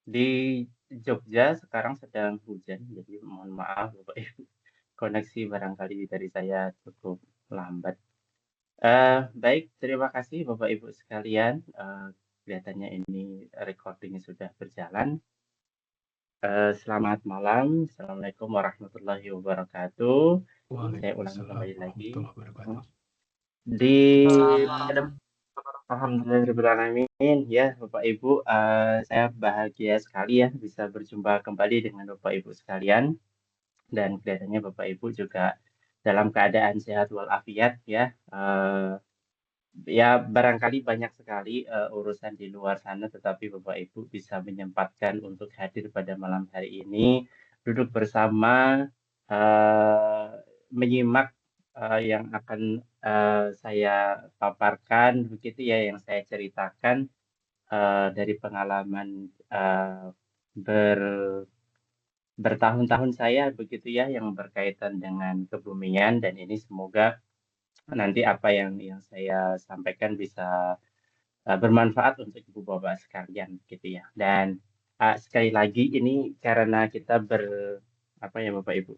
Di Jogja sekarang sedang hujan, jadi mohon maaf Bapak Ibu. Koneksi barangkali dari saya cukup lambat. Baik, terima kasih Bapak Ibu sekalian. Kelihatannya ini recordingnya sudah berjalan. Selamat malam, Assalamualaikum warahmatullahi wabarakatuh. Saya ulangi Waalaikumsalam kembali lagi. warahmatullahi wabarakatuh. Di pada Alhamdulillahirrahmanirrahim ya Bapak Ibu, saya bahagia sekali ya bisa berjumpa kembali dengan Bapak Ibu sekalian dan kelihatannya Bapak Ibu juga dalam keadaan sehat walafiat ya. Ya barangkali banyak sekali urusan di luar sana tetapi Bapak Ibu bisa menyempatkan untuk hadir pada malam hari ini, duduk bersama, eh, menyimak yang akan saya paparkan begitu ya, yang saya ceritakan dari pengalaman ber bertahun-tahun saya begitu ya yang berkaitan dengan kebumian dan ini semoga nanti apa yang saya sampaikan bisa bermanfaat untuk ibu bapak sekalian gitu ya. Dan sekali lagi ini karena kita apa ya bapak ibu,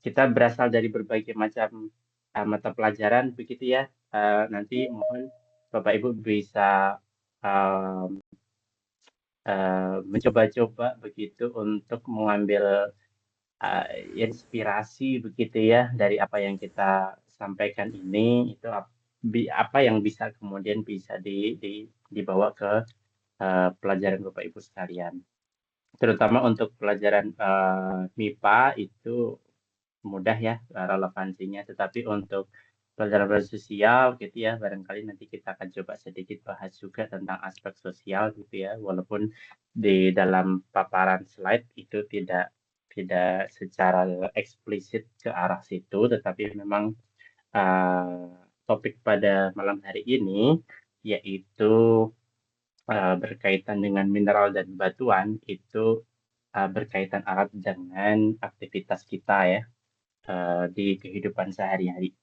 kita berasal dari berbagai macam mata pelajaran begitu ya. Nanti mohon bapak ibu bisa uh, mencoba-coba begitu untuk mengambil inspirasi begitu ya dari apa yang kita sampaikan ini itu apa yang bisa kemudian bisa dibawa ke pelajaran Bapak Ibu sekalian. Terutama untuk pelajaran MIPA itu mudah ya relevansinya, tetapi untuk pelajaran sosial gitu ya, barangkali nanti kita akan coba sedikit bahas juga tentang aspek sosial gitu ya, walaupun di dalam paparan slide itu tidak secara eksplisit ke arah situ, tetapi memang uh, topik pada malam hari ini yaitu berkaitan dengan mineral dan batuan itu berkaitan erat dengan aktivitas kita ya di kehidupan sehari-hari.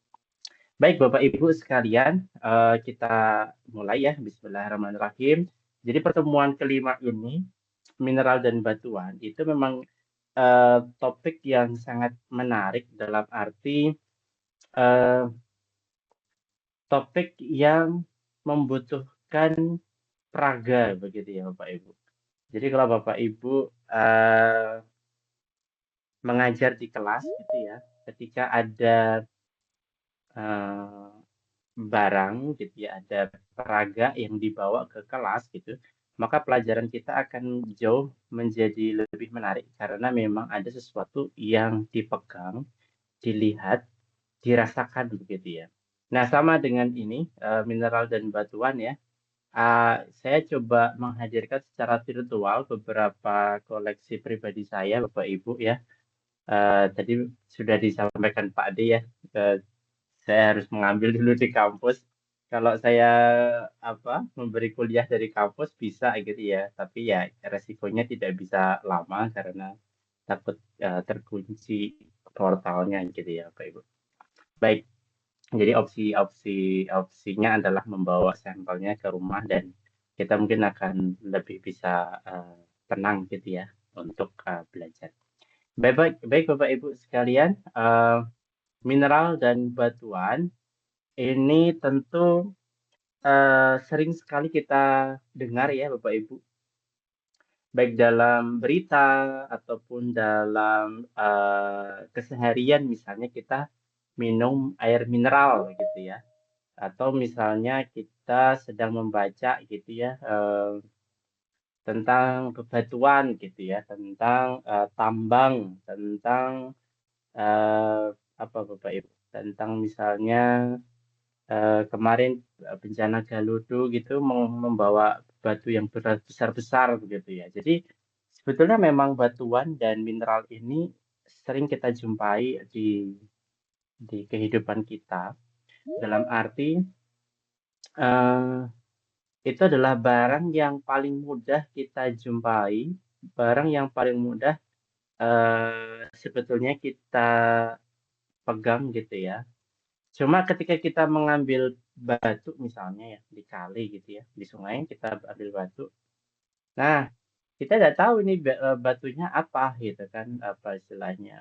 Baik Bapak Ibu sekalian, kita mulai ya. Bismillahirrahmanirrahim. Jadi pertemuan kelima ini, mineral dan batuan, itu memang topik yang sangat menarik dalam arti eh, topik yang membutuhkan praga begitu ya Bapak Ibu. Jadi kalau Bapak Ibu mengajar di kelas gitu ya, ketika ada eh, barang gitu ya, ada peraga yang dibawa ke kelas gitu, maka pelajaran kita akan jauh menjadi lebih menarik karena memang ada sesuatu yang dipegang, dilihat, dirasakan begitu ya. Nah, sama dengan ini mineral dan batuan ya. Saya coba menghadirkan secara virtual beberapa koleksi pribadi saya, Bapak Ibu ya. Tadi sudah disampaikan Pak D ya, eh, saya harus mengambil dulu di kampus. Kalau saya memberi kuliah dari kampus bisa gitu ya, tapi ya resikonya tidak bisa lama karena takut terkunci portalnya gitu ya, Pak Ibu. Baik, jadi opsinya adalah membawa sampelnya ke rumah dan kita mungkin akan lebih bisa tenang gitu ya untuk belajar. Baik, baik, baik Bapak Ibu sekalian, mineral dan batuan ini tentu sering sekali kita dengar ya Bapak Ibu, baik dalam berita ataupun dalam keseharian misalnya kita minum air mineral gitu ya, atau misalnya kita sedang membaca gitu ya tentang bebatuan gitu ya, tentang tambang, tentang eh, apa Bapak Ibu, tentang misalnya kemarin bencana Galudu gitu membawa batu yang berat besar-besar begitu ya. Jadi sebetulnya memang batuan dan mineral ini sering kita jumpai di kehidupan kita dalam arti eh, itu adalah barang yang paling mudah kita jumpai, barang yang paling mudah sebetulnya kita pegang gitu ya. Cuma ketika kita mengambil batu misalnya ya di kali gitu ya, di sungai kita ambil batu, Nah, kita tidak tahu ini batunya apa gitu kan, apa istilahnya,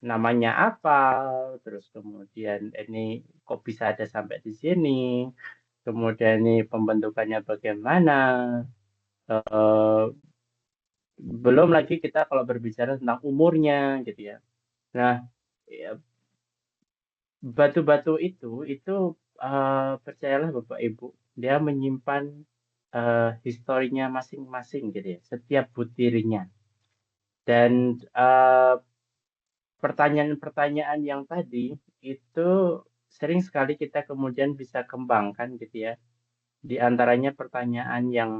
namanya apa, terus kemudian ini kok bisa ada sampai di sini, kemudian ini pembentukannya bagaimana, eh, belum lagi kita kalau berbicara tentang umurnya gitu ya. Nah, ya, batu-batu itu percayalah Bapak Ibu, dia menyimpan historinya masing-masing gitu ya, setiap butirnya. Dan pertanyaan-pertanyaan yang tadi itu sering sekali kita kemudian bisa kembangkan gitu ya. Di antaranya pertanyaan yang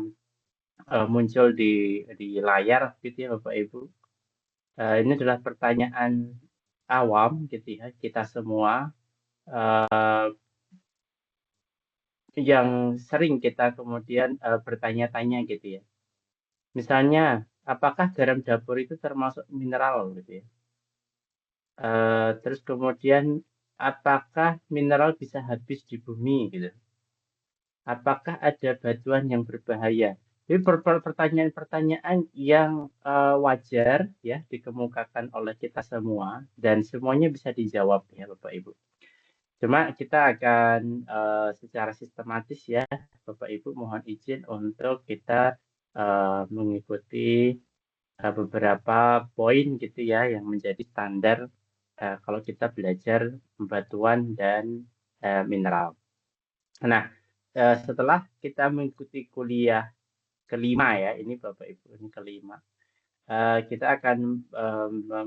muncul di layar gitu ya Bapak Ibu. Ini adalah pertanyaan awam gitu ya, kita semua eh, yang sering kita kemudian bertanya-tanya gitu ya. Misalnya, apakah garam dapur itu termasuk mineral gitu ya? Terus kemudian, apakah mineral bisa habis di bumi gitu? Apakah ada batuan yang berbahaya? Jadi pertanyaan-pertanyaan yang wajar ya dikemukakan oleh kita semua dan semuanya bisa dijawab ya Bapak Ibu. Cuma kita akan secara sistematis ya Bapak Ibu mohon izin untuk kita mengikuti beberapa poin gitu ya yang menjadi standar kalau kita belajar batuan dan mineral. Nah, setelah kita mengikuti kuliah kelima ya, ini Bapak Ibu ini kelima, kita akan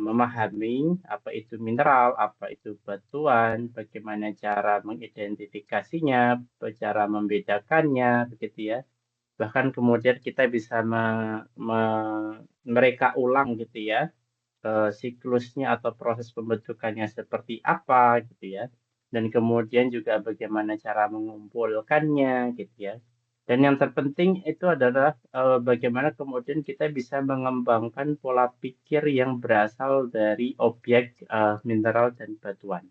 memahami apa itu mineral, apa itu batuan, bagaimana cara mengidentifikasinya, cara membedakannya, begitu ya. Bahkan kemudian kita bisa mereka ulang gitu ya, siklusnya atau proses pembentukannya seperti apa gitu ya. Dan kemudian juga bagaimana cara mengumpulkannya gitu ya. Dan yang terpenting itu adalah bagaimana kemudian kita bisa mengembangkan pola pikir yang berasal dari objek mineral dan batuan.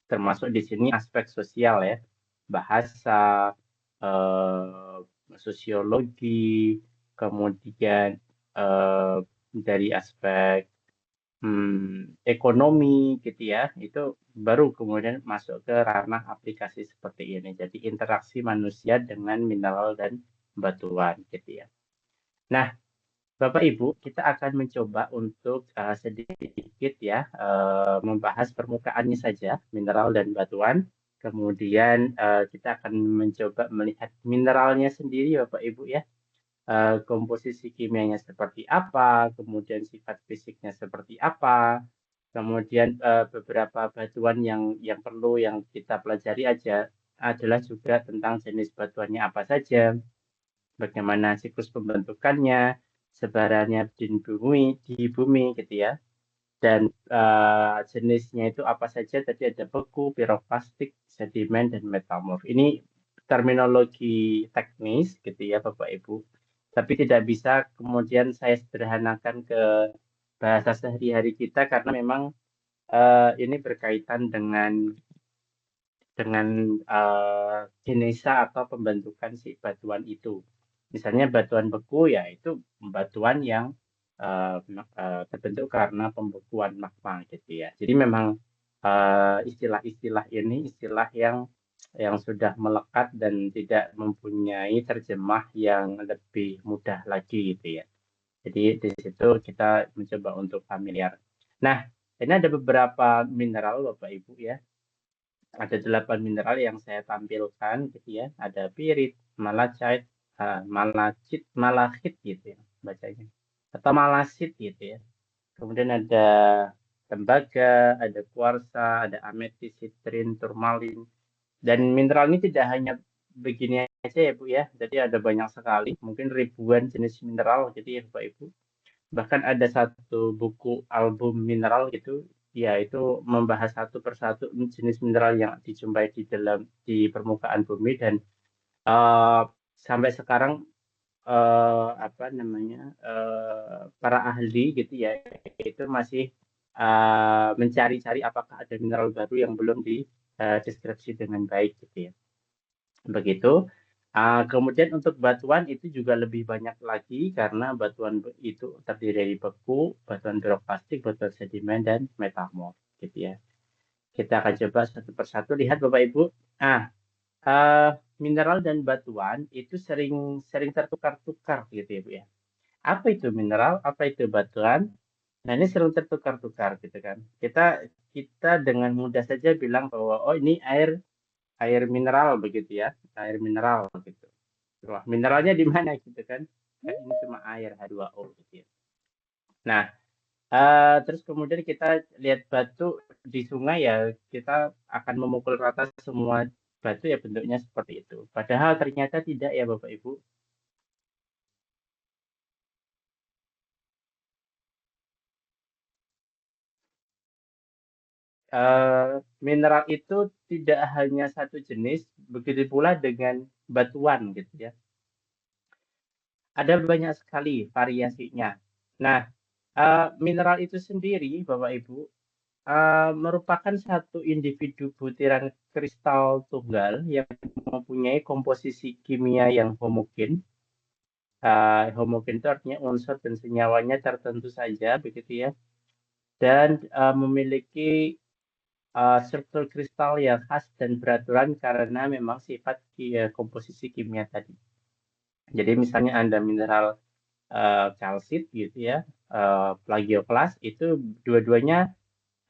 Termasuk di sini aspek sosial ya, bahasa, eh, sosiologi, kemudian eh, dari aspek ekonomi gitu ya, itu baru kemudian masuk ke ranah aplikasi seperti ini. Jadi interaksi manusia dengan mineral dan batuan gitu ya. Nah, Bapak Ibu, kita akan mencoba untuk sedikit ya membahas permukaannya saja, mineral dan batuan. Kemudian kita akan mencoba melihat mineralnya sendiri, Bapak Ibu ya, komposisi kimianya seperti apa, kemudian sifat fisiknya seperti apa, kemudian beberapa batuan yang perlu yang kita pelajari aja adalah juga tentang jenis batuannya apa saja, bagaimana siklus pembentukannya, sebarannya di bumi gitu ya. Dan jenisnya itu apa saja? Tadi ada beku, piroklastik, sedimen, dan metamorf. Ini terminologi teknis gitu ya Bapak Ibu. Tapi tidak bisa kemudian saya sederhanakan ke bahasa sehari-hari kita karena memang ini berkaitan dengan jenis atau pembentukan si batuan itu. Misalnya batuan beku ya itu batuan yang terbentuk karena pembekuan magma gitu ya. Jadi memang istilah-istilah ini istilah yang sudah melekat dan tidak mempunyai terjemah yang lebih mudah lagi gitu ya. Jadi di situ kita mencoba untuk familiar. Nah, ini ada beberapa mineral Bapak Ibu ya, ada 8 mineral yang saya tampilkan gitu ya. Ada pirit, malachite, malachit gitu ya bacanya. Atau malasit gitu ya. Kemudian ada tembaga, ada kuarsa, ada ametis, sitrin, turmalin. Dan mineral ini tidak hanya begini aja ya Bu ya. Jadi ada banyak sekali, mungkin ribuan jenis mineral jadi ya Bapak Ibu. Bahkan ada satu buku album mineral gitu, ya itu membahas satu persatu jenis mineral yang dijumpai di permukaan bumi dan eh, sampai sekarang apa namanya para ahli gitu ya itu masih mencari-cari apakah ada mineral baru yang belum dideskripsi dengan baik gitu ya. Begitu. Kemudian untuk batuan itu juga lebih banyak lagi karena batuan itu terdiri dari beku, batuan piroklastik, batuan sedimen, dan metamorf, gitu ya. Kita akan coba satu persatu lihat Bapak Ibu. Ah, mineral dan batuan itu sering sering tertukar-tukar gitu ya Bu ya. Apa itu mineral? Apa itu batuan? Nah ini sering tertukar-tukar gitu kan. Kita kita dengan mudah saja bilang bahwa oh ini air mineral begitu ya, air mineral gitu. Wah, mineralnya di mana gitu kan? Ini cuma air H2O gitu ya. Nah, terus kemudian kita lihat batu di sungai ya, kita akan memukul rata semua batu ya bentuknya seperti itu. Padahal ternyata tidak ya Bapak Ibu. Mineral itu tidak hanya satu jenis, begitu pula dengan batuan gitu ya. Ada banyak sekali variasinya. Nah, mineral itu sendiri, Bapak Ibu, merupakan satu individu butiran kristal tunggal yang mempunyai komposisi kimia yang homogen. Homogen itu artinya unsur dan senyawanya tertentu saja, begitu ya. Dan memiliki struktur kristal yang khas dan beraturan karena memang sifat komposisi kimia tadi. Jadi misalnya Anda mineral kalsit gitu ya, plagioklas itu dua-duanya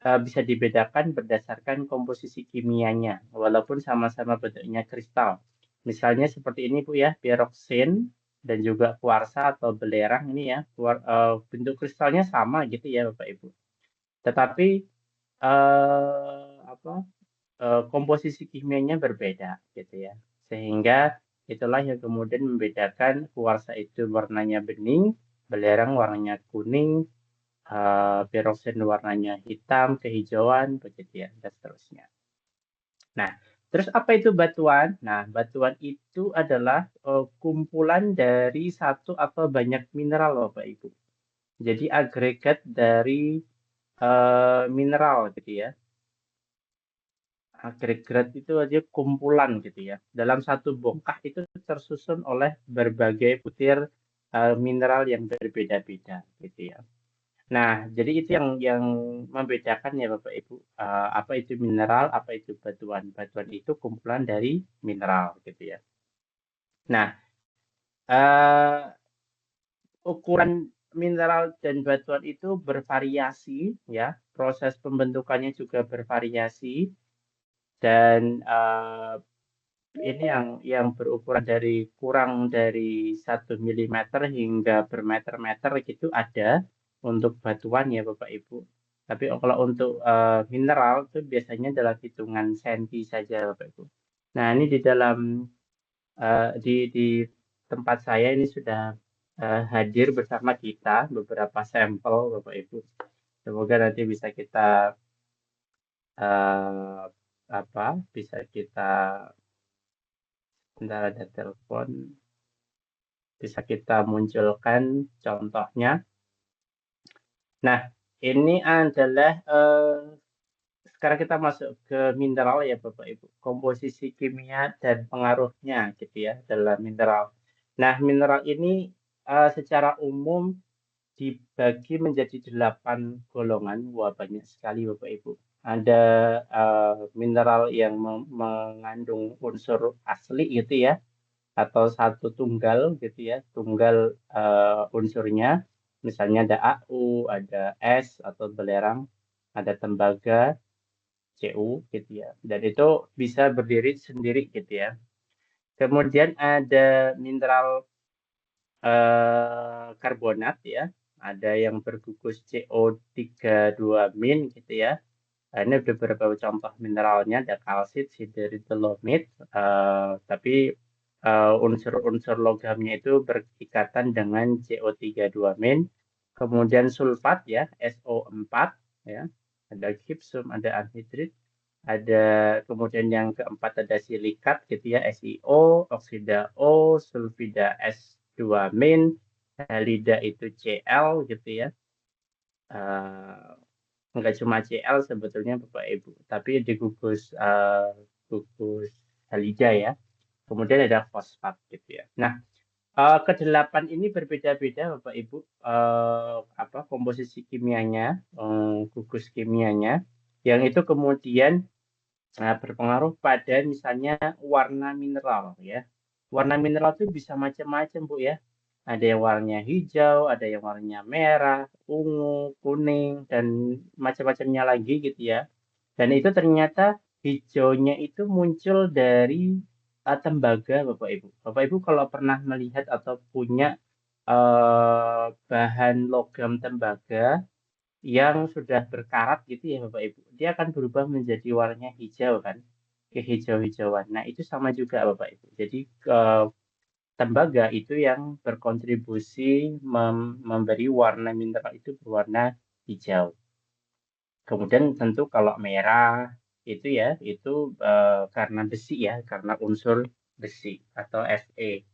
bisa dibedakan berdasarkan komposisi kimianya, walaupun sama-sama bentuknya kristal. Misalnya seperti ini Bu ya, piroksin dan juga kuarsa atau belerang ini ya, bentuk kristalnya sama gitu ya Bapak Ibu. Tetapi apa komposisi kimianya berbeda gitu ya. Sehingga itulah yang kemudian membedakan kuarsa itu warnanya bening, belerang warnanya kuning, piroksin warnanya hitam, kehijauan, begitu ya, dan seterusnya. Nah, terus apa itu batuan? Nah, batuan itu adalah kumpulan dari satu atau banyak mineral, Bapak Ibu. Jadi agregat dari mineral, gitu ya. Agregat itu aja kumpulan gitu ya. Dalam satu bongkah itu tersusun oleh berbagai butir mineral yang berbeda-beda gitu ya. Nah, jadi itu yang membedakan ya Bapak Ibu, apa itu mineral, apa itu batuan. Batuan itu kumpulan dari mineral gitu ya. Nah, eh, ukuran mineral dan batuan itu bervariasi ya. Proses pembentukannya juga bervariasi dan ini yang berukuran dari kurang dari 1 mm hingga bermeter-meter gitu ada untuk batuan ya Bapak Ibu. Tapi kalau untuk mineral itu biasanya dalam hitungan senti saja Bapak Ibu. Nah ini di dalam di tempat saya ini sudah hadir bersama kita beberapa sampel Bapak Ibu. Semoga nanti bisa kita eh, apa bisa kita bentar ada telepon bisa kita munculkan contohnya. Nah, ini adalah sekarang kita masuk ke mineral ya Bapak Ibu. Komposisi kimia dan pengaruhnya gitu ya dalam mineral. Nah, mineral ini secara umum dibagi menjadi 8 golongan. Wah, banyak sekali Bapak Ibu. Ada mineral yang mengandung unsur asli gitu ya atau satu tunggal gitu ya, tunggal unsurnya. Misalnya ada AU, ada S atau belerang, ada tembaga, Cu gitu ya. Dan itu bisa berdiri sendiri gitu ya. Kemudian ada mineral karbonat ya. Ada yang bergugus CO32 gitu ya. Nah, ini ada beberapa contoh mineralnya, ada kalsit, siderit, dolomit, tapi unsur-unsur logamnya itu berikatan dengan CO32-. Kemudian sulfat ya, SO4 ya, ada gypsum, ada anhidrit, ada kemudian yang keempat ada silikat gitu ya, SiO, oksida O, sulfida S2-, halida itu Cl gitu ya. Enggak cuma Cl sebetulnya Bapak Ibu, tapi di gugus halida ya. kemudian ada fosfat gitu ya. Nah, kedelapan ini berbeda-beda Bapak Ibu, komposisi kimianya, gugus kimianya, yang itu kemudian berpengaruh pada misalnya warna mineral ya. Warna mineral itu bisa macam-macam Bu ya. Ada yang warnanya hijau, ada yang warnanya merah, ungu, kuning, dan macam-macamnya lagi gitu ya. Dan itu ternyata hijaunya itu muncul dari tembaga Bapak Ibu. Bapak Ibu kalau pernah melihat atau punya bahan logam tembaga yang sudah berkarat gitu ya Bapak Ibu, dia akan berubah menjadi warnanya hijau kan, kehijau-hijauan. Nah itu sama juga Bapak Ibu. Jadi tembaga itu yang berkontribusi memberi warna mineral itu berwarna hijau. Kemudian tentu kalau merah itu ya, itu karena besi ya, karena unsur besi atau Fe.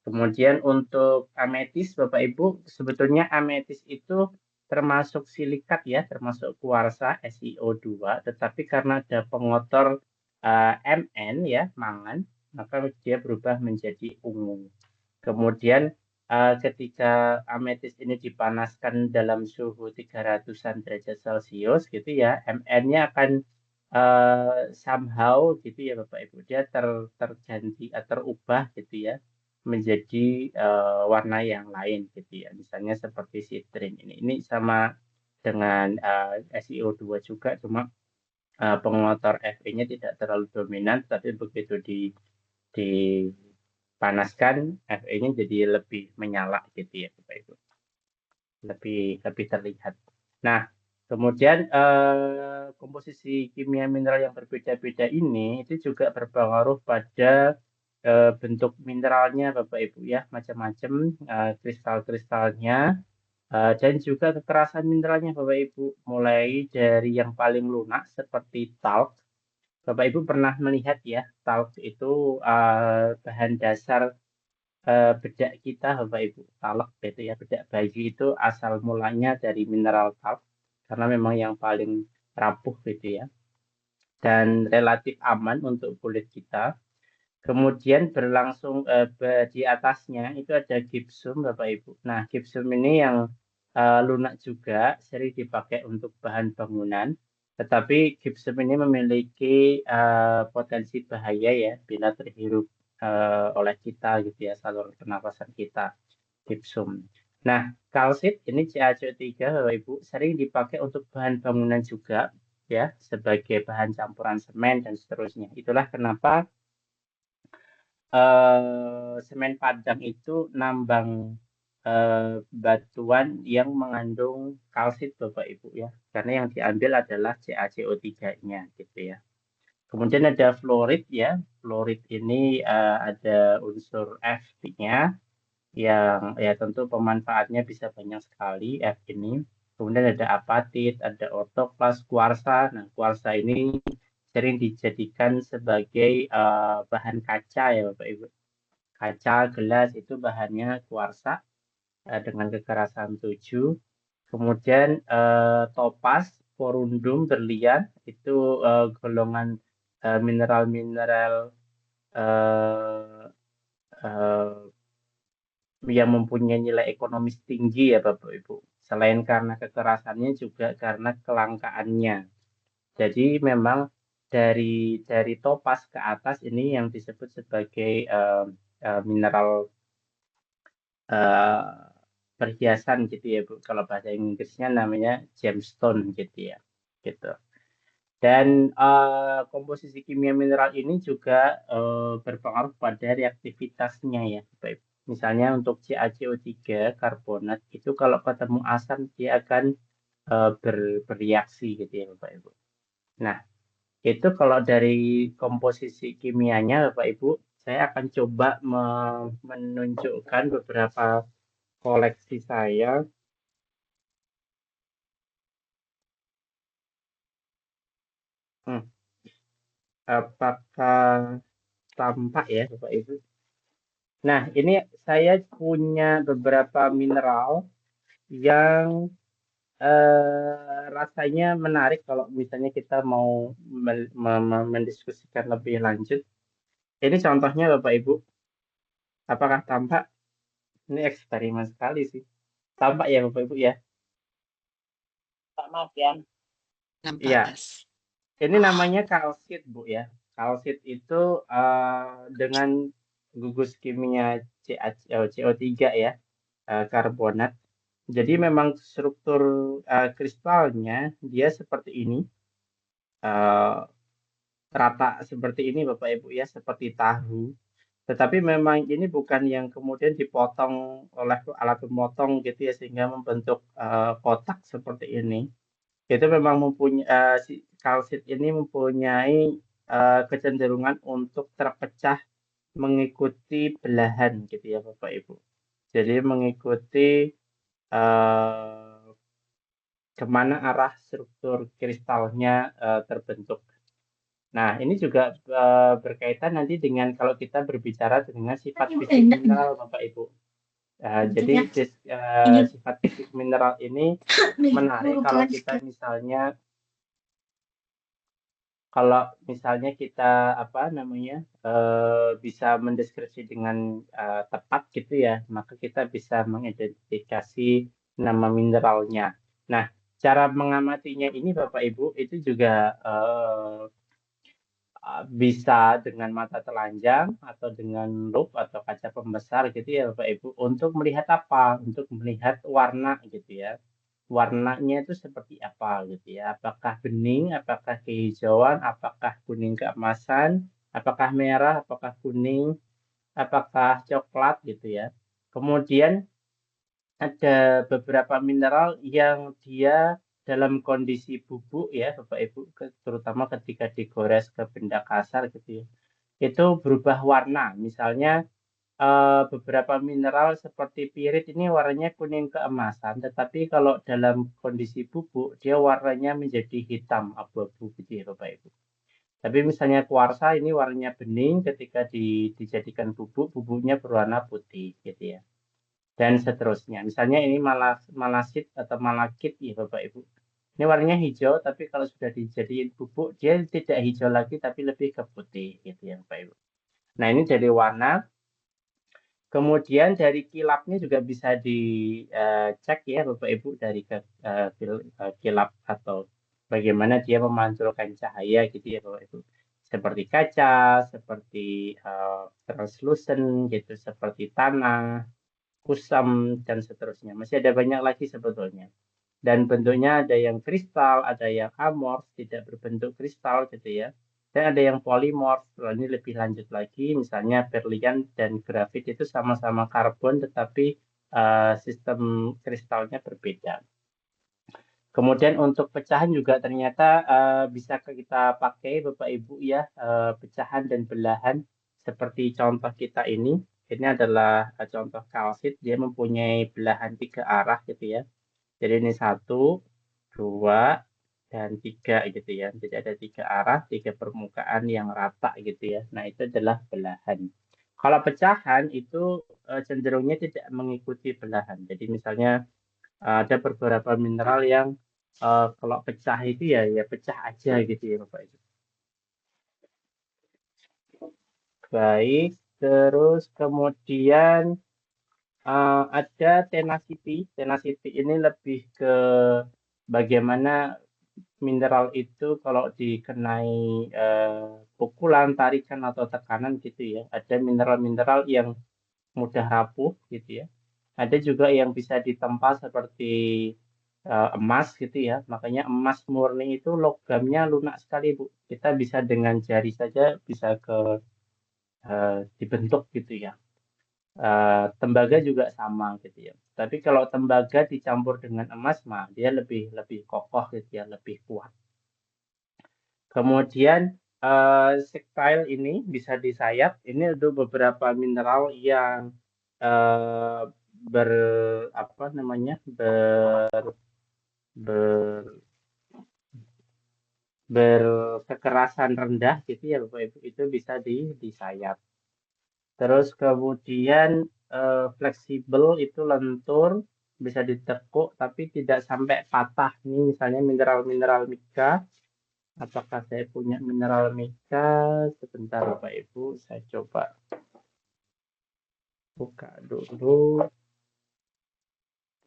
Kemudian untuk ametis, Bapak Ibu, sebetulnya ametis itu termasuk silikat ya, termasuk kuarsa SiO2, tetapi karena ada pengotor Mn ya, mangan, maka dia berubah menjadi ungu. Kemudian ketika ametis ini dipanaskan dalam suhu 300-an derajat Celcius gitu ya, Mn-nya akan somehow gitu ya Bapak Ibu, dia terganti terubah gitu ya menjadi warna yang lain gitu ya. Misalnya seperti sitrin ini. Ini sama dengan SiO2 juga, cuma pengotor Fe-nya tidak terlalu dominan, tapi begitu dipanaskan Fe-nya jadi lebih menyala gitu ya Bapak Ibu. Lebih lebih terlihat. Nah, kemudian komposisi kimia mineral yang berbeda-beda ini itu juga berpengaruh pada bentuk mineralnya Bapak Ibu ya, macam-macam kristal-kristalnya dan juga kekerasan mineralnya Bapak Ibu, mulai dari yang paling lunak seperti talk. Bapak Ibu pernah melihat ya, talk itu bahan dasar bedak kita Bapak Ibu, talak gitu ya, bedak bayi itu asal mulanya dari mineral talk karena memang yang paling rapuh gitu ya dan relatif aman untuk kulit kita. Kemudian berlangsung di atasnya itu ada gipsum Bapak Ibu. Nah, gipsum ini yang lunak juga sering dipakai untuk bahan bangunan. Tetapi gipsum ini memiliki potensi bahaya ya bila terhirup oleh kita gitu ya, saluran pernapasan kita, gipsum. Nah, kalsit ini CaCO3 Bapak Ibu sering dipakai untuk bahan bangunan juga ya, sebagai bahan campuran semen dan seterusnya. Itulah kenapa semen Padang itu nambang batuan yang mengandung kalsit Bapak Ibu ya. Karena yang diambil adalah CaCO3-nya gitu ya. Kemudian ada fluorid ya. Fluorid ini ada unsur F-nya yang ya tentu pemanfaatnya bisa banyak sekali F ini. Kemudian ada apatit, ada ortoklas, kuarsa. Nah, kuarsa ini sering dijadikan sebagai bahan kaca ya Bapak Ibu. Kaca, gelas itu bahannya kuarsa dengan kekerasan 7. Kemudian topas, korundum, berlian itu golongan mineral-mineral eh, eh, yang mempunyai nilai ekonomis tinggi ya Bapak Ibu. Selain karena kekerasannya juga karena kelangkaannya. Jadi memang dari topas ke atas ini yang disebut sebagai mineral eh, perhiasan gitu ya Bu. Kalau bahasa Inggrisnya namanya gemstone gitu ya. Gitu. Dan komposisi kimia mineral ini juga berpengaruh pada reaktivitasnya ya Bapak Ibu. Misalnya untuk CaCO3 karbonat itu kalau ketemu asam dia akan bereaksi gitu ya Bapak Ibu. Nah, itu kalau dari komposisi kimianya Bapak Ibu, saya akan coba menunjukkan beberapa koleksi saya. Hmm, apakah tampak ya Bapak Ibu? Nah, ini saya punya beberapa mineral yang rasanya menarik kalau misalnya kita mau mendiskusikan lebih lanjut. Ini contohnya Bapak Ibu, apakah tampak? Ini eksperimen sekali sih. Tampak ya Bapak Ibu ya? Pak Martian. Nampak, Iya, Mas. ini namanya kalsit Bu ya. Kalsit itu dengan gugus kimia CO3 ya, karbonat. Jadi memang struktur kristalnya dia seperti ini, eh, rata seperti ini Bapak Ibu ya, seperti tahu. Tetapi memang ini bukan yang kemudian dipotong oleh alat pemotong gitu ya sehingga membentuk kotak seperti ini. Itu memang mempunyai si kalsit ini mempunyai kecenderungan untuk terpecah mengikuti belahan gitu ya Bapak Ibu. Jadi mengikuti eh, kemana arah struktur kristalnya terbentuk. Nah, ini juga berkaitan nanti dengan kalau kita berbicara dengan sifat fisik mineral, Bapak Ibu. Jadi sifat fisik mineral ini menarik kalau misalnya kita apa namanya bisa mendeskripsi dengan tepat gitu ya, maka kita bisa mengidentifikasi nama mineralnya. Nah, cara mengamatinya ini Bapak Ibu itu juga bisa dengan mata telanjang atau dengan loupe atau kaca pembesar gitu ya Bapak Ibu untuk melihat apa? Untuk melihat warna gitu ya. Warnanya itu seperti apa gitu ya. Apakah bening, apakah kehijauan, apakah kuning keemasan, apakah merah, apakah kuning, apakah coklat gitu ya. Kemudian ada beberapa mineral yang dia dalam kondisi bubuk ya Bapak Ibu, terutama ketika digores ke benda kasar gitu ya. Itu berubah warna. Misalnya beberapa mineral seperti pirit ini warnanya kuning keemasan, tetapi kalau dalam kondisi bubuk dia warnanya menjadi hitam abu-abu gitu ya Bapak Ibu. Tapi misalnya kuarsa ini warnanya bening ketika dijadikan bubuk, bubuknya berwarna putih gitu ya. Dan seterusnya. Misalnya ini malasit atau malakit ya Bapak Ibu. Ini warnanya hijau, tapi kalau sudah dijadiin bubuk, dia tidak hijau lagi, tapi lebih ke putih gitu ya Bapak Ibu. Nah ini dari warna. Kemudian dari kilapnya juga bisa dicek ya Bapak Ibu dari kilap atau bagaimana dia memantulkan cahaya gitu ya Bapak Ibu. Seperti kaca, seperti translucent gitu, seperti tanah, kusam dan seterusnya. Masih ada banyak lagi sebetulnya. Dan bentuknya ada yang kristal, ada yang amorf, tidak berbentuk kristal gitu ya. Dan ada yang polimorf, ini lebih lanjut lagi, misalnya berlian dan grafit itu sama-sama karbon, tetapi sistem kristalnya berbeda. Kemudian untuk pecahan juga ternyata bisa kita pakai Bapak Ibu ya, pecahan dan belahan seperti contoh kita ini. Ini adalah contoh kalsit, dia mempunyai belahan 3 arah gitu ya. Jadi ini 1, 2, dan 3 gitu ya. Jadi ada 3 arah, 3 permukaan yang rata gitu ya. Nah itu adalah belahan. Kalau pecahan itu cenderungnya tidak mengikuti belahan. Jadi misalnya ada beberapa mineral yang kalau pecah itu ya pecah aja gitu ya Bapak Ibu. Baik, terus kemudian ada tenacity. Tenacity ini lebih ke bagaimana mineral itu kalau dikenai pukulan, tarikan atau tekanan gitu ya. Ada mineral-mineral yang mudah rapuh gitu ya. Ada juga yang bisa ditempa seperti emas gitu ya. Makanya emas murni itu logamnya lunak sekali Bu. Kita bisa dengan jari saja bisa dibentuk gitu ya. Tembaga juga sama gitu ya. Tapi kalau tembaga dicampur dengan emas mah dia lebih lebih kokoh gitu ya, lebih kuat. Kemudian sectile ini bisa disayat. Ini ada beberapa mineral yang eh, ber apa namanya ber berkekerasan rendah gitu ya Bapak Ibu itu bisa disayat. Terus kemudian fleksibel itu lentur bisa ditekuk tapi tidak sampai patah. Ini misalnya mineral-mineral mika Apakah saya punya mineral mica? Sebentar Bapak Ibu, saya coba buka dulu.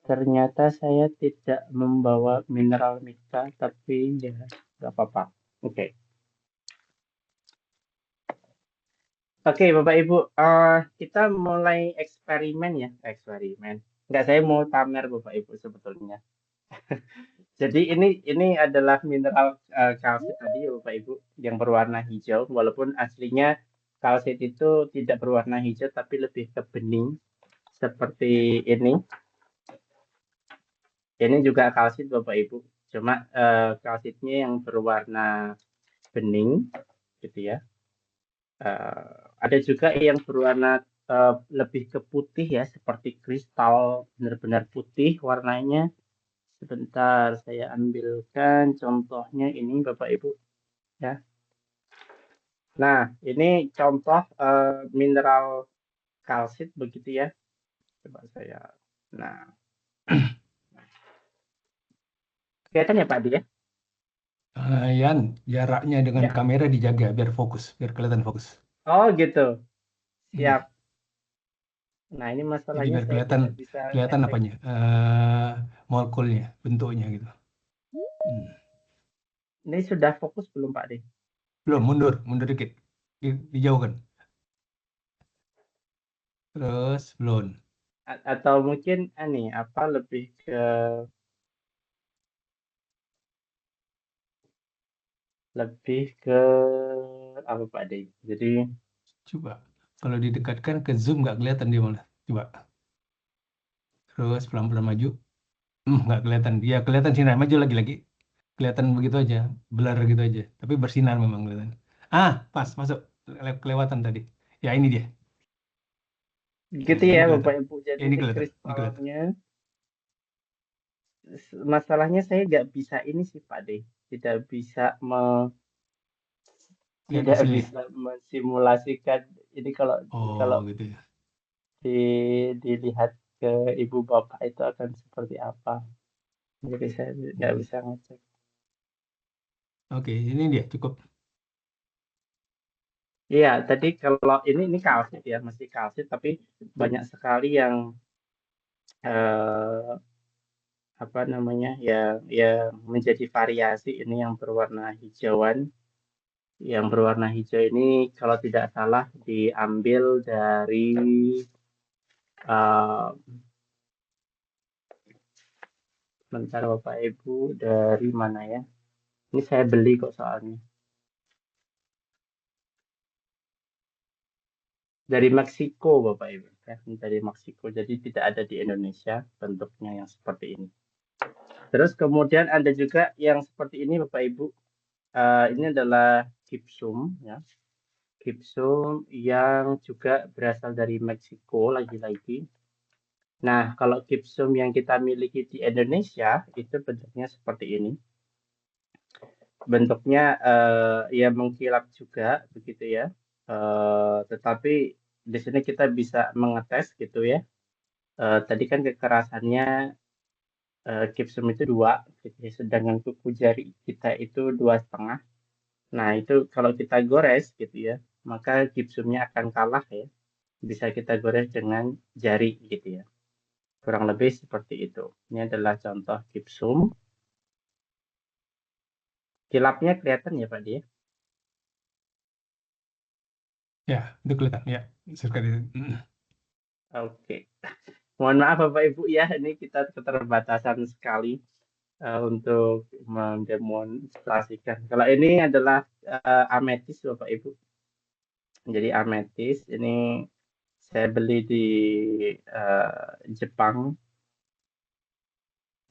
Ternyata saya tidak membawa mineral mica, tapi ya nggak apa-apa. Oke. Oke, Bapak Ibu, kita mulai eksperimen ya, eksperimen. Enggak, saya mau pamer Bapak Ibu sebetulnya. Jadi ini adalah mineral kalsit tadi ya Bapak Ibu yang berwarna hijau, walaupun aslinya kalsit itu tidak berwarna hijau tapi lebih ke bening seperti ini. Ini juga kalsit Bapak Ibu, cuma kalsitnya yang berwarna bening gitu ya. Ada juga yang berwarna lebih ke putih ya, seperti kristal, benar-benar putih warnanya. Sebentar, saya ambilkan contohnya ini Bapak Ibu ya. Nah, ini contoh mineral kalsit begitu ya. Coba saya. Nah, kelihatan ya Pak Adi ya? Yan, jaraknya dengan Ya. kamera dijaga biar fokus, biar kelihatan fokus. Oh gitu. Hmm. Siap. Nah, ini Jadi masalahnya biar saya kelihatan tidak bisa kelihatan ngecek. apanya, molekulnya, bentuknya gitu. Hmm. Ini sudah fokus belum Pak Adi? Belum, mundur dikit, dijauhkan. Terus belum. Atau mungkin ini apa lebih ke apa Pak Adi? Jadi Coba kalau didekatkan ke zoom nggak kelihatan dia malah. Coba. Terus pelan-pelan maju. Nggak kelihatan. Dia kelihatan sinar maju lagi-lagi. Kelihatan begitu aja, blur gitu aja. Tapi bersinar memang kelihatan. Pas masuk kelewatan tadi. Ya ini dia. gitu Ini ya kelihatan. Bapak Ibu. Jadi Ya, ini ini kelihatan. kristalnya. Masalahnya saya nggak bisa ini sih Pak De. Tidak bisa Lihat tidak hasilnya. bisa mensimulasikan ini kalau Oh kalau gitu ya. dilihat ke ibu bapak itu akan seperti apa. Jadi saya nggak bisa ngecek. Oke, ini dia cukup. Iya, tadi kalau ini kalsit ya, masih kalsit, tapi banyak sekali yang eh, apa namanya yang menjadi variasi ini yang berwarna hijauan. Yang berwarna hijau ini kalau tidak salah diambil dari eh, bentar Bapak Ibu dari mana ya? Ini saya beli kok soalnya. Dari Meksiko Bapak Ibu ya, dari Meksiko. Jadi tidak ada di Indonesia bentuknya yang seperti ini. Terus kemudian ada juga yang seperti ini Bapak Ibu. Ini adalah gypsum ya. Gypsum yang juga berasal dari Meksiko lagi-lagi. Nah, kalau gypsum yang kita miliki di Indonesia itu bentuknya seperti ini. Bentuknya ya mengkilap juga begitu ya. Tetapi di sini kita bisa mengetes gitu ya. Tadi kan kekerasannya gypsum itu 2, gitu ya. Sedangkan kuku jari kita itu 2,5. Nah, itu kalau kita gores gitu ya, maka gypsumnya akan kalah ya. Bisa kita gores dengan jari gitu ya. Kurang lebih seperti itu. Ini adalah contoh gypsum. Kilapnya kelihatan ya Pak Dia? Ya, itu kelihatan. Ya, sekali. Oke. Mohon maaf Bapak Ibu ya, ini kita keterbatasan sekali untuk mendemonstrasikan. Kalau ini adalah ametis Bapak Ibu. Jadi ametis ini saya beli di Jepang.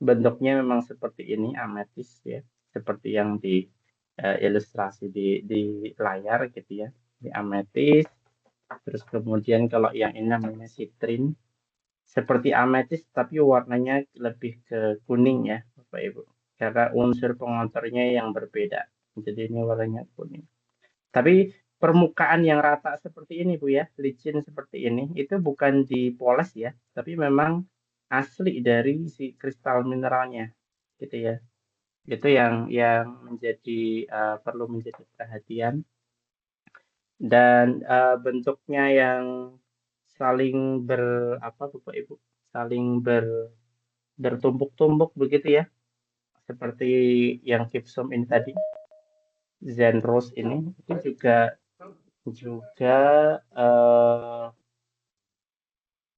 Bentuknya memang seperti ini ametis ya, seperti yang di ilustrasi di layar gitu ya. Di ametis. Terus kemudian kalau yang ini namanya sitrin, seperti ametis tapi warnanya lebih ke kuning ya Bapak Ibu. Karena unsur pengonturnya yang berbeda. Jadi ini warnanya kuning. Tapi permukaan yang rata seperti ini Bu ya, licin seperti ini, itu bukan dipoles ya, tapi memang asli dari si kristal mineralnya gitu ya. Itu yang menjadi perlu menjadi perhatian. Dan bentuknya yang saling Bapak Ibu, saling bertumpuk-tumpuk begitu ya, seperti yang gypsum ini tadi, Zen Rose ini itu juga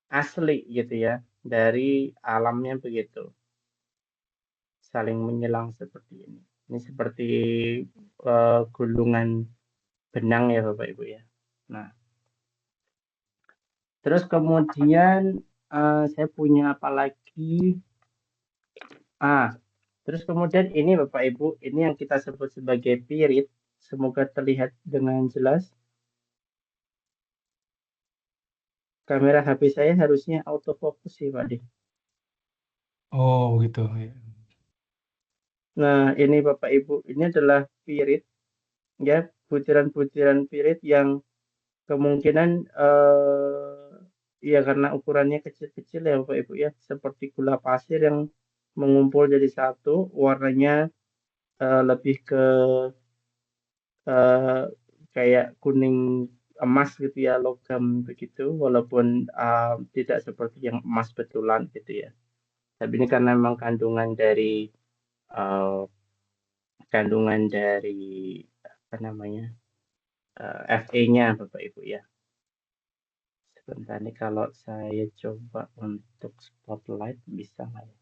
asli gitu ya, dari alamnya begitu, saling menyelang seperti ini. Ini seperti gulungan benang ya Bapak Ibu ya. Nah, terus kemudian saya punya apa lagi? Terus kemudian ini Bapak Ibu, ini yang kita sebut sebagai pirit. Semoga terlihat dengan jelas. Kamera HP saya harusnya autofocus sih Pak De. Oh, gitu ya. Nah, ini Bapak Ibu, ini adalah pirit ya, butiran-butiran pirit yang kemungkinan ya karena ukurannya kecil-kecil ya Bapak Ibu ya, seperti gula pasir yang mengumpul jadi satu, warnanya lebih ke eh, kayak kuning emas gitu ya, logam begitu, walaupun tidak seperti yang emas betulan gitu ya. Tapi ini karena memang eh, kandungan dari apa namanya Fe-nya Bapak Ibu ya. Sebentar nih kalau saya coba untuk spotlight bisa nggak ya?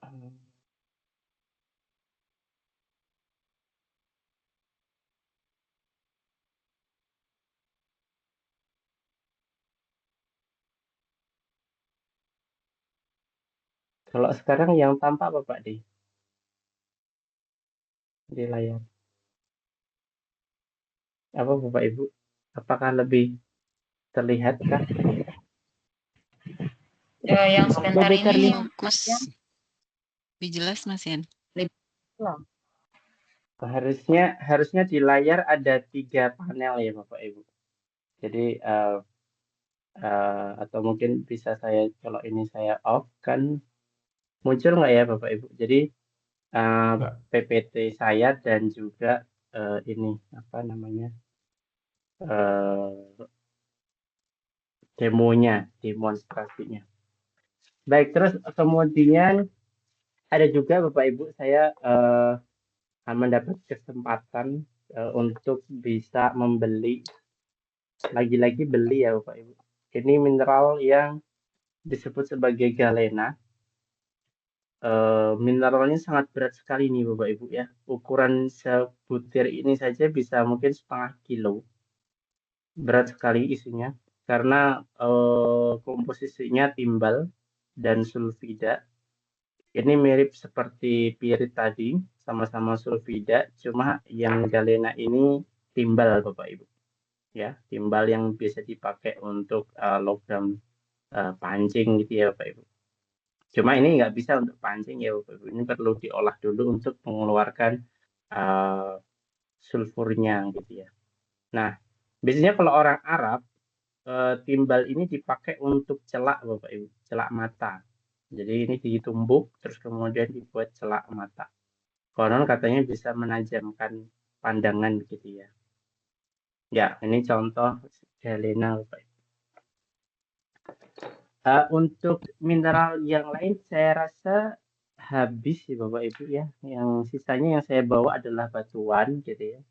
Hmm, Kalau sekarang yang tampak Bapak di layar apa Bapak Ibu? Apakah lebih terlihat kah? Yang sebentar Lebih ini terlihat, Mas Mas. Yan, Lebih jelas, Mas Yan. belum. Harusnya di layar ada 3 panel ya Bapak Ibu. Jadi atau mungkin bisa kalau ini saya off kan muncul nggak ya Bapak Ibu? Jadi Pak. PPT saya dan juga ini apa namanya demonstrasinya. Baik, terus kemudian ada juga Bapak Ibu saya mendapat kesempatan untuk bisa membeli, lagi-lagi beli ya Bapak Ibu. Ini mineral yang disebut sebagai galena. Mineralnya sangat berat sekali nih Bapak Ibu ya. Ukuran sebutir ini saja bisa mungkin setengah kilo. Berat sekali isinya karena komposisinya timbal dan sulfida. Ini mirip seperti pirit tadi, sama-sama sulfida, cuma yang galena ini timbal Bapak Ibu. Ya, timbal yang biasa dipakai untuk logam pancing gitu ya Bapak Ibu. Cuma ini nggak bisa untuk pancing ya Bapak Ibu. Ini perlu diolah dulu untuk mengeluarkan sulfurnya gitu ya. Nah, biasanya kalau orang Arab timbal ini dipakai untuk celak Bapak Ibu, celak mata. Jadi ini ditumbuk terus kemudian dibuat celak mata. Konon katanya bisa menajamkan pandangan gitu ya. Ya, ini contoh galena Bapak Ibu. Untuk mineral yang lain saya rasa habis ya Bapak Ibu ya. Yang sisanya yang saya bawa adalah batuan gitu ya.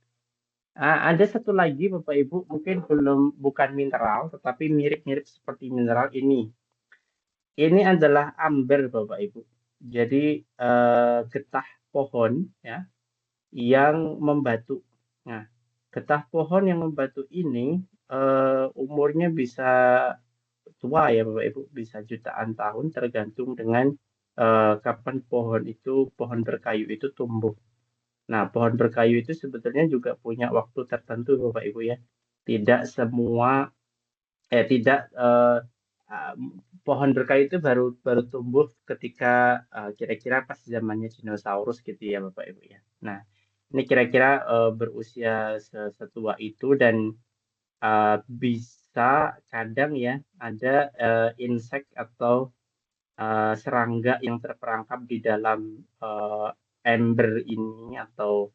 Ada satu lagi Bapak Ibu, mungkin bukan mineral, tetapi mirip-mirip seperti mineral ini. Ini adalah amber Bapak Ibu. Jadi getah pohon ya yang membatu. Nah, getah pohon yang membatu ini umurnya bisa tua ya Bapak Ibu, bisa jutaan tahun tergantung dengan kapan pohon berkayu itu tumbuh. Nah, pohon berkayu itu sebetulnya juga punya waktu tertentu Bapak Ibu ya. Tidak semua tidak pohon berkayu itu baru tumbuh ketika kira-kira pas zamannya dinosaurus gitu ya Bapak Ibu ya. Nah, ini kira-kira berusia setua itu dan bisa kadang ya ada insek atau serangga yang terperangkap di dalam ember ini atau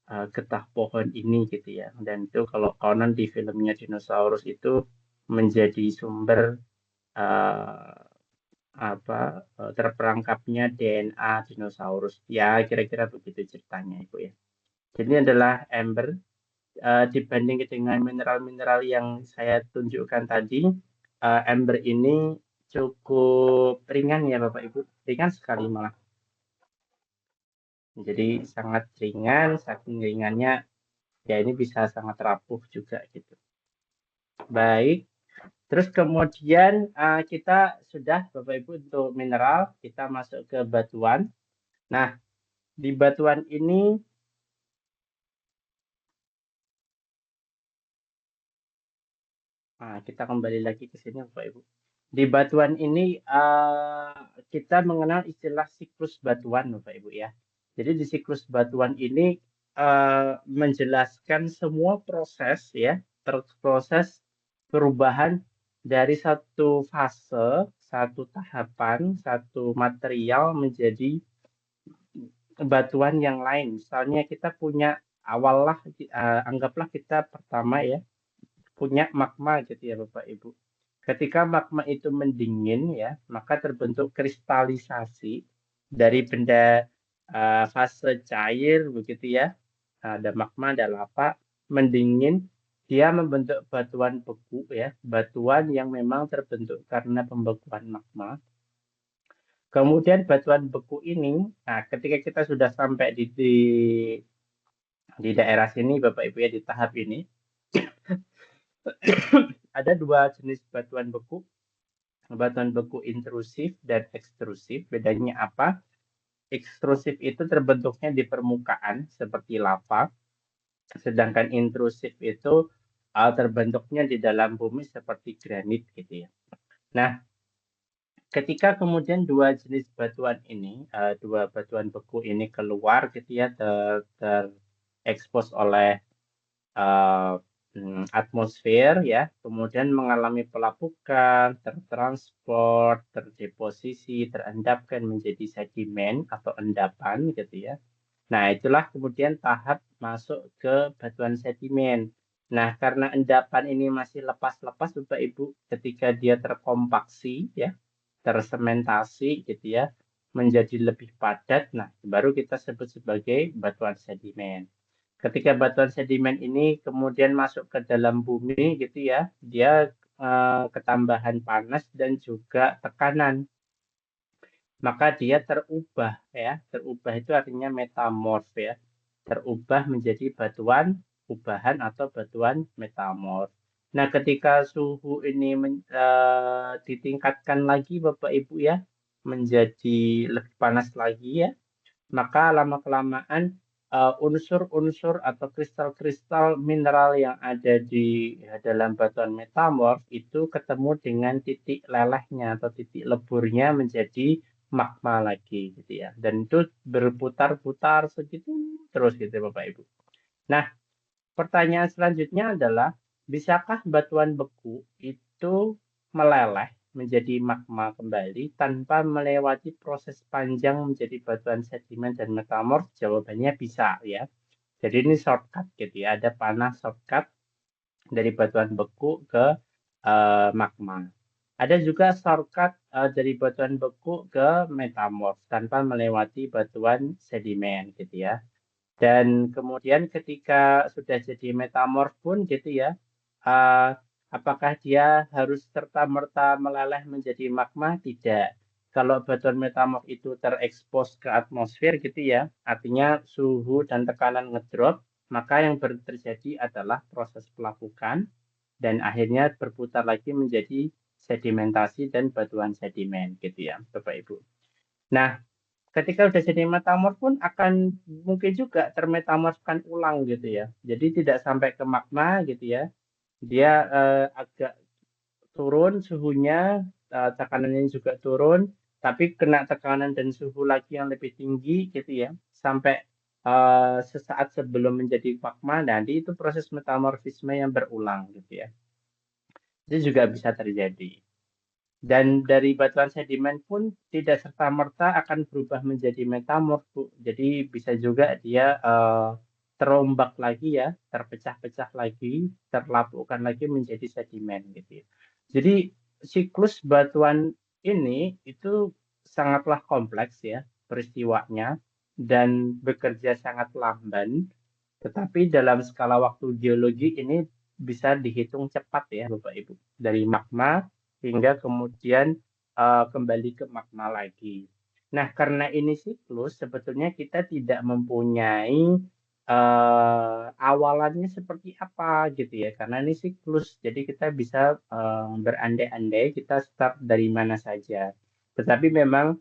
getah pohon ini gitu ya. Dan itu kalau konon di filmnya dinosaurus itu menjadi sumber terperangkapnya DNA dinosaurus. Ya kira-kira begitu ceritanya Ibu ya. Jadi adalah ember dibanding dengan mineral-mineral yang saya tunjukkan tadi, ember ini cukup ringan ya Bapak Ibu, ringan sekali malah. Jadi sangat ringan, saking ringannya ya ini bisa sangat rapuh juga gitu. Baik, terus kemudian kita sudah Bapak Ibu untuk mineral, kita masuk ke batuan. Nah, di batuan ini kita kembali lagi ke sini Bapak Ibu. Di batuan ini kita mengenal istilah siklus batuan Bapak Ibu ya. Jadi di siklus batuan ini menjelaskan semua proses ya, proses perubahan dari satu fase, satu tahapan, satu material menjadi batuan yang lain. Misalnya kita punya awallah anggaplah kita pertama ya punya magma gitu ya Bapak Ibu. Ketika magma itu mendingin ya, maka terbentuk kristalisasi dari benda fase cair begitu ya. Ada magma, ada lava, mendingin, dia membentuk batuan beku ya, batuan yang memang terbentuk karena pembekuan magma. Kemudian batuan beku ini, nah ketika kita sudah sampai di daerah sini Bapak Ibu ya di tahap ini, ada dua jenis batuan beku intrusif dan ekstrusif. Bedanya apa? Ekstrusif itu terbentuknya di permukaan seperti lava, sedangkan intrusif itu terbentuknya di dalam bumi seperti granit gitu ya. Nah, ketika kemudian dua jenis batuan ini, dua batuan beku ini keluar gitu ya, terekspos oleh atmosfer ya, kemudian mengalami pelapukan, tertransport, terdeposisi, terendapkan menjadi sedimen atau endapan gitu ya. Nah, itulah kemudian tahap masuk ke batuan sedimen. Nah, karena endapan ini masih lepas-lepas Bapak Ibu, ketika dia terkompaksi ya, tersementasi gitu ya, menjadi lebih padat, nah baru kita sebut sebagai batuan sedimen. Ketika batuan sedimen ini kemudian masuk ke dalam bumi gitu ya, dia ketambahan panas dan juga tekanan. Maka dia terubah ya, terubah itu artinya metamorf ya. Terubah menjadi batuan ubahan atau batuan metamorf. Nah, ketika suhu ini ditingkatkan lagi Bapak Ibu ya, menjadi lebih panas lagi ya, maka lama-kelamaan unsur-unsur atau kristal-kristal mineral yang ada di dalam batuan metamorf itu ketemu dengan titik lelehnya atau titik leburnya menjadi magma lagi gitu ya. Dan itu berputar-putar segitu terus gitu Bapak Ibu. Nah, pertanyaan selanjutnya adalah bisakah batuan beku itu meleleh menjadi magma kembali tanpa melewati proses panjang menjadi batuan sedimen dan metamorf? Jawabannya bisa ya. Jadi ini shortcut gitu ya. Ada panah shortcut dari batuan beku ke magma. Ada juga shortcut dari batuan beku ke metamorf tanpa melewati batuan sedimen gitu ya. Dan kemudian ketika sudah jadi metamorf pun gitu ya, apakah dia harus serta-merta meleleh menjadi magma? Tidak. Kalau batuan metamorf itu terekspos ke atmosfer gitu ya, artinya suhu dan tekanan ngedrop, maka yang terjadi adalah proses pelapukan dan akhirnya berputar lagi menjadi sedimentasi dan batuan sedimen gitu ya Bapak Ibu. Nah, ketika sudah jadi metamorf pun akan mungkin juga termetamorfkan ulang gitu ya. Jadi tidak sampai ke magma gitu ya. Dia agak turun suhunya, tekanannya juga turun, tapi kena tekanan dan suhu lagi yang lebih tinggi gitu ya. Sampai sesaat sebelum menjadi magma, nanti itu proses metamorfisme yang berulang gitu ya. Itu juga bisa terjadi. Dan dari batuan sedimen pun tidak serta-merta akan berubah menjadi metamorf, Bu. Jadi bisa juga dia terombak lagi ya, terpecah-pecah lagi, terlapukkan lagi menjadi sedimen gitu ya. Jadi siklus batuan ini itu sangatlah kompleks ya peristiwanya dan bekerja sangat lamban, tetapi dalam skala waktu geologi ini bisa dihitung cepat ya Bapak Ibu. Dari magma hingga kemudian kembali ke magma lagi. Nah, karena ini siklus, sebetulnya kita tidak mempunyai awalannya seperti apa gitu ya, karena ini siklus. Jadi kita bisa berandai-andai kita start dari mana saja. Tetapi memang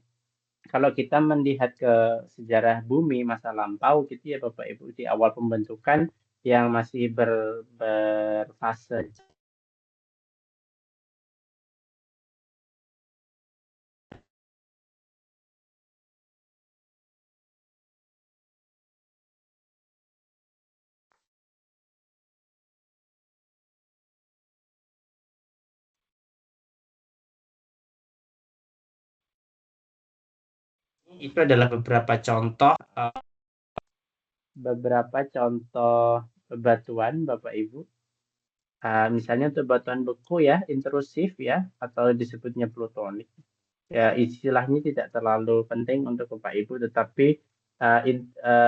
kalau kita melihat ke sejarah bumi masa lampau gitu ya Bapak Ibu, di awal pembentukan yang masih berfase itu adalah beberapa contoh batuan Bapak Ibu. Misalnya untuk batuan beku ya, intrusif ya, atau disebutnya plutonik. Ya, istilahnya tidak terlalu penting untuk Bapak Ibu, tetapi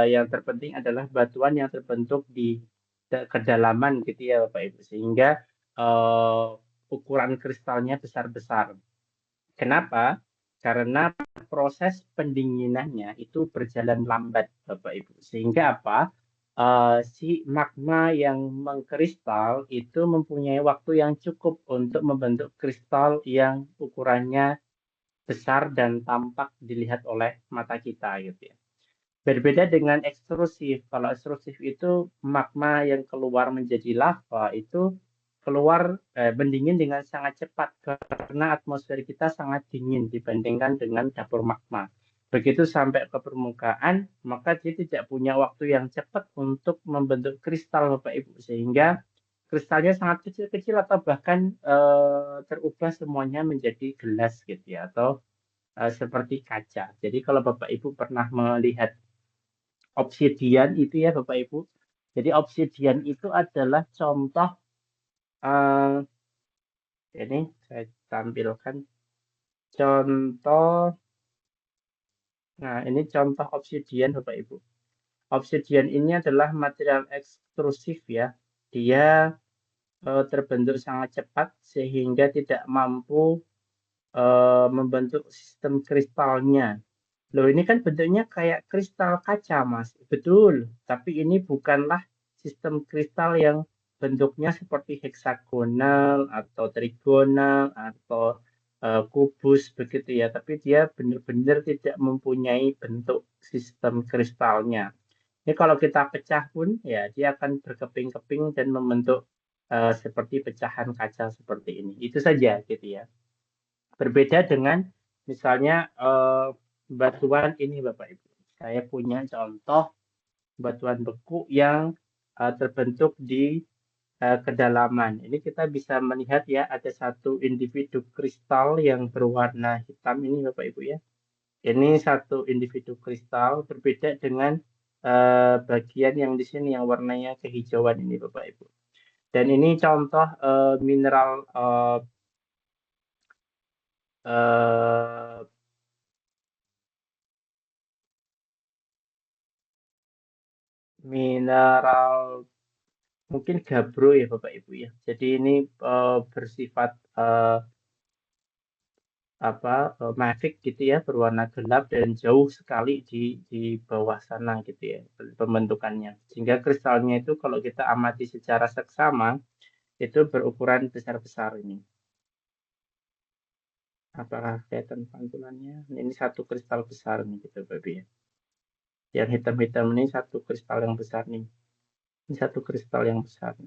yang terpenting adalah batuan yang terbentuk di kedalaman gitu ya Bapak Ibu, sehingga ukuran kristalnya besar-besar. Kenapa? Karena proses pendinginannya itu berjalan lambat Bapak Ibu, sehingga apa? Si magma yang mengkristal itu mempunyai waktu yang cukup untuk membentuk kristal yang ukurannya besar dan tampak dilihat oleh mata kita gitu ya. Berbeda dengan ekstrusif. Kalau ekstrusif itu magma yang keluar menjadi lava itu keluar mendingin dengan sangat cepat karena atmosfer kita sangat dingin dibandingkan dengan dapur magma. Begitu sampai ke permukaan, maka dia tidak punya waktu yang cepat untuk membentuk kristal Bapak Ibu, sehingga kristalnya sangat kecil-kecil atau bahkan terubah semuanya menjadi gelas gitu ya, atau seperti kaca. Jadi kalau Bapak Ibu pernah melihat obsidian itu ya Bapak Ibu, jadi obsidian itu adalah contoh ini saya tampilkan contoh. Nah, ini contoh obsidian Bapak Ibu. Obsidian ini adalah material ekstrusif ya. Dia terbentuk sangat cepat sehingga tidak mampu membentuk sistem kristalnya. Loh, ini kan bentuknya kayak kristal kaca, Mas. Betul, tapi ini bukanlah sistem kristal yang bentuknya seperti heksagonal atau trigonal atau kubus begitu ya, tapi dia benar-benar tidak mempunyai bentuk sistem kristalnya. Ini kalau kita pecah pun ya dia akan berkeping-keping dan membentuk seperti pecahan kaca seperti ini. Itu saja gitu ya. Berbeda dengan misalnya batuan ini Bapak Ibu. Saya punya contoh batuan beku yang terbentuk di kedalaman. Ini kita bisa melihat ya ada satu individu kristal yang berwarna hitam ini Bapak Ibu ya. Ini satu individu kristal berbeda dengan bagian yang di sini yang warnanya kehijauan ini Bapak Ibu. Dan ini contoh mineral mineral mungkin gabbro ya Bapak Ibu ya. Jadi ini bersifat mafic gitu ya, berwarna gelap dan jauh sekali di bawah sana gitu ya pembentukannya. Sehingga kristalnya itu kalau kita amati secara seksama itu berukuran besar-besar ini. Apakah kelihatan pantulannya? Ini satu kristal besar nih gitu Bapak Ibu ya. Yang hitam-hitam ini satu kristal yang besar nih. Ini satu kristal yang besar.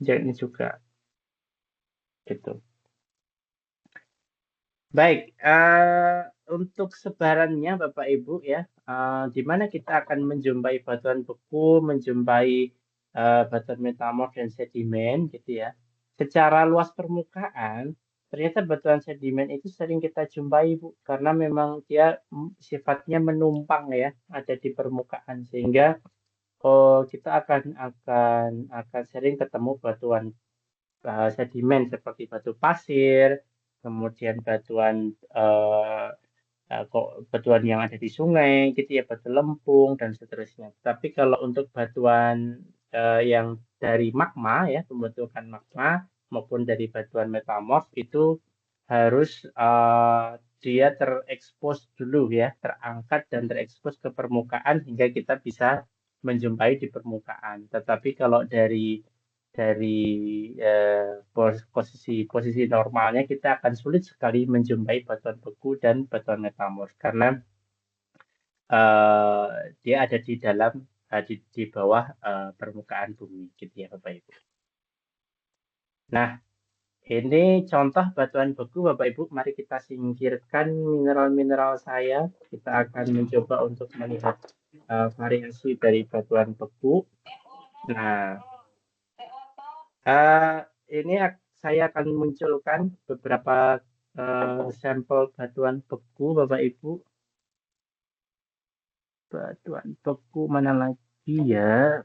Jadi ini juga gitu. Baik, untuk sebarannya Bapak Ibu ya, di mana kita akan menjumpai batuan beku, menjumpai batuan metamorf dan sedimen gitu ya. secara luas permukaan, ternyata batuan sedimen itu sering kita jumpai, Bu, karena memang dia sifatnya menumpang ya, ada di permukaan sehingga kita akan sering ketemu batuan sedimen seperti batu pasir, kemudian batuan yang ada di sungai gitu ya, batu lempung dan seterusnya. Tapi kalau untuk batuan yang dari magma ya, pembentukan magma maupun dari batuan metamorf itu harus dia terekspos dulu ya, terangkat dan terekspos ke permukaan hingga kita bisa menjumpai di permukaan. Tetapi kalau dari posisi normalnya kita akan sulit sekali menjumpai batuan beku dan batuan metamorf karena dia ada di dalam di bawah permukaan bumi gitu ya Bapak Ibu. Nah, ini contoh batuan beku Bapak Ibu. Mari kita singkirkan mineral-mineral saya. Kita akan mencoba untuk melihat variasi dari batuan beku. Nah, ini saya akan munculkan beberapa sampel batuan beku, Bapak Ibu. Batuan beku mana lagi ya?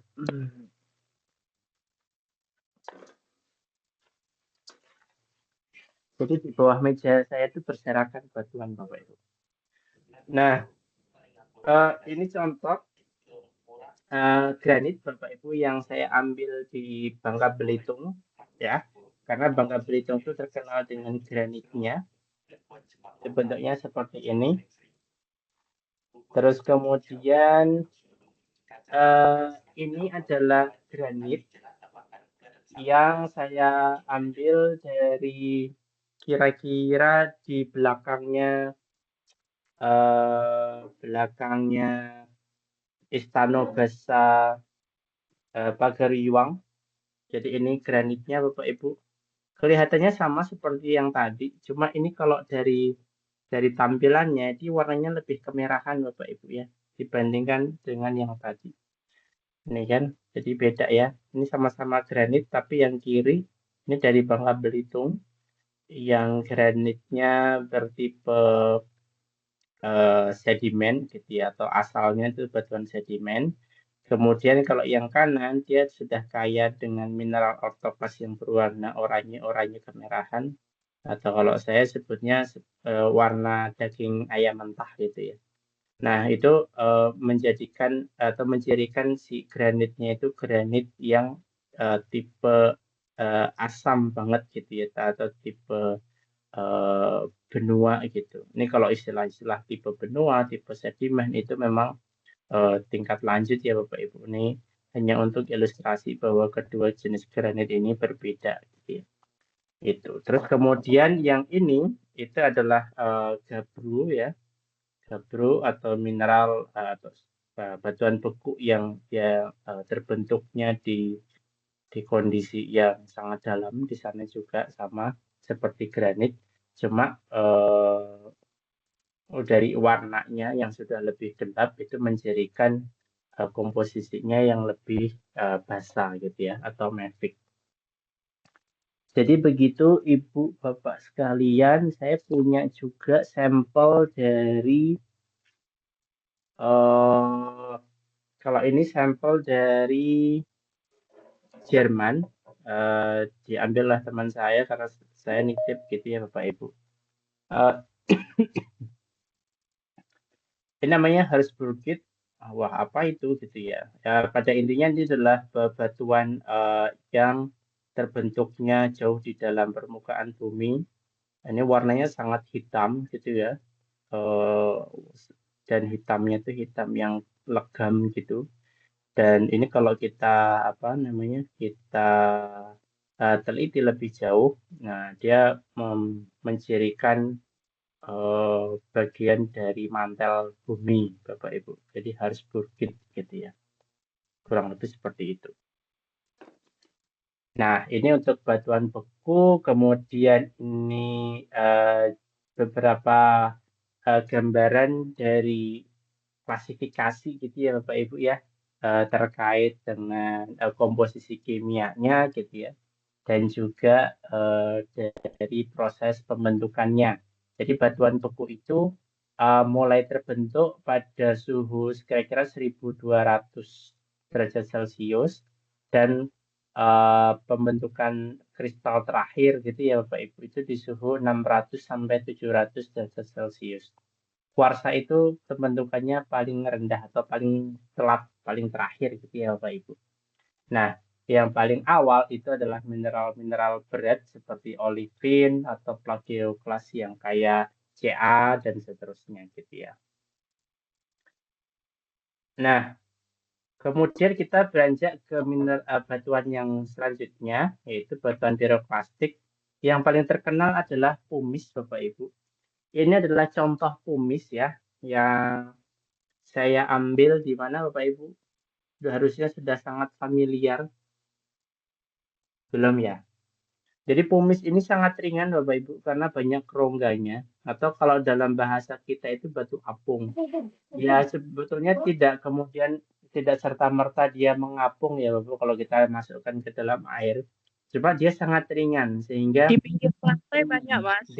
Jadi di bawah meja saya itu berserakan batuan, Bapak Ibu. Nah, ini contoh granit, Bapak Ibu, yang saya ambil di Bangka Belitung, ya. Karena Bangka Belitung itu terkenal dengan granitnya. Bentuknya seperti ini. Terus kemudian ini adalah granit yang saya ambil dari kira-kira di belakangnya Istana Pagariwang. Jadi ini granitnya Bapak Ibu. Kelihatannya sama seperti yang tadi, cuma ini kalau dari tampilannya ini warnanya lebih kemerahan Bapak Ibu ya, dibandingkan dengan yang tadi. Ini kan, jadi beda ya. Ini sama-sama granit, tapi yang kiri ini dari Bangka Belitung, yang granitnya bertipe sedimen gitu ya, atau asalnya itu batuan sedimen. Kemudian kalau yang kanan dia sudah kaya dengan mineral ortopas yang berwarna oranye kemerahan, atau kalau saya sebutnya warna daging ayam mentah gitu ya. Nah, itu menjadikan atau mencirikan si granitnya itu granit yang tipe asam banget gitu ya, atau tipe benua gitu. Ini kalau istilah-istilah tipe benua, tipe sedimen itu memang tingkat lanjut ya Bapak Ibu. Ini hanya untuk ilustrasi bahwa kedua jenis granit ini berbeda gitu ya. Itu. Terus kemudian yang ini itu adalah gabbro ya. Gabbro atau mineral atau batuan beku yang dia terbentuknya di kondisi yang sangat dalam, di sana juga sama seperti granit, cuma dari warnanya yang sudah lebih gelap itu menjadikan komposisinya yang lebih basah gitu ya, atau mafic. Jadi begitu Ibu Bapak sekalian, saya punya juga sampel dari kalau ini sampel dari Jerman, diambillah teman saya karena saya nitip gitu ya Bapak Ibu. Ini namanya Harzburgit. Wah, apa itu gitu ya? Pada intinya ini adalah batuan yang terbentuknya jauh di dalam permukaan bumi. Ini warnanya sangat hitam gitu ya. Dan hitamnya itu hitam yang legam gitu. Dan ini kalau kita kita teliti lebih jauh, nah dia mencirikan bagian dari mantel bumi, Bapak Ibu. Jadi harus Harzburgit gitu ya. Kurang lebih seperti itu. Nah, ini untuk batuan beku, kemudian ini beberapa gambaran dari klasifikasi gitu ya Bapak Ibu ya, terkait dengan komposisi kimianya gitu ya. dan juga dari proses pembentukannya. Jadi batuan beku itu mulai terbentuk pada suhu kira-kira 1200 derajat Celcius dan pembentukan kristal terakhir gitu ya Bapak Ibu itu di suhu 600 sampai 700 derajat Celcius. Kuarsa itu pembentukannya paling rendah atau paling telat, paling terakhir gitu ya Bapak Ibu. Nah, yang paling awal itu adalah mineral-mineral berat seperti olivin atau plagioklas yang kayak Ca dan seterusnya gitu ya. Nah, kemudian kita beranjak ke batuan yang selanjutnya, yaitu batuan piroklastik. Yang paling terkenal adalah pumice, Bapak Ibu. Ini adalah contoh pumice ya, yang saya ambil di mana Bapak Ibu harusnya sudah sangat familiar. Belum ya? Jadi pumice ini sangat ringan Bapak Ibu karena banyak rongganya, atau kalau dalam bahasa kita itu batu apung. Ya sebetulnya tidak kemudian tidak serta-merta dia mengapung ya Bapak kalau kita masukkan ke dalam air. Cuma dia sangat ringan sehingga Di pinggir pantai banyak, Mas.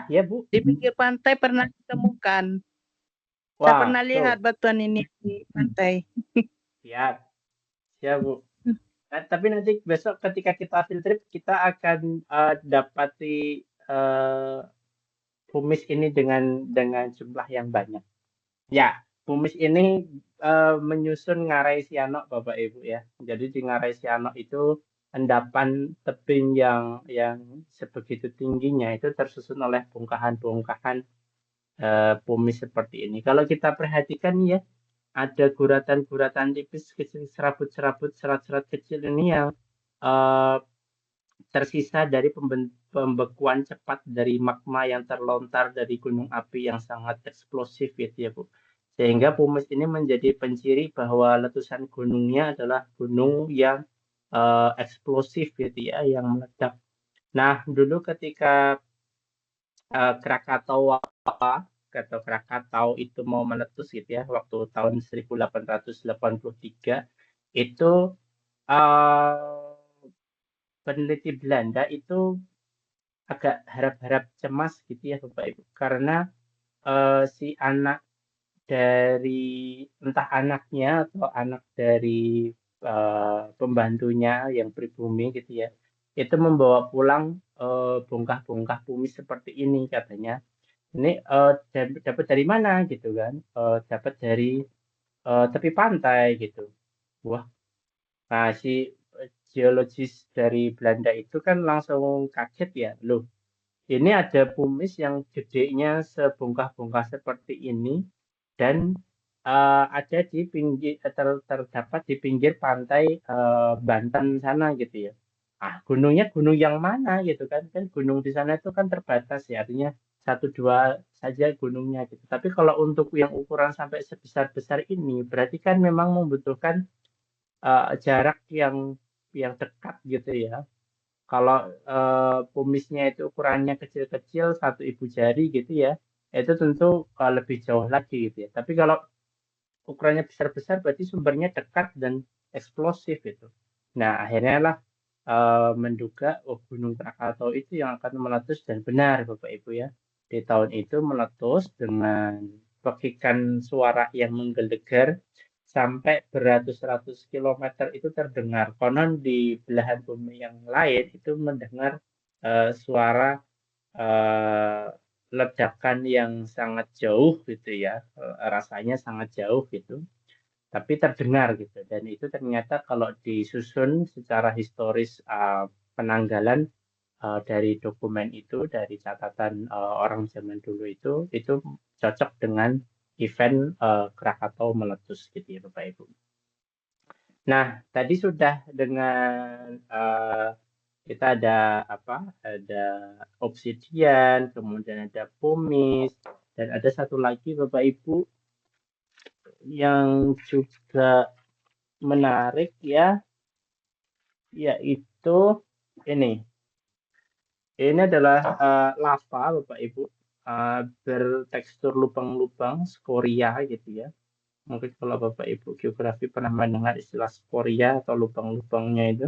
ya Bu. Di pinggir pantai pernah ditemukan. Saya Wah, pernah lihat batuan ini di pantai. siap. Siap Bu. Nah, tapi nanti besok ketika kita field trip kita akan dapati pumice ini dengan jumlah yang banyak. Ya, pumice ini menyusun Ngarai Sianok Bapak Ibu ya. Jadi di Ngarai Sianok itu endapan tebing yang sebegitu tingginya itu tersusun oleh bongkahan-bongkahan pumice seperti ini. Kalau kita perhatikan ya, ada guratan-guratan tipis kecil, serabut-serabut, serat-serat kecil ini yang tersisa dari pembekuan cepat dari magma yang terlontar dari gunung api yang sangat eksplosif gitu ya Bu. Sehingga pumice ini menjadi penciri bahwa letusan gunungnya adalah gunung yang eksplosif gitu ya, yang meledak. Nah, dulu ketika Krakatau itu mau meletus gitu ya, waktu tahun 1883 itu peneliti Belanda itu agak harap-harap cemas gitu ya Bapak Ibu, karena si anak dari entah anaknya atau anak dari pembantunya yang pribumi gitu ya, itu membawa pulang bongkah-bongkah pumice seperti ini katanya. Ini dapat dari mana gitu kan? Dapat dari tepi pantai gitu. Wah, nah si geologis dari Belanda itu kan langsung kaget ya, loh ini ada pumice yang gedenya sebongkah-bongkah seperti ini dan ada di pinggir terdapat di pinggir pantai Banten sana gitu ya. Ah, gunungnya gunung yang mana gitu kan? Kan gunung di sana itu kan terbatas ya, artinya satu dua saja gunungnya gitu. Tapi kalau untuk yang ukuran sampai sebesar-besar ini, berarti kan memang membutuhkan jarak yang dekat gitu ya. Kalau pumice-nya itu ukurannya kecil-kecil, satu ibu jari gitu ya, itu tentu lebih jauh lagi gitu ya. Tapi kalau ukurannya besar-besar berarti sumbernya dekat dan eksplosif itu. Nah, akhirnya lah menduga Gunung Krakatau itu yang akan meletus dan benar Bapak Ibu ya. Di tahun itu meletus dengan pekikan suara yang menggelegar sampai beratus-ratus kilometer itu terdengar. Konon di belahan bumi yang lain itu mendengar suara ledakan yang sangat jauh gitu ya, rasanya sangat jauh gitu, tapi terdengar gitu. Dan itu ternyata kalau disusun secara historis penanggalan dari dokumen itu, dari catatan orang zaman dulu itu cocok dengan event Krakatau meletus gitu ya Bapak Ibu. Nah, tadi sudah dengan kita ada apa? Ada obsidian, kemudian ada pumice, dan ada satu lagi Bapak Ibu yang juga menarik ya, yaitu ini. Ini adalah lava Bapak Ibu, bertekstur lubang-lubang skoria gitu ya. Mungkin kalau Bapak Ibu geografi pernah mendengar istilah skoria atau lubang-lubangnya itu.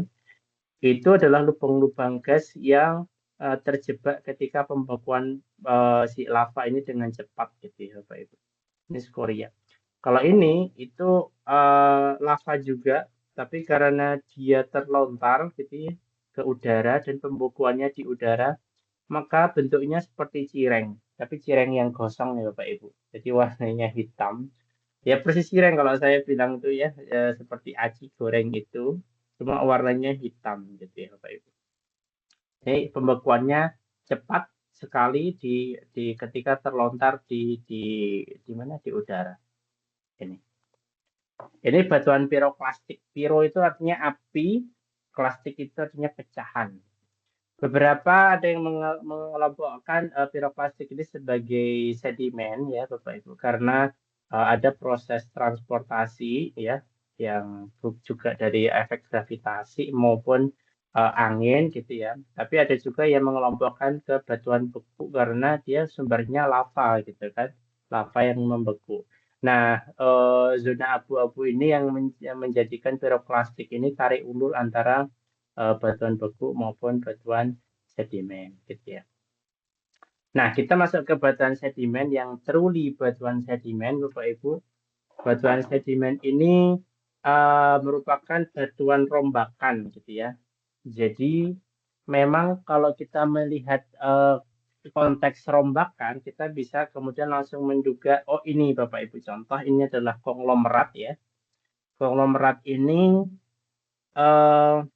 Itu adalah lubang-lubang gas yang terjebak ketika pembekuan si lava ini dengan cepat gitu ya Bapak Ibu. Ini skoria. Kalau ini itu lava juga, tapi karena dia terlontar gitu ya ke udara dan pembekuannya di udara, maka bentuknya seperti cireng, tapi cireng yang gosong ya Bapak Ibu. Jadi warnanya hitam. Ya persis cireng kalau saya bilang itu ya, seperti aci goreng itu, cuma warnanya hitam gitu ya Bapak Ibu. Jadi pembekuannya cepat sekali di ketika terlontar di mana di udara. Ini batuan piroklastik. Piro itu artinya api, klastik itu artinya pecahan. Beberapa ada yang mengelompokkan piroklastik ini sebagai sedimen ya Bapak Ibu karena ada proses transportasi ya yang juga dari efek gravitasi maupun angin gitu ya. Tapi ada juga yang mengelompokkan ke batuan beku karena dia sumbernya lava gitu kan, lava yang membeku. Nah, zona abu-abu ini yang menjadikan piroklastik ini tarik ulur antara batuan beku maupun batuan sedimen gitu ya. Nah, kita masuk ke batuan sedimen yang truly batuan sedimen Bapak Ibu. Batuan sedimen ini merupakan batuan rombakan gitu ya. Jadi memang kalau kita melihat konteks rombakan, kita bisa kemudian langsung menduga, oh ini Bapak Ibu contoh, ini adalah konglomerat ya. Konglomerat ini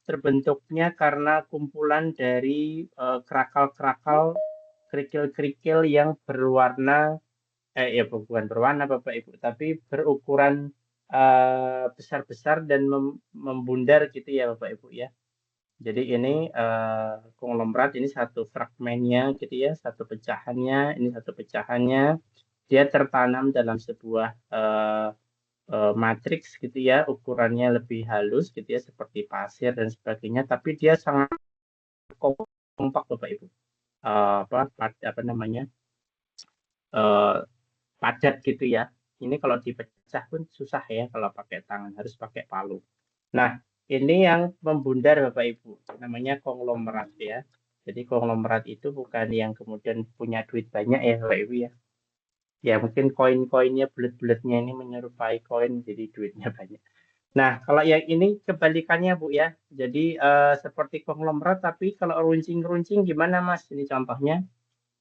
terbentuknya karena kumpulan dari kerakal-kerakal, kerikil-kerikil yang berwarna, ya bukan berwarna Bapak Ibu, tapi berukuran besar-besar dan membundar gitu ya Bapak Ibu ya. Jadi ini konglomerat, ini satu fragmennya gitu ya, satu pecahannya, ini satu pecahannya. Dia tertanam dalam sebuah matriks gitu ya, ukurannya lebih halus gitu ya, seperti pasir dan sebagainya, tapi dia sangat kompak Bapak Ibu. Apa namanya? Padat gitu ya. Ini kalau dipecah pun susah ya kalau pakai tangan, harus pakai palu. Nah, ini yang membundar Bapak Ibu, namanya konglomerat ya. Jadi konglomerat itu bukan yang kemudian punya duit banyak ya Bapak Ibu ya. Ya mungkin koin-koinnya bulat-bulatnya ini menyerupai koin jadi duitnya banyak. Nah, kalau yang ini kebalikannya Bu ya. Jadi seperti konglomerat tapi kalau runcing-runcing gimana Mas? Ini contohnya.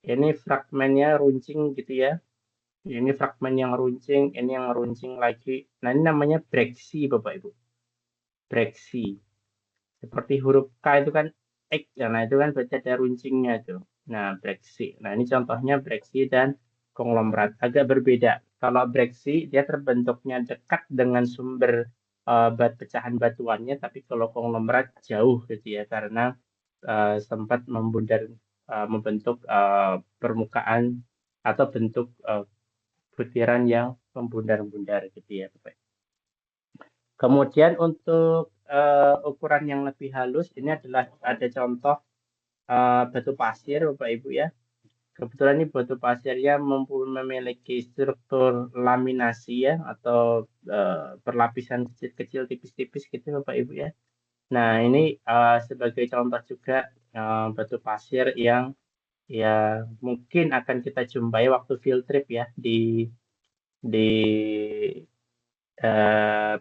Ini fragmennya runcing gitu ya. Ini fragmen yang runcing, ini yang runcing lagi. Nah, ini namanya breksi Bapak Ibu. Breksi. Seperti huruf K itu kan X, ya, nah itu kan berarti ada runcingnya tuh. Nah, breksi. Nah, ini contohnya breksi dan konglomerat. Agak berbeda. Kalau breksi dia terbentuknya dekat dengan sumber pecahan batuannya, tapi kalau konglomerat jauh gitu ya, karena sempat membundar, membentuk permukaan atau bentuk butiran yang membundar-bundar gitu ya, Bapak. Kemudian untuk ukuran yang lebih halus, ini adalah ada contoh batu pasir, Bapak Ibu ya. Kebetulan ini batu pasirnya memiliki struktur laminasi ya, atau perlapisan kecil-kecil tipis-tipis gitu, Bapak Ibu ya. Nah, ini sebagai contoh juga batu pasir yang ya mungkin akan kita jumpai waktu field trip ya di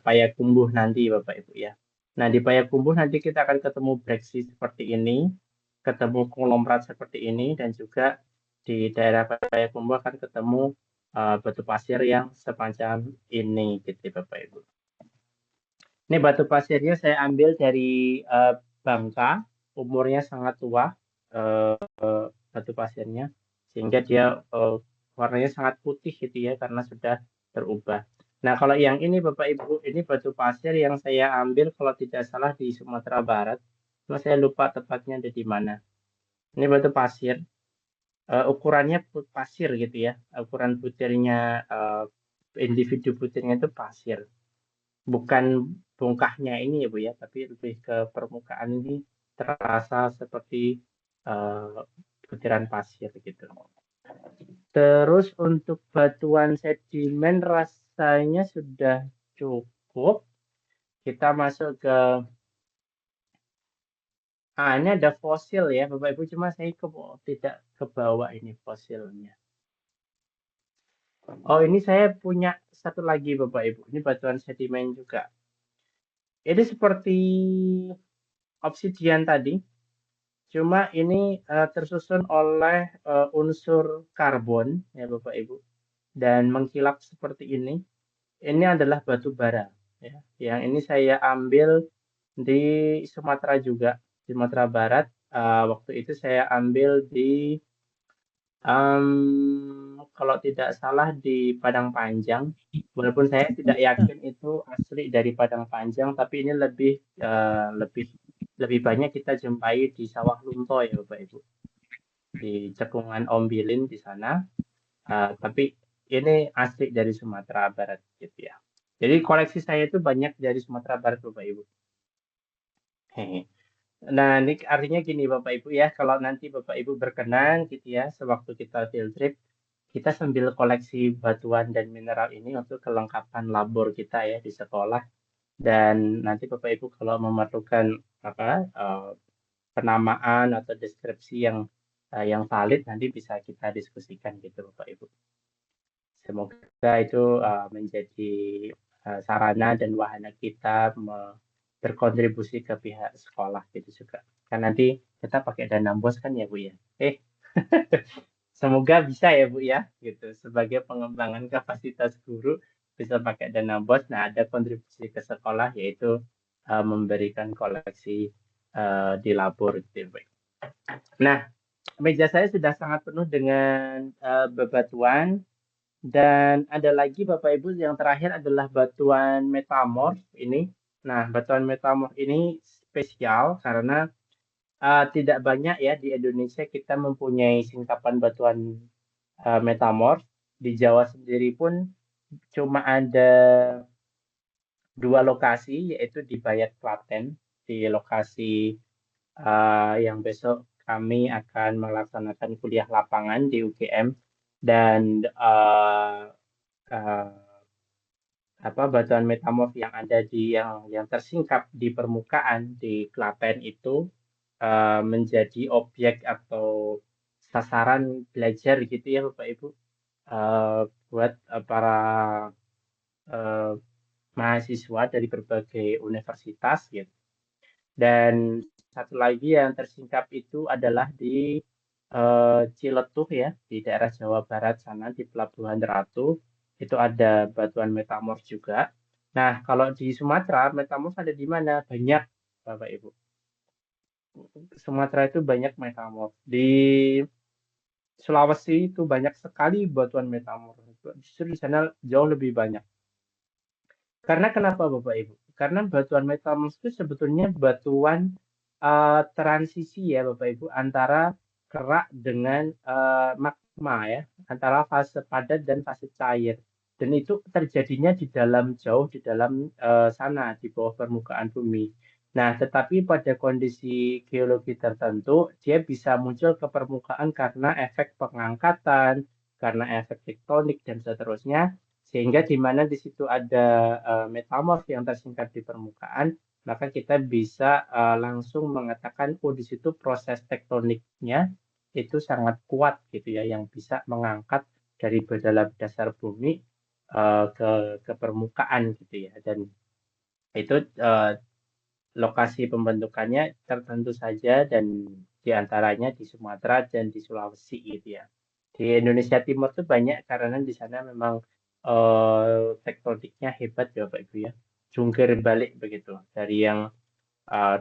Payakumbuh nanti Bapak Ibu ya. Nah di Payakumbuh nanti kita akan ketemu breksi seperti ini, ketemu konglomerat seperti ini, dan juga di daerah Payakumbuh akan ketemu batu pasir yang sepanjang ini gitu Bapak Ibu. Ini batu pasirnya saya ambil dari Bangka, umurnya sangat tua batu pasirnya, sehingga dia warnanya sangat putih gitu ya karena sudah berubah. Nah, kalau yang ini Bapak Ibu, ini batu pasir yang saya ambil kalau tidak salah di Sumatera Barat. Cuma saya lupa tepatnya ada di mana. Ini batu pasir, ukurannya pasir gitu ya. Ukuran butirnya, individu butirnya itu pasir. Bukan bongkahnya ini ya Bu ya, tapi lebih ke permukaan ini terasa seperti butiran pasir gitu. Terus untuk batuan sedimen rasanya sudah cukup. Kita masuk ke Ini ada fosil ya Bapak Ibu, cuma saya tidak ke bawah ini fosilnya. Oh, ini saya punya satu lagi Bapak Ibu. Ini batuan sedimen juga. Ini seperti obsidian tadi, cuma ini tersusun oleh unsur karbon ya Bapak Ibu, dan mengkilap seperti ini. Ini adalah batu bara. Ya. Yang ini saya ambil di Sumatera juga, di Sumatera Barat. Waktu itu saya ambil di kalau tidak salah di Padang Panjang, walaupun saya tidak yakin itu asli dari Padang Panjang, tapi ini lebih banyak kita jumpai di Sawah Lunto ya Bapak Ibu, di cekungan Ombilin di sana. Tapi ini asli dari Sumatera Barat gitu ya. Jadi koleksi saya itu banyak dari Sumatera Barat Bapak Ibu. Hehe. Nah, ini artinya gini Bapak Ibu ya, kalau nanti Bapak Ibu berkenan gitu ya, sewaktu kita field trip, kita sambil koleksi batuan dan mineral ini untuk kelengkapan labor kita ya di sekolah. Dan nanti Bapak Ibu kalau memerlukan penamaan atau deskripsi yang valid, nanti bisa kita diskusikan gitu Bapak Ibu. Semoga itu menjadi sarana dan wahana kita berkontribusi ke pihak sekolah gitu juga. Kan nanti kita pakai dana bos kan ya Bu ya. Semoga bisa ya Bu ya, gitu. Sebagai pengembangan kapasitas guru bisa pakai dana bos. Nah, ada kontribusi ke sekolah yaitu memberikan koleksi di labor gitu ya Bu. Nah, meja saya sudah sangat penuh dengan bebatuan. Dan ada lagi Bapak Ibu yang terakhir adalah batuan metamorf ini. Nah, batuan metamorf ini spesial karena tidak banyak ya di Indonesia kita mempunyai singkapan batuan metamorf. Di Jawa sendiri pun cuma ada 2 lokasi, yaitu di Bayat Klaten, di lokasi yang besok kami akan melaksanakan kuliah lapangan di UGM, dan batuan metamorf yang ada yang tersingkap di permukaan di Klaten itu menjadi objek atau sasaran belajar gitu ya Bapak Ibu, buat para mahasiswa dari berbagai universitas gitu. Dan satu lagi yang tersingkap itu adalah di Ciletuh ya, di daerah Jawa Barat sana, di Pelabuhan Ratu. Itu ada batuan metamorf juga. Nah, kalau di Sumatera, metamorf ada di mana? Banyak, Bapak Ibu. Sumatera itu banyak metamorf. Di Sulawesi itu banyak sekali batuan metamorf. Justru di sana jauh lebih banyak. Karena kenapa Bapak Ibu? Karena batuan metamorf itu sebetulnya batuan transisi ya Bapak Ibu, antara kerak dengan magma ya, antara fase padat dan fase cair. Dan itu terjadinya jauh di dalam sana, di bawah permukaan bumi. Nah, tetapi pada kondisi geologi tertentu, dia bisa muncul ke permukaan karena efek pengangkatan, karena efek tektonik, dan seterusnya. Sehingga di mana di situ ada metamorf yang tersingkap di permukaan, maka kita bisa langsung mengatakan, oh di situ proses tektoniknya itu sangat kuat gitu ya, yang bisa mengangkat dari dalam dasar bumi ke permukaan gitu ya. Dan itu lokasi pembentukannya tertentu saja, dan diantaranya di Sumatera dan di Sulawesi gitu ya. Di Indonesia Timur tuh banyak karena di sana memang tektoniknya hebat ya Bapak Ibu ya. Jungkir balik begitu, dari yang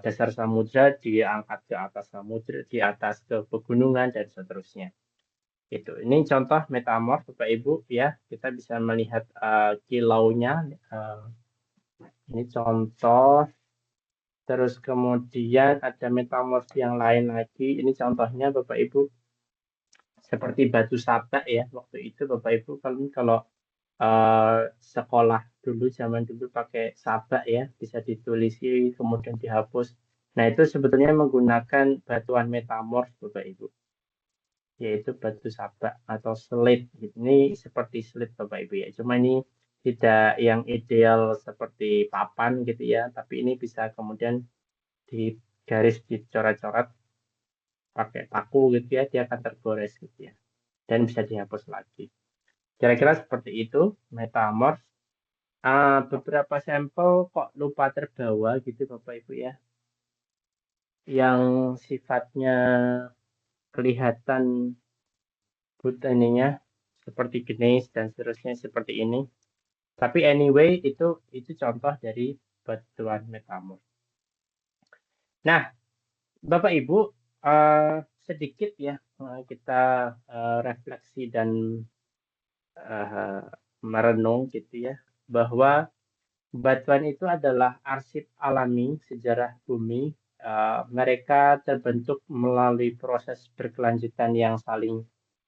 dasar samudra diangkat ke atas samudra, di atas ke pegunungan dan seterusnya. Itu. Ini contoh metamorf Bapak Ibu ya. Kita bisa melihat kilaunya. Ini contoh. Terus kemudian ada metamorf yang lain lagi. Ini contohnya Bapak Ibu seperti batu sabak ya. Waktu itu Bapak Ibu kalau sekolah dulu, zaman dulu pakai sabak ya, bisa ditulisi kemudian dihapus. Nah, itu sebetulnya menggunakan batuan metamorf Bapak Ibu, yaitu batu sabak atau slate. Ini seperti slate Bapak Ibu ya. Cuma ini tidak yang ideal seperti papan gitu ya, tapi ini bisa kemudian garis dicoret-coret pakai paku gitu ya, dia akan tergores gitu ya, dan bisa dihapus lagi. Kira-kira seperti itu metamorf. Beberapa sampel kok lupa terbawa gitu Bapak Ibu ya, yang sifatnya kelihatan ininya seperti jenis dan seterusnya seperti ini. Tapi anyway itu contoh dari batuan metamorf. Nah, Bapak Ibu, sedikit ya kita refleksi dan merenung gitu ya, bahwa batuan itu adalah arsip alami sejarah bumi. Mereka terbentuk melalui proses berkelanjutan yang saling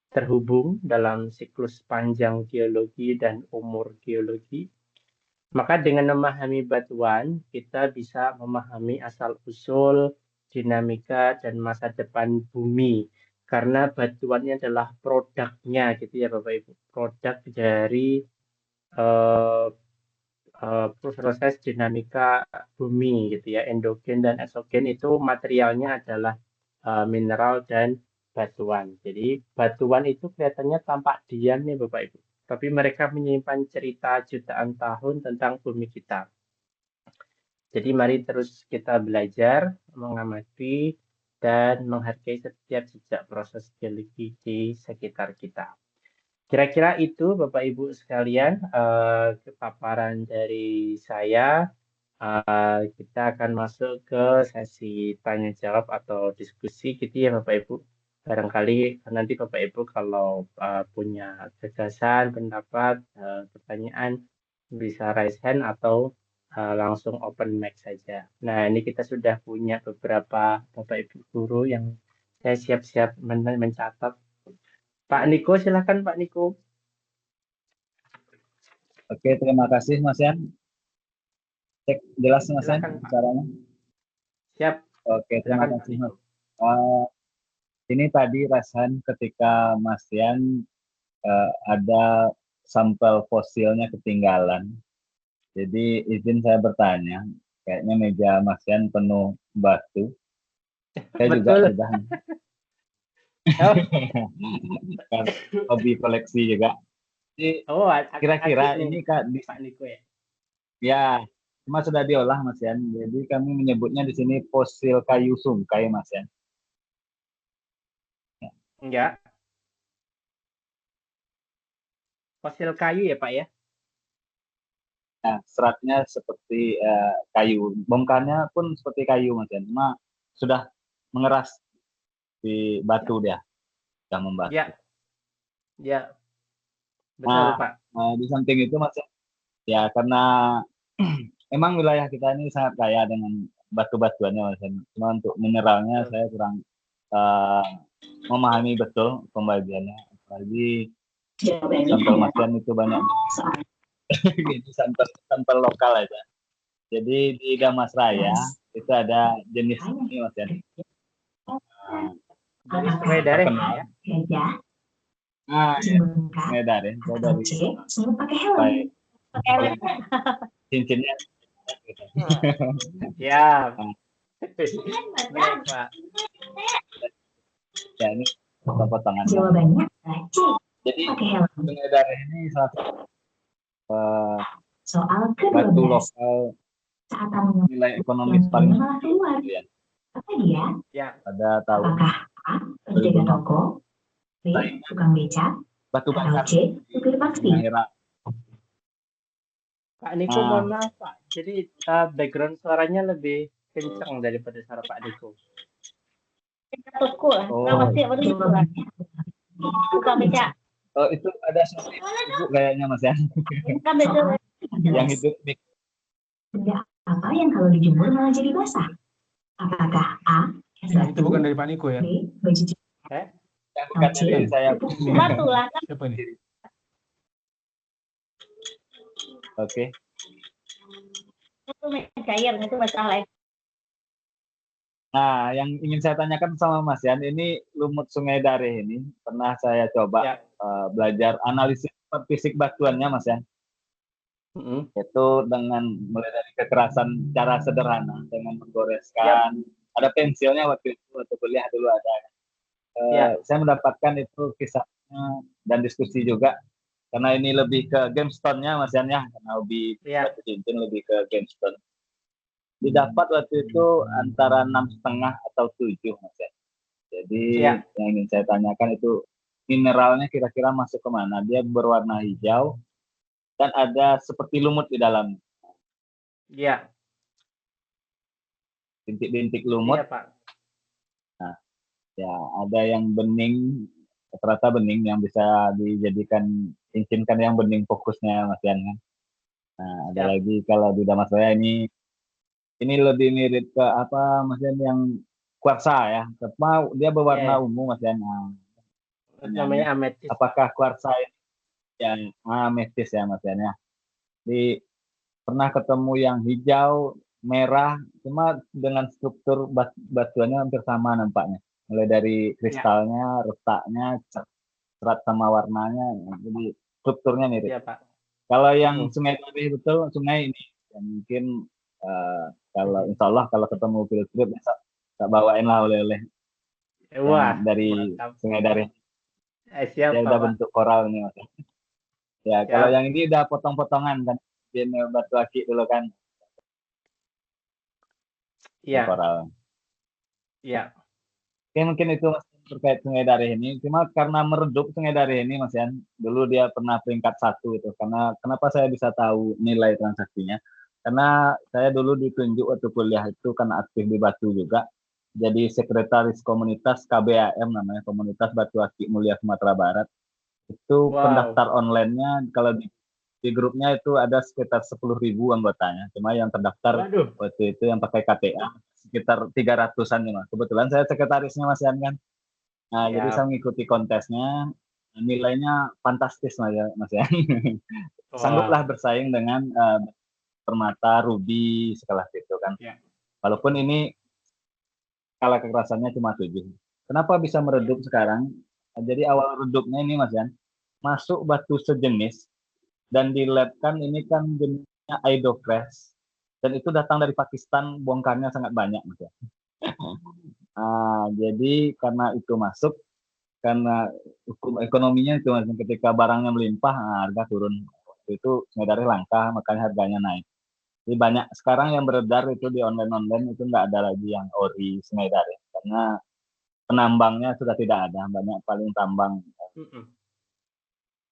terhubung dalam siklus panjang geologi dan umur geologi. Maka dengan memahami batuan, kita bisa memahami asal-usul, dinamika, dan masa depan bumi. Karena batuannya adalah produknya gitu ya Bapak Ibu. Produk dari proses dinamika bumi gitu ya. Endogen dan eksogen itu materialnya adalah mineral dan batuan. Jadi batuan itu kelihatannya tampak diam nih Bapak Ibu. Tapi mereka menyimpan cerita jutaan tahun tentang bumi kita. Jadi mari terus kita belajar, mengamati, dan menghargai setiap jejak proses geologi di sekitar kita. Kira-kira itu Bapak Ibu sekalian paparan dari saya. Kita akan masuk ke sesi tanya jawab atau diskusi gitu ya Bapak Ibu. Barangkali nanti Bapak Ibu kalau punya gagasan, pendapat, pertanyaan bisa raise hand atau langsung open mic saja. Nah, ini kita sudah punya beberapa Bapak Ibu guru yang saya siap-siap mencatat. Pak Niko, silakan Pak Niko. Oke, terima kasih Mas Yan. Cek jelas Mas Yan Silakan, Pak. caranya. Siap. Oke, terima Silakan, kasih Pak Mas. Ini tadi Rasan ketika Mas Yan ada sampel fosilnya ketinggalan. Jadi izin saya bertanya, kayaknya meja Mas Yan penuh batu. Saya juga Betul. sudah Oh, kan hobi koleksi juga. Jadi oh kira-kira asik nih, ini Kak Pak Niko ya. ya cuma sudah diolah Mas Yan. Jadi kami menyebutnya di sini fosil kayu sungkai Mas Yan. Enggak. Fosil kayu ya Pak ya. Nah, seratnya seperti kayu, bongkarnya pun seperti kayu Mas Yan. Cuma sudah mengeras di batu dia, sudah membatu. Ya. Ya. Betul Nah, Pak. di samping itu Mas Yan, ya karena emang wilayah kita ini sangat kaya dengan batu-batuannya Mas Yan. Cuma untuk mineralnya Betul. saya kurang memahami betul pembagiannya. Apalagi sampel Mas Yan itu banyak. Itu sampel lokal aja. Jadi di Damas Raya itu ada jenis ini Mas Yan. Dari Sungai Dareh terkenal. ya. Nah, ya, Sungai Dareh. Saya dari baik cincinnya. Ya. Baik Pak. Ya ini potong-potongan. Jawabannya Jadi pakai helm. Sungai Dareh ini salah satu Soal batu ke-12 lokal saat kamu nilai ekonomis yang paling malah keluar. ya. Apa dia? Ya. Pada tahun Apakah A. Penjaga toko, B. Tukang becak, batu atau bakar C. Supir taksi? daerah. Pak Niko mohon maaf Pak. Jadi background suaranya lebih kencang daripada suara Pak Niko. Toko lah. Oh. Jawabannya tukang becak. Oh, itu ada suara ibu kayaknya Mas ya. Yang itu Benda apa yang kalau dijemur malah jadi basah? Apakah A. Es Ya, itu batu, bukan dari Pak Niko ya. B. Baju yang bukan dari saya. batu lah kan? Siapa nih? Oke. Itu cair, itu masalah. Nah, yang ingin saya tanyakan sama Mas Yan, ini lumut Sungai Dareh ini pernah saya coba Ya. belajar analisis fisik batuannya Mas Yan. Itu dengan mulai dari kekerasan cara sederhana dengan menggoreskan ada pensilnya waktu itu, waktu kuliah dulu ada. Ya. Saya mendapatkan itu kisahnya dan diskusi juga, karena ini lebih ke GameStone-nya Mas Yan ya, karena hobi Ya. batu cincin lebih ke GameStone. Didapat waktu itu antara 6,5 atau 7 Mas Yan. Jadi Ya. yang ingin saya tanyakan itu mineralnya kira-kira masuk ke mana? Dia berwarna hijau dan ada seperti lumut di dalam, Iya. bintik-bintik lumut. Iya, Pak. Nah, ya ada yang bening, rata bening yang bisa dijadikan cincin kan, yang bening fokusnya Mas Yan kan. Nah, ada Siap. lagi kalau di Damas Raya ini lebih mirip ke apa Mas Yan, yang kuarsa ya. Apa dia berwarna Yes. ungu Mas Yan. Nah, Namanya ametis, Pak. apakah kuarsa yang ametis ya Mas Yan ya. Di pernah ketemu yang hijau, merah, cuma dengan struktur batuannya hampir sama nampaknya. Mulai dari kristalnya, retaknya, serat sama warnanya, jadi strukturnya mirip. Iya, Pak. Kalau yang Sungai Darih betul, sungai ini ya, mungkin kalau insya Allah kalau ketemu field trip besok tak bawain lah oleh-oleh Wah, dari mantap. Sungai Darih. Siap, Dia udah Pak. bentuk koral ini Mas. Ya, Siap. kalau yang ini udah potong-potongan kan, jenis batu akik dulu kan. Iya. Koral. Iya. Oke, mungkin itu Mas terkait Sungai Darih ini. Cuma karena meredup Sungai Darih ini Mas Yan, dulu dia pernah peringkat 1 itu. Karena kenapa saya bisa tahu nilai transaksinya? Karena saya dulu ditunjuk waktu kuliah itu karena aktif di Batu juga. Jadi sekretaris komunitas KBAM namanya, Komunitas Batu Akik Mulia Sumatera Barat. Itu pendaftar online-nya kalau di grupnya itu ada sekitar 10.000 anggotanya. Cuma yang terdaftar waktu itu yang pakai KTA sekitar 300-an ya Mas. Kebetulan saya sekretarisnya Mas Yan kan. Nah, jadi saya mengikuti kontesnya, nilainya fantastis Mas Yan. Sangguplah bersaing dengan permata, ruby, sekelas itu kan. Ya. Walaupun ini skala kekerasannya cuma 7. Kenapa bisa meredup sekarang? Jadi awal redupnya ini Mas Yan, masuk batu sejenis dan di lab kan ini kan jenisnya Idocrest, dan itu datang dari Pakistan, bongkarnya sangat banyak Mas Yan. Jadi karena itu masuk, karena hukum ekonominya itu Mas, ketika barangnya melimpah, harga turun. Itu Sungai Darih langka, makanya harganya naik. Jadi banyak sekarang yang beredar itu di online itu nggak ada lagi yang ori Sungai Darih, karena penambangnya sudah tidak ada, banyak paling tambang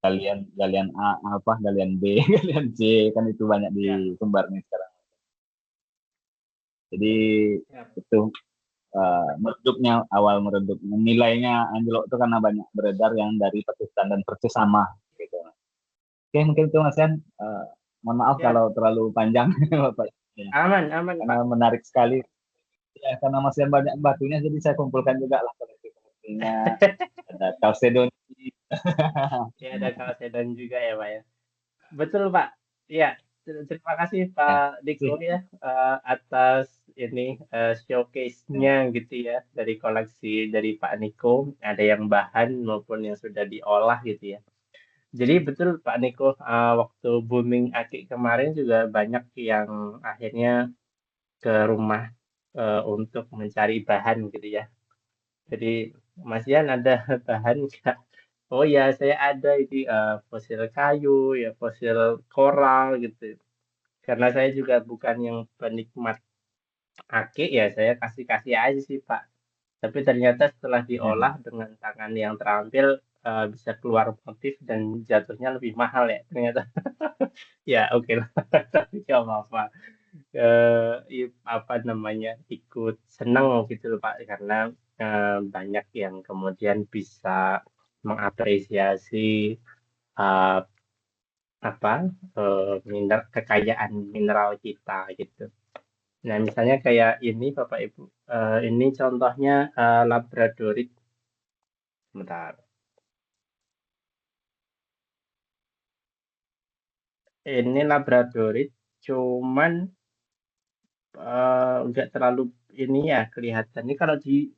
galian A, galian B, galian C, kan itu banyak di Sumbar nih sekarang. Jadi itu meredupnya, awal meredup, nilainya anjlok itu karena banyak beredar yang dari Pakistan dan persis sama gitu. Oke, mungkin itu Mas Yan. Mohon maaf kalau terlalu panjang Bapak. Aman, karena Pak. Menarik sekali. Ya, karena Mas Yan banyak batunya, jadi saya kumpulkan juga lah koleksi-koleksinya. Ada Chalcedon. Ya, ada Chalcedon juga ya Pak ya. Betul Pak. Iya, terima kasih Pak Diko ya atas ini showcase-nya gitu ya, dari koleksi dari Pak Niko. Ada yang bahan maupun yang sudah diolah gitu ya. Jadi betul Pak Niko, waktu booming akik kemarin juga banyak yang akhirnya ke rumah untuk mencari bahan gitu ya. Jadi Mas Yan ada bahan nggak? Oh ya, saya ada ini fosil kayu, ya fosil koral gitu. Karena saya juga bukan yang penikmat akik ya, saya kasih-kasih aja sih Pak. Tapi ternyata setelah diolah dengan tangan yang terampil bisa keluar motif dan jatuhnya lebih mahal ya ternyata. Ya oke lah, tapi nggak apa-apa. Apa namanya, ikut seneng gitu loh Pak, karena banyak yang kemudian bisa mengapresiasi kekayaan mineral kita gitu. Nah, misalnya kayak ini Bapak Ibu, ini contohnya labradorite. Bentar. Ini labradorite, cuman nggak terlalu ini ya kelihatan. Ini kalau di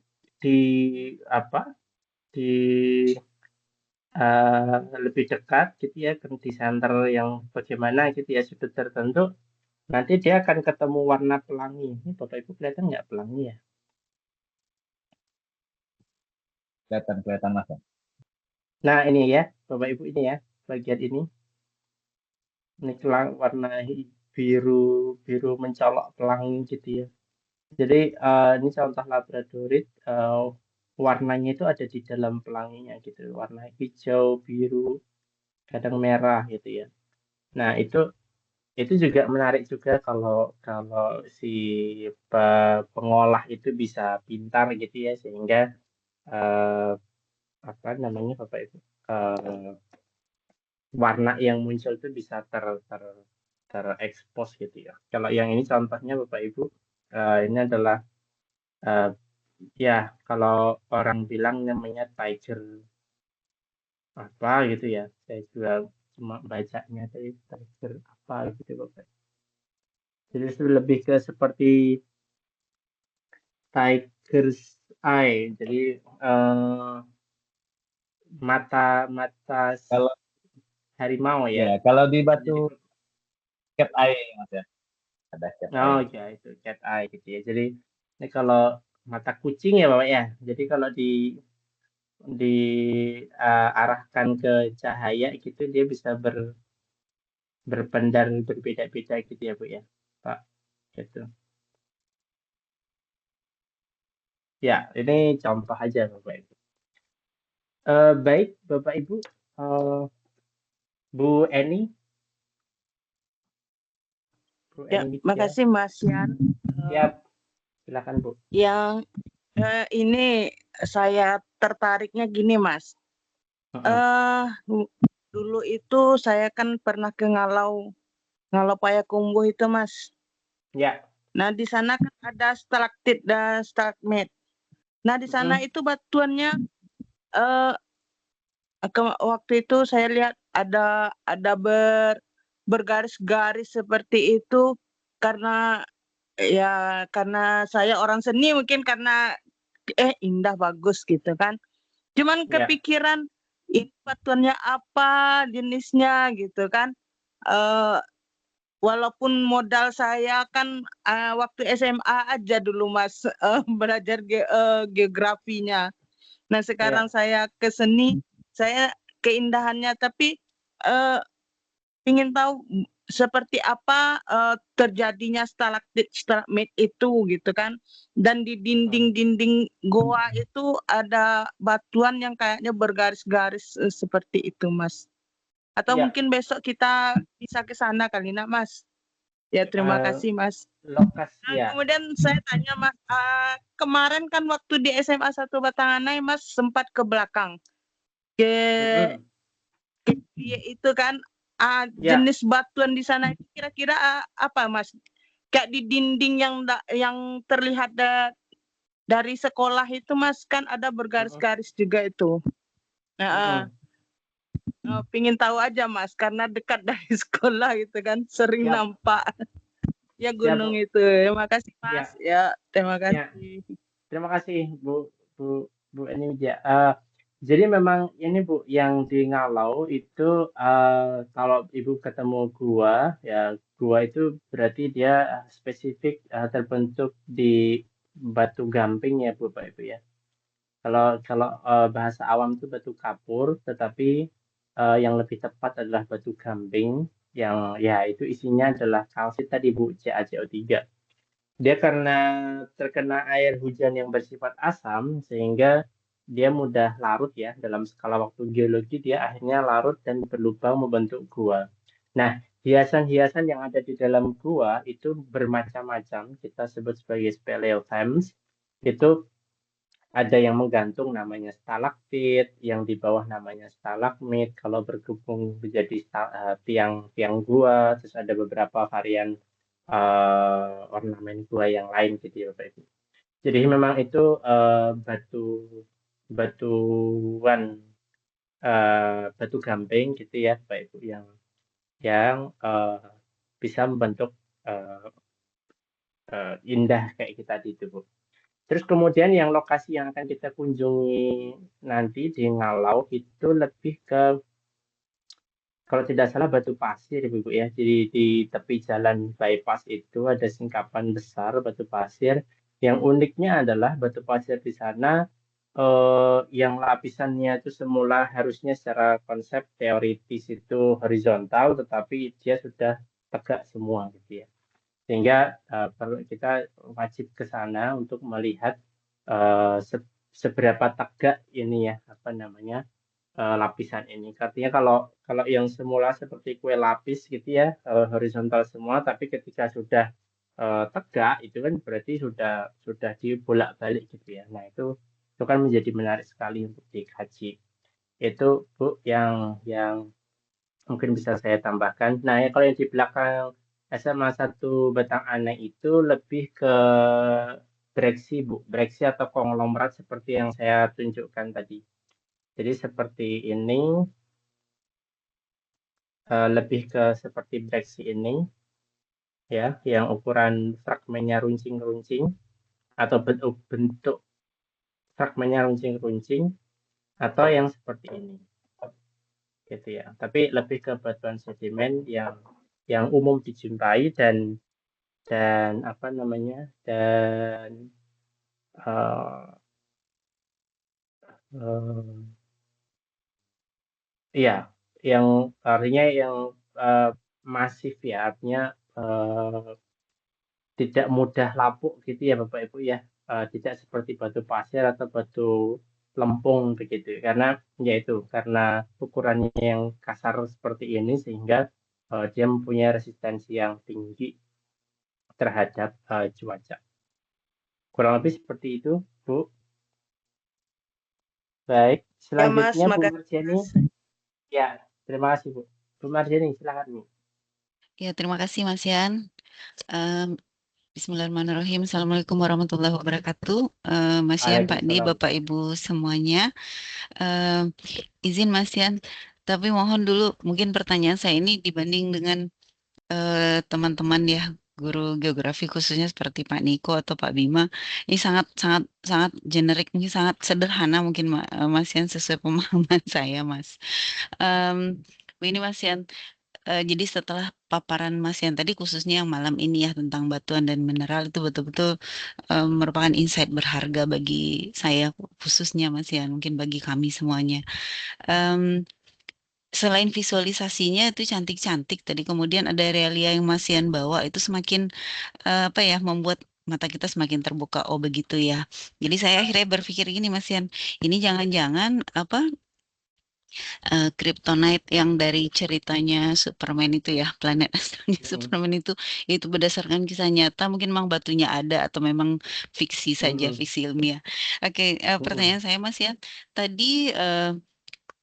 lebih dekat gitu ya, di center yang bagaimana gitu ya, sudut tertentu, nanti dia akan ketemu warna pelangi. Ini Bapak Ibu kelihatan nggak pelangi ya? Kelihatan Mas. Nah, ini ya, Bapak Ibu ini ya, bagian ini. Ini warna biru mencolok pelangi gitu ya. Jadi ini contoh labradorit, warnanya itu ada di dalam pelanginya gitu, warna hijau, biru, kadang merah gitu ya. Nah, itu juga menarik juga kalau kalau si pengolah itu bisa pintar gitu ya, sehingga apa namanya Bapak Ibu, warna yang muncul itu bisa terekspos gitu ya. Kalau yang ini contohnya Bapak Ibu, ini adalah ya kalau orang bilang namanya tiger apa gitu ya. Saya juga cuma bacanya dari tiger apa gitu Bapak. Jadi itu lebih ke seperti tiger's eye. Jadi mata Kalau harimau ya. ya kalau di Jadi Batu cat eye Mas ya. Ada cat oh eye. ya itu cat eye gitu ya. Jadi ini kalau mata kucing ya Bapak ya. Jadi kalau diarahkan ke cahaya gitu dia bisa berpendar berbeda-beda gitu ya Bu ya Pak gitu. Ya ini contoh aja Bapak Ibu. Baik Bapak Ibu, Bu Eni Ya, Widya. makasih Mas Yan. Siap, silakan Bu. Yang ini saya tertariknya gini Mas. Dulu itu saya kan pernah ke Ngalau Payakumbuh itu Mas. Ya. Nah di sana kan ada stalaktit dan stalagmit. Nah di sana itu batuannya waktu itu saya lihat ada bergaris-garis seperti itu karena saya orang seni mungkin karena indah bagus gitu kan. Cuman Ya. kepikiran ini batuannya apa jenisnya gitu kan. Walaupun modal saya kan waktu SMA aja dulu Mas belajar geografinya. Nah sekarang saya ke seni, saya keindahannya tapi ingin tahu seperti apa terjadinya stalaktit stalagmit itu gitu kan. Dan di dinding-dinding goa itu ada batuan yang kayaknya bergaris-garis seperti itu Mas. Atau Ya. mungkin besok kita bisa ke sana kali nak Mas. Ya terima kasih Mas. Lokasi Nah, ya. kemudian saya tanya Mas, kemarin kan waktu di SMA 1 Batanganai Mas sempat ke belakang. Ke itu kan jenis batuan di sana itu kira-kira apa Mas? Kayak di dinding yang terlihat dari sekolah itu Mas kan ada bergaris-garis juga itu. Pingin tahu aja Mas karena dekat dari sekolah itu kan sering nampak ya gunung itu. Terima kasih Mas. Ya, terima kasih. Terima kasih Bu Eni Widya. Jadi memang ini Bu yang di Ngalau itu kalau Ibu ketemu gua ya gua itu berarti dia spesifik terbentuk di batu gamping ya Bapak Ibu ya. Kalau bahasa awam itu batu kapur, tetapi yang lebih tepat adalah batu gamping yang ya itu isinya adalah kalsit tadi Bu, CaCO3. Dia karena terkena air hujan yang bersifat asam sehingga dia mudah larut ya dalam skala waktu geologi dia akhirnya larut dan berlubang membentuk gua. Nah, hiasan-hiasan yang ada di dalam gua itu bermacam-macam, kita sebut sebagai speleothems. Itu ada yang menggantung namanya stalaktit, yang di bawah namanya stalagmit, kalau bergabung menjadi tiang gua, terus ada beberapa varian ornamen gua yang lain gitu ya Bapak Ibu. Jadi memang itu batu gamping gitu ya Bapak Ibu yang bisa membentuk indah kayak kita di itu Bu. Terus kemudian yang lokasi yang akan kita kunjungi nanti di Ngalau itu lebih ke kalau tidak salah batu pasir Ibu ya. Jadi di tepi jalan bypass itu ada singkapan besar batu pasir. Yang uniknya adalah batu pasir di sana yang lapisannya itu semula harusnya secara konsep teoritis itu horizontal, tetapi dia sudah tegak semua gitu ya. Sehingga perlu kita wajib ke sana untuk melihat seberapa tegak ini ya, apa namanya, lapisan ini. Artinya kalau yang semula seperti kue lapis gitu ya, horizontal semua, tapi ketika sudah tegak itu kan berarti sudah dibolak-balik gitu ya. Nah, itu kan menjadi menarik sekali untuk dikaji. Itu Bu yang mungkin bisa saya tambahkan. Nah, ya kalau yang di belakang SMA 1 Batang Anai itu lebih ke breksi Bu, breksi atau konglomerat seperti yang saya tunjukkan tadi. Jadi seperti ini, lebih ke seperti breksi ini, ya, yang ukuran fragmennya runcing-runcing atau bentuk fragmennya runcing-runcing, atau yang seperti ini, gitu ya. Tapi lebih ke batuan sedimen yang umum dijumpai dan apa namanya, dan uh, iya, yang artinya yang masif ya, artinya tidak mudah lapuk gitu ya Bapak Ibu ya, tidak seperti batu pasir atau batu lempung begitu, karena yaitu karena ukurannya yang kasar seperti ini sehingga dia mempunyai resistensi yang tinggi terhadap cuaca. Kurang lebih seperti itu, Bu. Baik, Ya Mas, selanjutnya Bu makasih Marjani. Mas. Ya, terima kasih Bu. Bu Marjani, silakan Bu. Ya, terima kasih Mas Yan. Bismillahirrahmanirrahim. Assalamualaikum warahmatullahi wabarakatuh. Mas Yan, Pak Di, Waalaikumsalam. Bapak Ibu semuanya. Izin Mas Yan, tapi mohon dulu mungkin pertanyaan saya ini dibanding dengan teman-teman ya guru geografi khususnya seperti Pak Niko atau Pak Bima, ini sangat sangat sangat generik, mungkin sangat sederhana mungkin Mas Yan sesuai pemahaman saya Mas. Ini Mas Yan, jadi setelah paparan Mas Yan tadi khususnya yang malam ini ya tentang batuan dan mineral itu betul-betul merupakan insight berharga bagi saya khususnya Mas Yan, mungkin bagi kami semuanya. Selain visualisasinya itu cantik-cantik tadi, kemudian ada realia yang Mas Yan bawa itu semakin apa ya, membuat mata kita semakin terbuka. Oh begitu ya. Jadi saya akhirnya berpikir gini Mas Yan, ini jangan-jangan apa Kryptonite yang dari ceritanya Superman itu ya, planet asalnya Superman itu berdasarkan kisah nyata, mungkin memang batunya ada atau memang fiksi saja, fiksi ilmiah. Oke, pertanyaan saya Mas Yan, tadi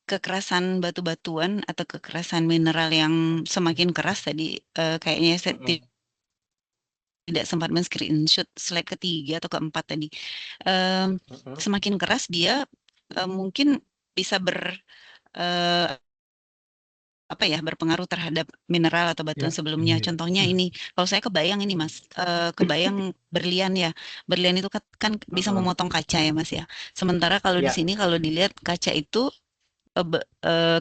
kekerasan batu-batuan atau kekerasan mineral yang semakin keras tadi, kayaknya saya tidak sempat men-screenshot slide ketiga atau keempat tadi. Semakin keras dia mungkin bisa apa ya, berpengaruh terhadap mineral atau batuan sebelumnya. Contohnya ini, kalau saya kebayang ini Mas, kebayang berlian ya. Berlian itu kan bisa memotong kaca ya Mas ya. Sementara kalau di sini kalau dilihat kaca itu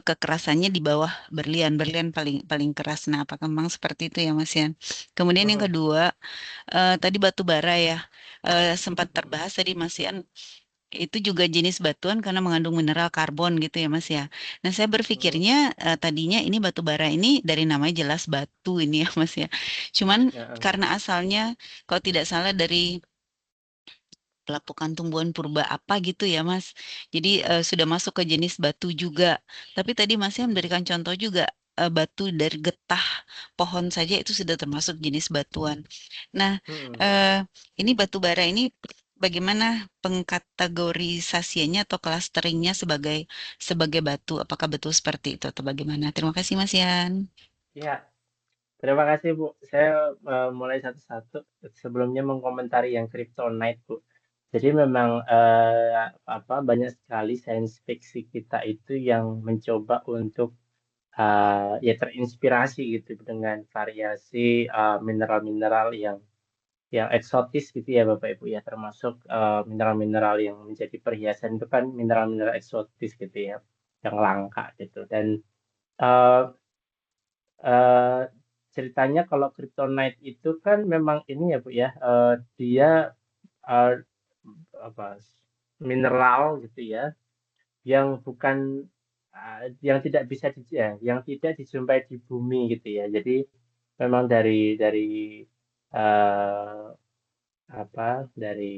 kekerasannya di bawah berlian. Berlian paling keras. Nah, apakah memang seperti itu ya Mas Yan? Kemudian yang kedua, tadi batu bara ya. Sempat terbahas tadi Mas Yan, itu juga jenis batuan karena mengandung mineral karbon gitu ya Mas ya. Nah, saya berpikirnya tadinya ini batu bara ini dari namanya jelas batu ini ya Mas ya. Cuman karena asalnya kalau tidak salah dari pelapukan tumbuhan purba apa gitu ya Mas. Jadi sudah masuk ke jenis batu juga. Tapi tadi Mas ya memberikan contoh juga batu dari getah pohon saja itu sudah termasuk jenis batuan. Nah, ini batu bara ini bagaimana pengkategorisasinya atau clusteringnya sebagai batu? Apakah betul seperti itu atau bagaimana? Terima kasih Mas Yan. Ya, terima kasih Bu. Saya mulai satu-satu sebelumnya mengomentari yang Kryptonite Bu. Jadi memang banyak sekali sains fiksi kita itu yang mencoba untuk ya terinspirasi gitu dengan variasi mineral-mineral yang eksotis gitu ya Bapak Ibu ya, termasuk mineral-mineral yang menjadi perhiasan itu kan mineral-mineral eksotis gitu ya, yang langka gitu. Dan uh, uh, ceritanya kalau Kryptonite itu kan memang ini ya Bu ya, dia uh, apa mineral gitu ya, yang bukan yang tidak bisa yang tidak dijumpai di bumi gitu ya. Jadi memang dari eh, dari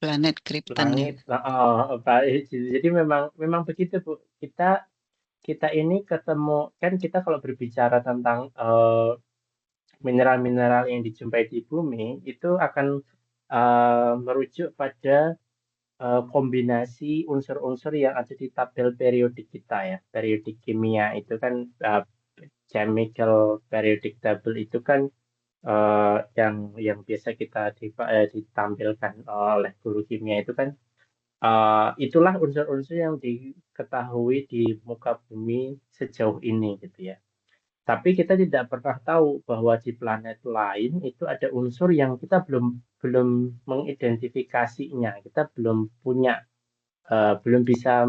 Planet Krypton ya. langit. Jadi memang begitu Bu. Kita ini ketemu kan kita kalau berbicara tentang mineral-mineral yang dijumpai di bumi itu akan merujuk pada kombinasi unsur-unsur yang ada di tabel periodik kita ya. Periodik kimia itu kan chemical periodic table itu kan yang biasa kita ditampilkan oleh guru kimia itu kan itulah unsur-unsur yang diketahui di muka bumi sejauh ini gitu ya. Tapi kita tidak pernah tahu bahwa di planet lain itu ada unsur yang kita belum mengidentifikasinya. Kita belum bisa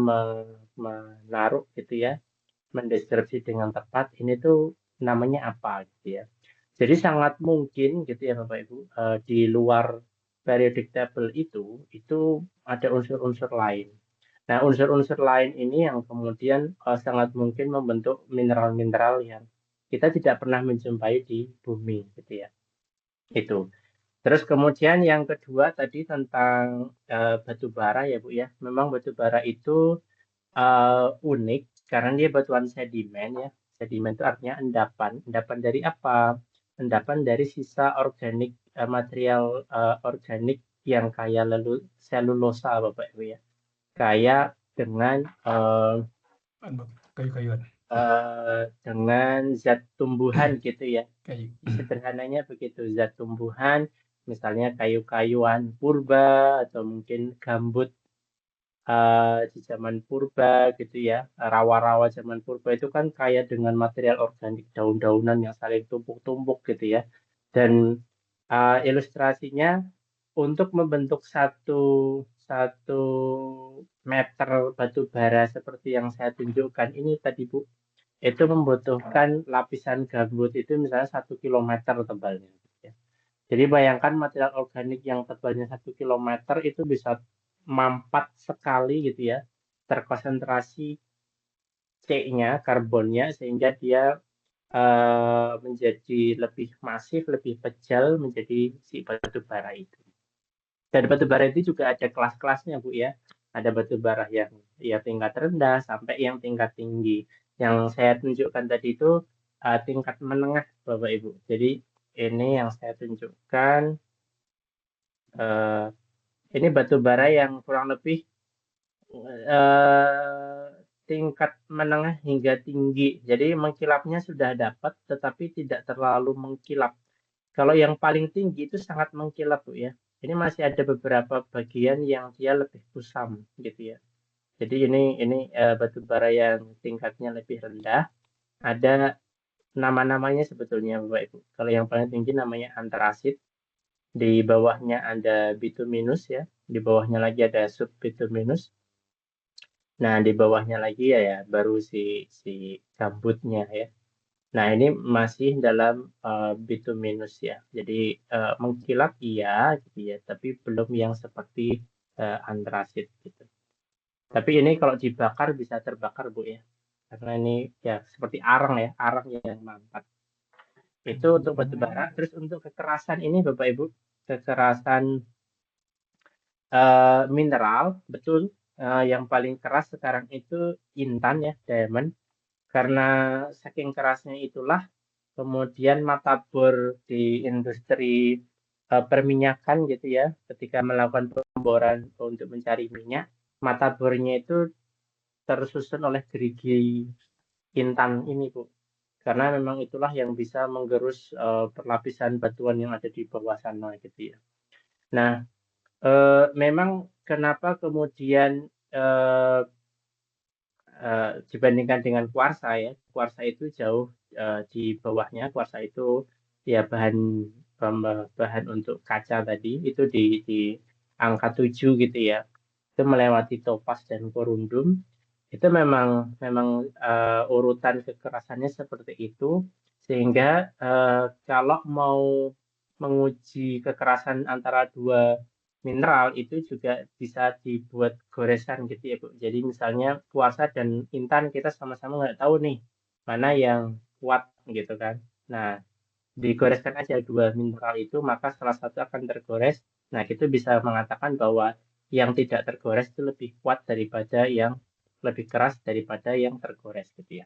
menaruh gitu ya, mendeskripsi dengan tepat ini tuh namanya apa gitu ya. Jadi sangat mungkin gitu ya Bapak Ibu, di luar periodic table itu ada unsur-unsur lain. Nah, unsur-unsur lain ini yang kemudian sangat mungkin membentuk mineral-mineral yang kita tidak pernah menjumpai di bumi gitu ya. Itu. Terus kemudian yang kedua tadi tentang batu bara ya Bu ya. Memang batu bara itu unik karena dia batuan sedimen ya. Sedimen itu artinya endapan. Endapan dari apa? Endapan dari sisa organik material organik yang kaya selulosa Bapak Ibu ya. Kaya dengan Kayu-kayuan. dengan zat tumbuhan gitu ya. Kayu. Sederhananya begitu, zat tumbuhan, misalnya kayu-kayuan purba atau mungkin gambut di zaman purba gitu ya, rawa-rawa zaman purba itu kan kaya dengan material organik, daun-daunan yang saling tumpuk-tumpuk gitu ya. Dan ilustrasinya untuk membentuk satu meter batu bara seperti yang saya tunjukkan ini tadi Bu, itu membutuhkan lapisan gambut itu misalnya 1 kilometer tebalnya. Ya. Jadi bayangkan material organik yang tebalnya 1 kilometer itu bisa mampat sekali gitu ya, terkonsentrasi C-nya, karbonnya, sehingga dia menjadi lebih masif, lebih pejal menjadi si batu bara itu. Dan batu bara itu juga ada kelas-kelasnya Bu ya. Ada batu bara yang ya tingkat rendah sampai yang tingkat tinggi. Yang saya tunjukkan tadi itu tingkat menengah Bapak Ibu. Jadi ini yang saya tunjukkan. Ini batu bara yang kurang lebih tingkat menengah hingga tinggi. Jadi mengkilapnya sudah dapat, tetapi tidak terlalu mengkilap. Kalau yang paling tinggi itu sangat mengkilap Bu ya. Ini masih ada beberapa bagian yang dia lebih kusam gitu ya. Jadi ini batu bara yang tingkatnya lebih rendah. Ada nama-namanya sebetulnya Bapak Ibu. Kalau yang paling tinggi namanya antrasit. Di bawahnya ada bituminus ya. Di bawahnya lagi ada subbituminus. Nah, di bawahnya lagi ya baru si gambutnya ya. Nah, ini masih dalam bituminus ya. Jadi mengkilap iya gitu ya, tapi belum yang seperti antrasit gitu. Tapi ini kalau dibakar bisa terbakar Bu ya. Karena ini ya seperti arang ya, arang yang mampat. Itu untuk batu bara. Terus untuk kekerasan ini Bapak Ibu, kekerasan mineral, betul. Yang paling keras sekarang itu intan ya, diamond. Karena saking kerasnya itulah kemudian mata bor di industri perminyakan gitu ya, ketika melakukan pemboran untuk mencari minyak, mata bornya itu tersusun oleh gerigi intan ini Bu. Karena memang itulah yang bisa menggerus perlapisan batuan yang ada di bawah sana gitu ya. Nah, memang kenapa kemudian dibandingkan dengan kuarsa ya, kuarsa itu jauh di bawahnya. Kuarsa itu ya bahan untuk kaca tadi itu di angka 7 gitu ya. Itu melewati topas dan korundum. Itu memang urutan kekerasannya seperti itu, sehingga kalau mau menguji kekerasan antara dua mineral itu juga bisa dibuat goresan gitu ya Bu. Jadi misalnya Puasa dan Intan kita sama-sama nggak tahu nih mana yang kuat gitu kan. Nah, digoreskan aja dua mineral itu, maka salah satu akan tergores. Nah, itu bisa mengatakan bahwa yang tidak tergores itu lebih kuat daripada yang lebih keras daripada yang tergores gitu ya.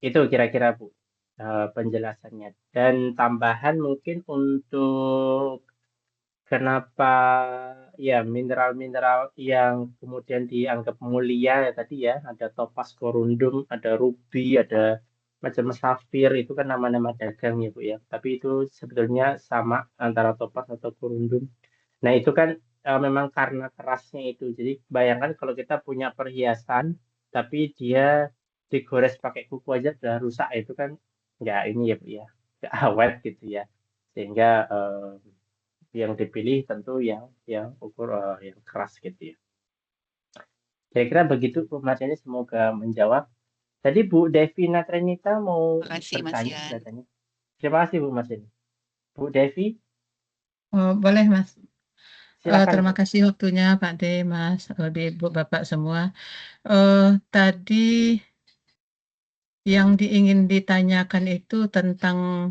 Itu kira-kira Bu penjelasannya. Dan tambahan mungkin untuk kenapa ya mineral-mineral yang kemudian dianggap mulia ya tadi ya, ada topas korundum, ada ruby, ada macam safir, itu kan nama-nama dagang ya Bu ya. Tapi itu sebetulnya sama antara topas atau korundum. Nah itu kan memang karena kerasnya itu. Jadi bayangkan kalau kita punya perhiasan, tapi dia digores pakai kuku aja udah rusak, itu kan ya ini ya Bu ya, nggak awet gitu ya. Sehingga yang dipilih tentu yang ukur yang keras gitu ya. Kira-kira begitu Bu Mas Yani, semoga menjawab. Tadi Bu Devi Natrenita mau Makasih Mas bertanya Yan. kelihatannya. Terima kasih Bu Mas Yani. Bu Devi, Oh, boleh Mas. silakan Terima Bu. kasih waktunya Pak D, Mas, Ibu, Bapak semua. Tadi yang ingin ditanyakan itu tentang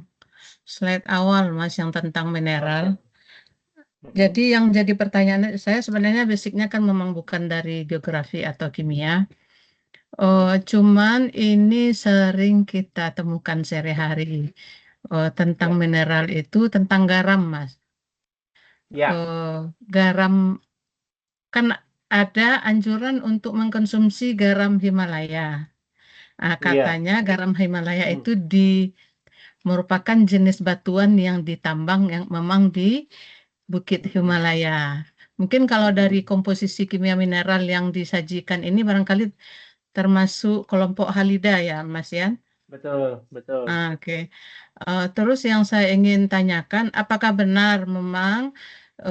slide awal Mas, yang tentang mineral. Jadi yang jadi pertanyaan saya sebenarnya basicnya kan memang bukan dari geografi atau kimia. Cuman ini sering kita temukan sehari-hari tentang Ya. mineral itu, tentang garam Mas. Ya, Garam kan ada anjuran untuk mengkonsumsi garam Himalaya. iya. Katanya garam Himalaya Hmm. itu merupakan jenis batuan yang ditambang yang memang di Bukit Himalaya. Mungkin kalau dari komposisi kimia mineral yang disajikan ini barangkali termasuk kelompok halida ya, Mas Yan? Betul, betul. Oke. Terus yang saya ingin tanyakan, apakah benar memang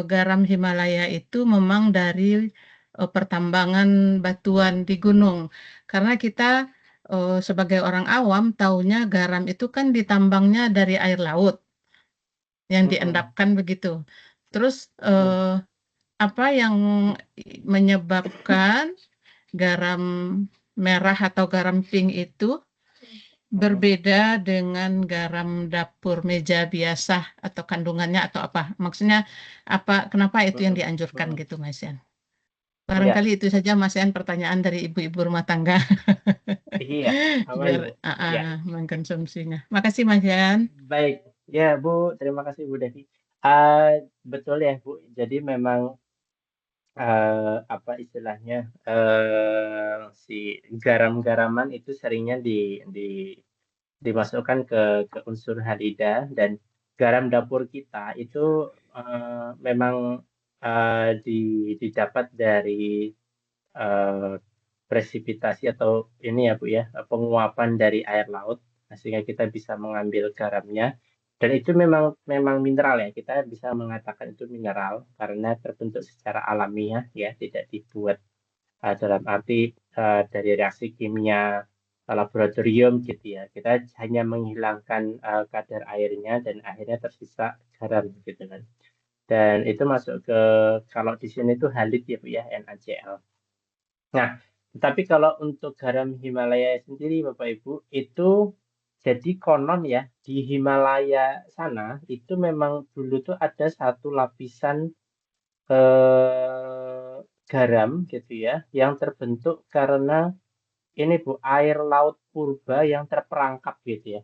garam Himalaya itu memang dari pertambangan batuan di gunung? Karena kita sebagai orang awam taunya garam itu kan ditambangnya dari air laut yang diendapkan begitu. Terus apa yang menyebabkan garam merah atau garam pink itu berbeda dengan garam dapur meja biasa atau kandungannya atau apa? Maksudnya apa? Kenapa itu yang dianjurkan gitu, Mas Yan? Iya, Barangkali itu saja, Mas Yan, pertanyaan dari ibu-ibu rumah tangga iya. Apa biar Ibu? Ya, mengkonsumsinya. Makasih, Mas Yan. baik. Ya Bu, terima kasih Bu Devi. Betul ya Bu. Jadi memang apa istilahnya si garam-garaman itu seringnya dimasukkan ke unsur halida, dan garam dapur kita itu memang didapat dari presipitasi atau ini ya Bu ya, penguapan dari air laut, sehingga kita bisa mengambil garamnya. Dan itu memang mineral ya, kita bisa mengatakan itu mineral karena terbentuk secara alamiah ya, tidak dibuat dalam arti dari reaksi kimia laboratorium gitu ya. Kita hanya menghilangkan kadar airnya dan akhirnya tersisa garam gitu kan. Dan itu masuk ke, kalau di sini itu halid ya Bu ya, NaCl. Nah, tapi kalau untuk garam Himalaya sendiri Bapak Ibu, itu jadi konon ya, di Himalaya sana itu memang dulu tuh ada satu lapisan garam gitu ya, yang terbentuk karena ini Bu, air laut purba yang terperangkap gitu ya.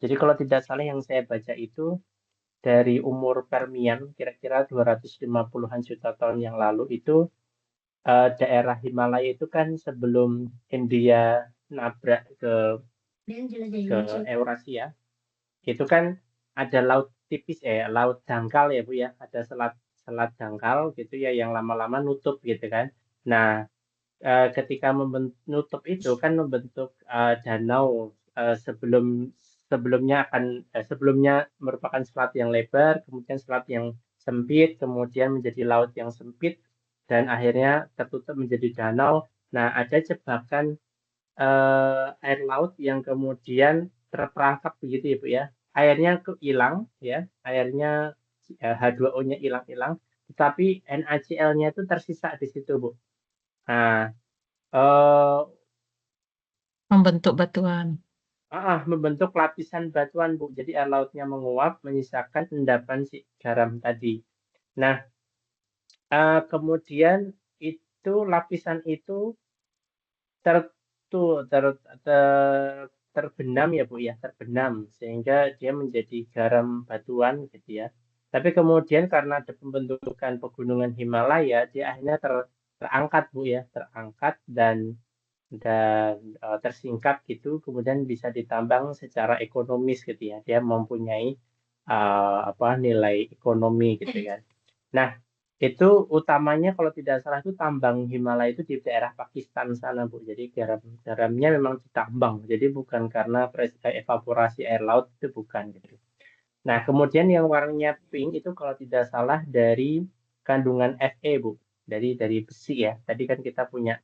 Jadi kalau tidak salah yang saya baca itu dari umur Permian, kira-kira 250-an juta tahun yang lalu itu daerah Himalaya itu kan sebelum India nabrak ke Eurasia, itu kan ada laut tipis laut dangkal ya Bu ya, ada selat dangkal gitu ya yang lama-lama nutup gitu kan. Nah, ketika menutup itu kan membentuk danau sebelumnya merupakan selat yang lebar, kemudian selat yang sempit, kemudian menjadi laut yang sempit, dan akhirnya tertutup menjadi danau. Nah, ada jebakan air laut yang kemudian terperangkap begitu ya Bu ya. Airnya hilang ya, airnya H2O-nya hilang-hilang, tetapi NaCl-nya itu tersisa di situ, Bu. Nah, Membentuk batuan. membentuk lapisan batuan, Bu. Jadi air lautnya menguap, menyisakan endapan si garam tadi. Nah, kemudian itu lapisan itu terbenam ya, Bu ya, terbenam sehingga dia menjadi garam batuan gitu ya. Tapi kemudian karena ada pembentukan pegunungan Himalaya, dia akhirnya terangkat, Bu ya, terangkat dan tersingkap gitu, kemudian bisa ditambang secara ekonomis gitu ya. Dia mempunyai nilai ekonomi gitu kan. Nah, itu utamanya kalau tidak salah itu tambang Himalaya itu di daerah Pakistan sana, Bu. Jadi garamnya memang ditambang. Jadi bukan karena evaporasi air laut, itu bukan gitu. Nah, kemudian yang warnanya pink itu kalau tidak salah dari kandungan Fe, Bu. Dari besi ya. Tadi kan kita punya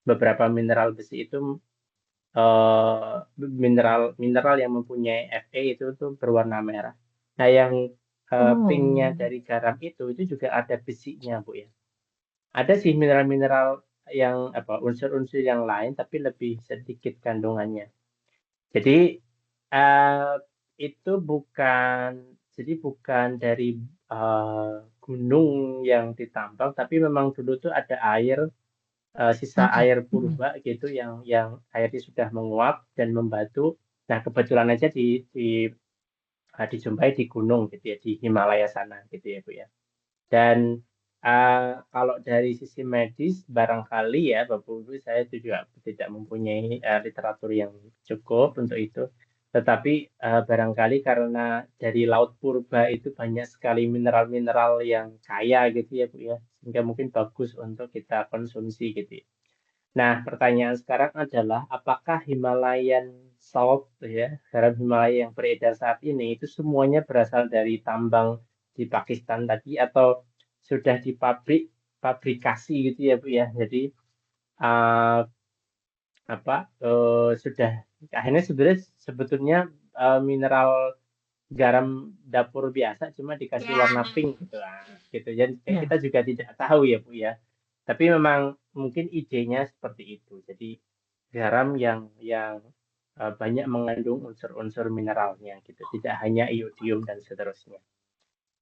beberapa mineral besi itu mineral yang mempunyai Fe itu tuh berwarna merah. Nah, yang pinknya dari garam itu juga ada besinya, Bu ya. Ada sih mineral-mineral yang unsur-unsur yang lain tapi lebih sedikit kandungannya. Jadi itu bukan dari gunung yang ditambang, tapi memang dulu tuh ada air sisa air purba gitu yang airnya sudah menguap dan membatu. Nah, kebetulan aja dijumpai di gunung gitu ya, di Himalaya sana gitu ya, Bu ya. Dan kalau dari sisi medis barangkali ya Bapak Ibu, saya juga tidak mempunyai literatur yang cukup untuk itu. Tetapi barangkali karena dari laut purba itu banyak sekali mineral-mineral yang kaya gitu ya, Bu ya, sehingga mungkin bagus untuk kita konsumsi gitu ya. Nah, pertanyaan sekarang adalah apakah Himalayan salt ya, garam Himalaya yang beredar saat ini itu semuanya berasal dari tambang di Pakistan tadi atau sudah dipabrikasi gitu ya, Bu ya. Jadi sudah akhirnya sebetulnya mineral garam dapur biasa cuma dikasih warna pink gitu. Gitu. Jadi kita juga tidak tahu ya, Bu ya. Tapi memang mungkin idenya seperti itu. Jadi garam yang banyak mengandung unsur-unsur mineralnya gitu, tidak hanya iodium dan seterusnya.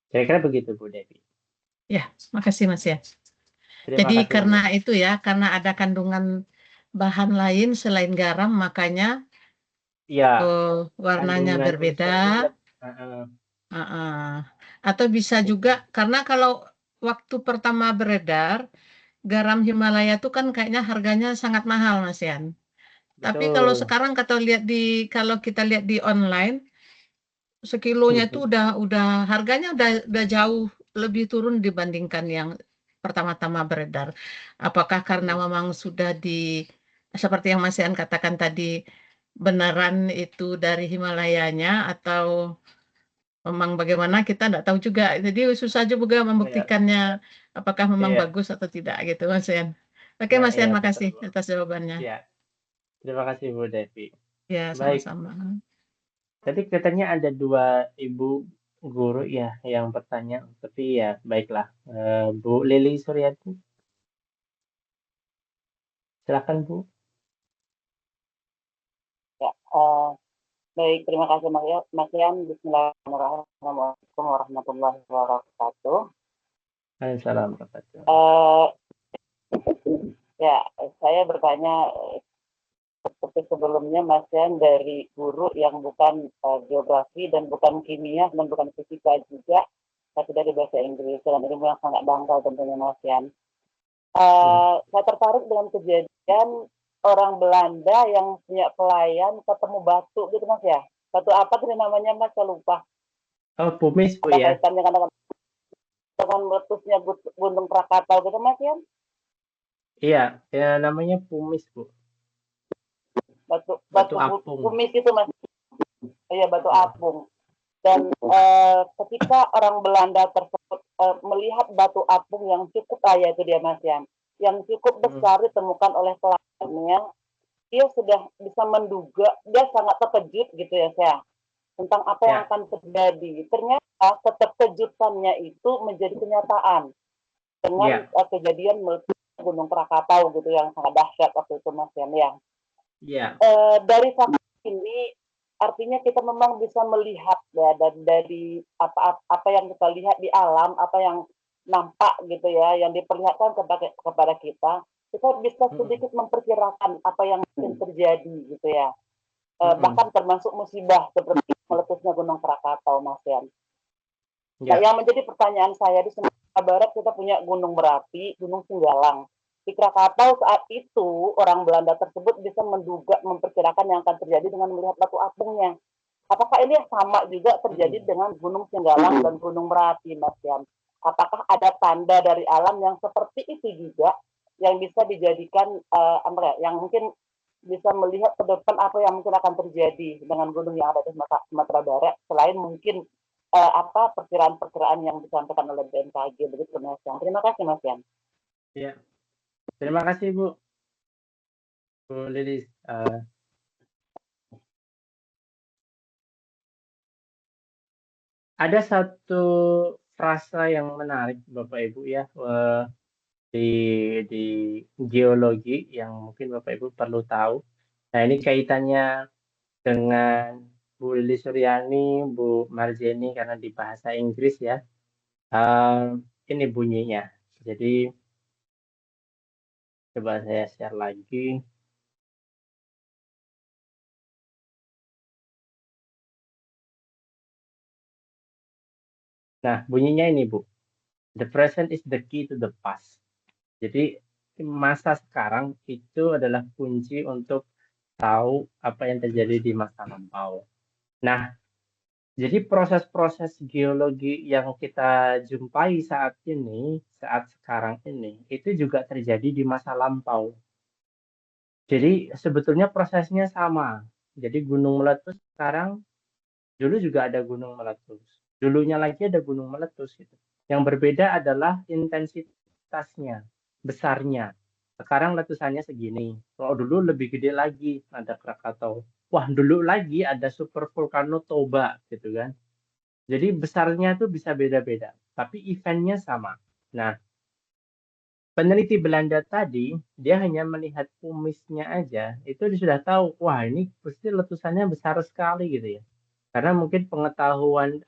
Kira-kira begitu, Bu Devi. Ya, makasih Mas ya. Terima Jadi kasih, karena Bu. itu ya, karena ada kandungan bahan lain selain garam, makanya Ya, warnanya kandungan berbeda. unsurnya Atau bisa juga, karena kalau waktu pertama beredar, garam Himalaya itu kan kayaknya harganya sangat mahal, Mas Yan. Tapi kalau betul. sekarang kalau kita lihat di online, sekilonya itu udah harganya udah jauh lebih turun dibandingkan yang pertama-tama beredar. Apakah karena memang sudah seperti yang Mas Yan katakan tadi, beneran itu dari Himalayanya atau memang bagaimana kita tidak tahu juga. Jadi susah juga membuktikannya apakah memang bagus atau tidak gitu, Mas Yan. Oke, Mas Yan, makasih Betul, Bu. atas jawabannya. Ya, terima kasih, Bu Devi. Ya, Baik. sama-sama. Tadi katanya ada 2 ibu guru ya yang bertanya, tapi ya baiklah. Bu Lili Suryati, silakan Bu. Ya, baik, terima kasih Mas Yan. Bismillahirrahmanirrahim. Assalamualaikum warahmatullahi wabarakatuh. Waalaikumsalam warahmatullahi wabarakatuh. Ya, saya bertanya seperti sebelumnya Mas Yan dari guru yang bukan geografi dan bukan kimia dan bukan fisika juga, tapi dari bahasa Inggris dan ilmu yang sangat dangkal tentunya Mas Yan. Saya tertarik dengan kejadian orang Belanda yang punya pelayan ketemu batu gitu Mas ya. Batu apa tadi namanya Mas, saya lupa. Oh, pumis Bu Ada ya. kaitannya dengan meletusnya Gunung Krakatau gitu Mas ya? Iya, ya namanya pumis Bu. Batu apung. pumis itu Mas. Iya, batu apung. Dan ketika orang Belanda tersebut melihat batu apung yang cukup kaya itu dia Mas Yan, yang cukup besar ditemukan oleh pelayannya, dia sudah bisa menduga, dia sangat terkejut gitu ya saya. tentang apa yang Ya. akan terjadi. Ternyata keterkejutannya itu menjadi kenyataan dengan Ya. kejadian meletusnya Gunung Krakatau gitu yang sangat dahsyat waktu itu Mas Yan ya. Ya. Dari fakta ini artinya kita memang bisa melihat ya dari apa yang kita lihat di alam, apa yang nampak gitu ya, yang diperlihatkan kepada kita bisa sedikit memperkirakan apa yang mungkin terjadi gitu ya. Bahkan termasuk musibah seperti meletusnya Gunung Krakatau, Mas Yan. Nah, yang menjadi pertanyaan saya di Sumatera Barat kita punya gunung berapi, Gunung Singgalang. Di Krakatau saat itu orang Belanda tersebut bisa menduga, memperkirakan yang akan terjadi dengan melihat batu apungnya. Apakah ini sama juga terjadi dengan Gunung Singgalang dan Gunung Merapi, Mas Yan? Apakah ada tanda dari alam yang seperti itu juga yang bisa dijadikan yang mungkin bisa melihat ke depan apa yang mungkin akan terjadi dengan gunung yang ada di Sumatera Barat selain mungkin perkiraan-perkiraan yang disampaikan oleh BMKG begitu Mas Yan. Terima kasih Mas Yan. Ya. Terima kasih Bu Lilis. Ada satu frasa yang menarik Bapak Ibu ya di geologi yang mungkin Bapak Ibu perlu tahu. Nah ini kaitannya dengan Bu Lilis Suryani, Bu Marjeni karena di bahasa Inggris ya. Ini bunyinya. Jadi coba saya share lagi. Nah, bunyinya ini, Bu. The present is the key to the past. Jadi, masa sekarang itu adalah kunci untuk tahu apa yang terjadi di masa lampau. Nah, jadi proses-proses geologi yang kita jumpai saat ini, saat sekarang ini, itu juga terjadi di masa lampau. Jadi, sebetulnya prosesnya sama. Jadi, gunung meletus sekarang, dulu juga ada gunung meletus. Dulunya lagi ada gunung meletus gitu. Yang berbeda adalah intensitasnya, besarnya. Sekarang letusannya segini. Kalau dulu lebih gede lagi, ada Krakatau. Wah, dulu lagi ada super volcano Toba gitu kan. Jadi besarnya tuh bisa beda-beda, tapi eventnya sama. Nah, peneliti Belanda tadi, dia hanya melihat kumisnya aja, itu dia sudah tahu, wah ini pasti letusannya besar sekali gitu ya. Karena mungkin pengetahuan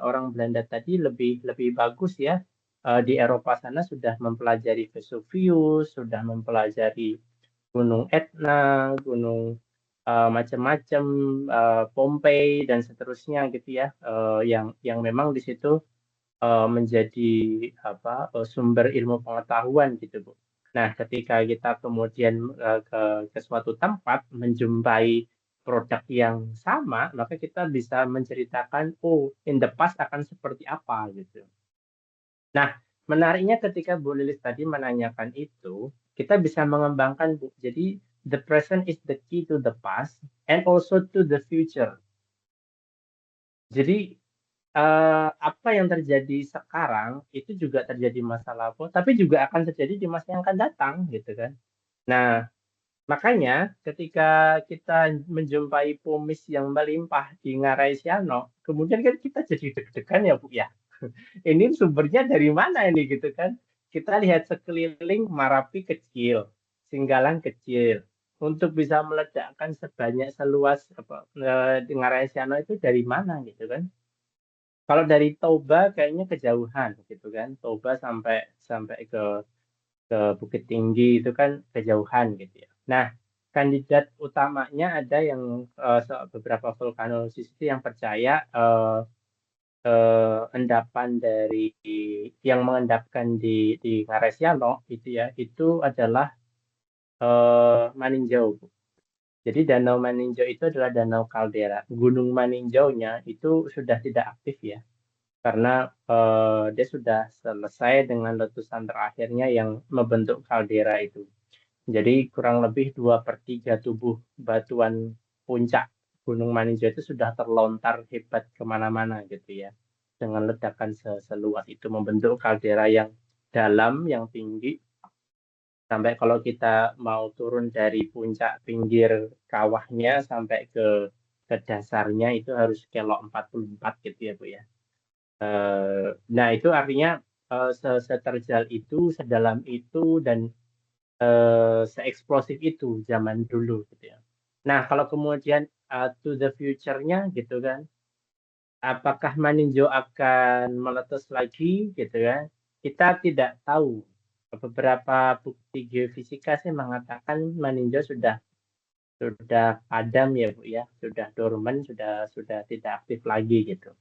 orang Belanda tadi lebih bagus ya. Di Eropa sana sudah mempelajari Vesuvius, sudah mempelajari Gunung Etna, gunung macam-macam, Pompei dan seterusnya gitu ya. Yang memang di situ menjadi sumber ilmu pengetahuan gitu Bu. Nah, ketika kita kemudian ke suatu tempat menjumpai produk yang sama, maka kita bisa menceritakan, oh, in the past akan seperti apa gitu. Nah, menariknya ketika Bu Lilis tadi menanyakan itu, kita bisa mengembangkan Bu. Jadi, the present is the key to the past and also to the future. Jadi, apa yang terjadi sekarang itu juga terjadi masa lalu, tapi juga akan terjadi di masa yang akan datang gitu kan. Nah, makanya ketika kita menjumpai pumis yang melimpah di Ngarai Siano, kemudian kan kita jadi deg-degan ya Bu ya. Ini sumbernya dari mana ini gitu kan. Kita lihat sekeliling Marapi kecil, Singgalang kecil. Untuk bisa meledakkan seluas di Ngarai Siano itu dari mana gitu kan. Kalau dari Toba kayaknya kejauhan gitu kan. Toba sampai ke Bukit Tinggi itu kan kejauhan gitu ya. Nah, kandidat utamanya ada yang beberapa vulkanolosis itu yang percaya endapan dari yang mengendapkan di Ngarai Siano itu ya, itu adalah Maninjau. Jadi Danau Maninjau itu adalah danau kaldera. Gunung Maninjaunya itu sudah tidak aktif ya. Karena dia sudah selesai dengan letusan terakhirnya yang membentuk kaldera itu. Jadi kurang lebih 2/3 tubuh batuan puncak Gunung Maninjau itu sudah terlontar hebat kemana-mana gitu ya. Dengan ledakan seluas itu membentuk kaldera yang dalam, yang tinggi. Sampai kalau kita mau turun dari puncak pinggir kawahnya sampai ke ke dasarnya itu harus kelok 44 gitu ya Bu ya. Nah itu artinya seterjal itu, sedalam itu, dan seeksplosif itu zaman dulu gitu ya. Nah kalau kemudian to the future-nya gitu kan, apakah meninjau akan meletus lagi gitu kan? Kita tidak tahu. Beberapa bukti geofisika sih mengatakan meninjau sudah padam ya Bu ya, sudah dormant, sudah tidak aktif lagi gitu.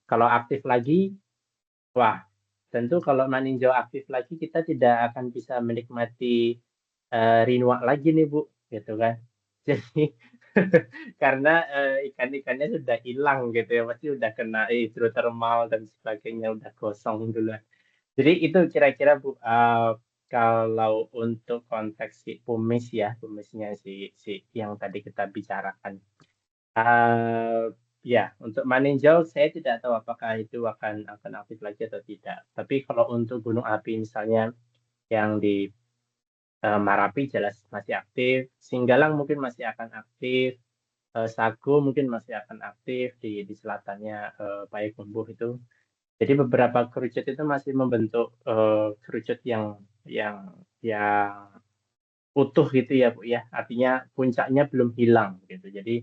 Kalau aktif lagi, wah tentu kalau meninjau aktif lagi kita tidak akan bisa menikmati Rinua lagi nih Bu, gitu kan. Jadi karena ikan-ikannya sudah hilang gitu ya, pasti udah kena hidrotermal dan sebagainya, udah gosong duluan. Jadi itu kira-kira Bu, kalau untuk konteks si kumis ya, kumisnya si yang tadi kita bicarakan. Ya, untuk meninjau saya tidak tahu apakah itu akan aktif lagi atau tidak. Tapi kalau untuk gunung api misalnya yang di Marapi jelas masih aktif, Singgalang mungkin masih akan aktif, Sago mungkin masih akan aktif di selatannya Payakumbuh itu. Jadi beberapa kerucut itu masih membentuk kerucut yang utuh gitu ya Bu ya. Artinya puncaknya belum hilang gitu. Jadi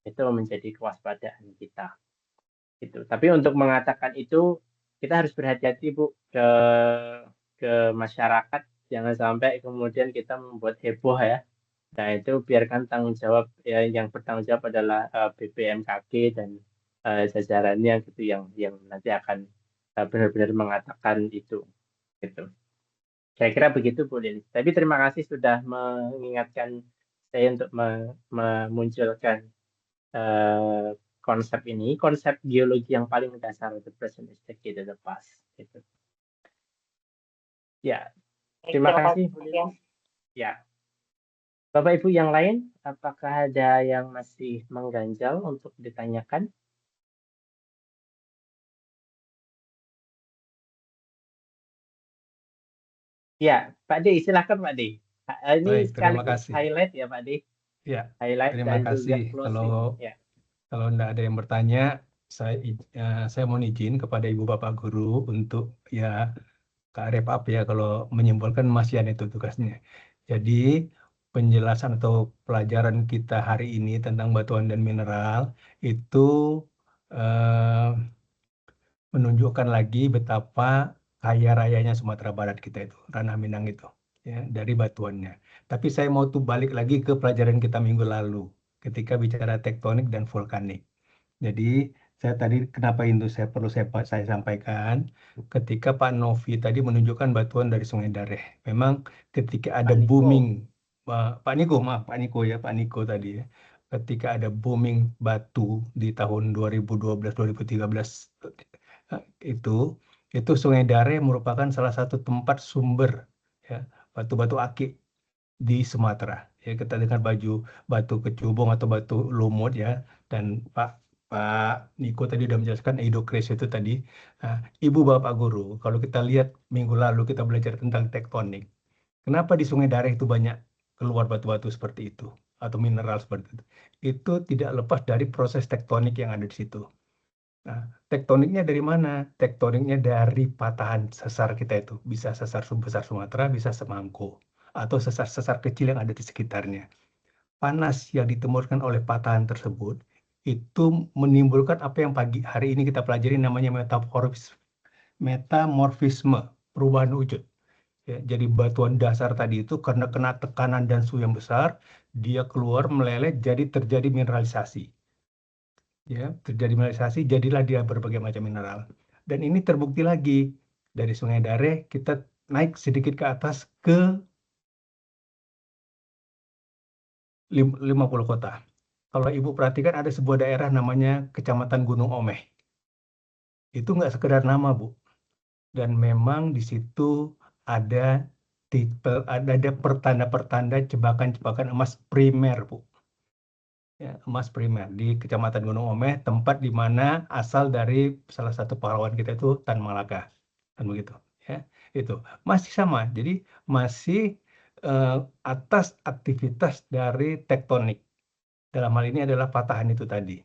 itu menjadi kewaspadaan kita. Gitu. Tapi untuk mengatakan itu kita harus berhati-hati Bu ke masyarakat, jangan sampai kemudian kita membuat heboh ya. Nah itu biarkan tanggung jawab ya, yang bertanggung jawab adalah BPMKG dan jajarannya gitu yang nanti akan benar-benar mengatakan itu gitu. Kira-kira begitu Bu Lili. Tapi terima kasih sudah mengingatkan saya untuk memunculkan konsep ini, konsep geologi yang paling dasar, the present is the key to the past. Gitu. Ya, terima kasih Bu Lili. Ya, Bapak Ibu yang lain, apakah ada yang masih mengganjal untuk ditanyakan? Ya, Pak D, silakan Pak D. Ini Baik, terima sekaligus kasih. highlight ya Pak D. Ya, Highlight terima dan juga kasih. closing. Ya. Kalau tidak ada yang bertanya, saya mohon izin kepada Ibu Bapak Guru untuk ya wrap up ya kalau menyimpulkan Mas Yan itu tugasnya. Jadi penjelasan atau pelajaran kita hari ini tentang batuan dan mineral itu menunjukkan lagi betapa kaya rayanya Sumatera Barat kita itu, Ranah Minang itu, ya, dari batuannya. Tapi saya mau tuh balik lagi ke pelajaran kita minggu lalu, ketika bicara tektonik dan vulkanik. Jadi saya tadi kenapa itu saya sampaikan, ketika Pak Novi tadi menunjukkan batuan dari Sungai Dareh. Memang ketika ada booming, Pak Niko tadi ya. Ketika ada booming batu di tahun 2012-2013 itu Sungai Dareh merupakan salah satu tempat sumber ya, batu-batu akik di Sumatera. Ya, kita dengar batu kecubung atau batu lumut ya, dan Pak Niko tadi sudah menjelaskan eidokris itu tadi. Nah, Ibu Bapak Guru, kalau kita lihat minggu lalu kita belajar tentang tektonik, kenapa di Sungai Dareh itu banyak keluar batu-batu seperti itu atau mineral seperti itu? Itu tidak lepas dari proses tektonik yang ada di situ. Nah, tektoniknya dari mana? Tektoniknya dari patahan sesar kita itu. Bisa sesar besar Sumatera, bisa semangko. Atau sesar-sesar kecil yang ada di sekitarnya. Panas yang ditemukan oleh patahan tersebut, itu menimbulkan apa yang pagi hari ini kita pelajari namanya metamorfisme, perubahan wujud. Ya, jadi batuan dasar tadi itu karena kena tekanan dan suhu yang besar, dia keluar meleleh, jadi terjadi mineralisasi. Ya, terjadi mineralisasi, jadilah dia berbagai macam mineral. Dan ini terbukti lagi dari Sungai Dareh kita naik sedikit ke atas ke 50 kota. Kalau Ibu perhatikan ada sebuah daerah namanya Kecamatan Gunung Omeh. Itu nggak sekedar nama, Bu. Dan memang di situ ada pertanda-pertanda jebakan-jebakan emas primer, Bu. Ya, emas primer di Kecamatan Gunung Omeh, tempat di mana asal dari salah satu pahlawan kita itu Tan Malaka, kan begitu, ya. Itu masih sama, jadi masih atas aktivitas dari tektonik. Dalam hal ini adalah patahan itu tadi.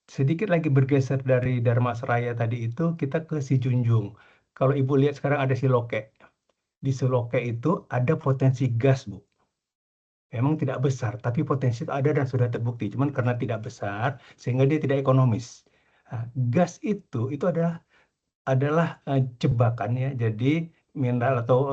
Sedikit lagi bergeser dari Darmasraya tadi itu, kita ke Sijunjung. Kalau Ibu lihat sekarang ada Siloke. Di Siloke itu ada potensi gas, Bu. Memang tidak besar, tapi potensi itu ada dan sudah terbukti. Cuman karena tidak besar, sehingga dia tidak ekonomis. Nah, gas itu adalah jebakan ya. Jadi mineral atau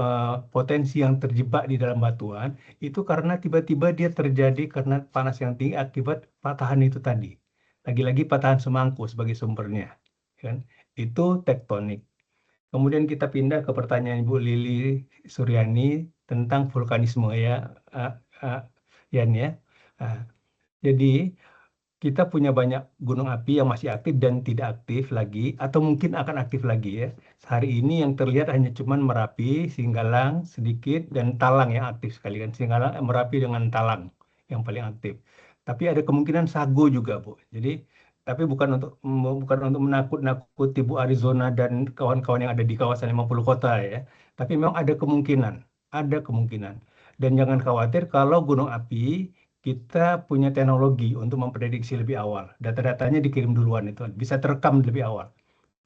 potensi yang terjebak di dalam batuan itu karena tiba-tiba dia terjadi karena panas yang tinggi akibat patahan itu tadi. Lagi-lagi patahan Semangku sebagai sumbernya, kan? Itu tektonik. Kemudian kita pindah ke pertanyaan Ibu Lili Suryani tentang vulkanisme ya, Yan ya. Jadi kita punya banyak gunung api yang masih aktif dan tidak aktif lagi, atau mungkin akan aktif lagi ya. Hari ini yang terlihat hanya cuman Merapi, Singgalang sedikit, dan Talang yang aktif sekali kan. Singgalang, Merapi dengan Talang yang paling aktif. Tapi ada kemungkinan Sago juga, Bu. Jadi, tapi bukan untuk menakut-nakuti Bu Arizona dan kawan-kawan yang ada di kawasan 50 kota ya. Tapi memang ada kemungkinan. Dan jangan khawatir kalau gunung api kita punya teknologi untuk memprediksi lebih awal. Data-datanya dikirim duluan itu, bisa terekam lebih awal.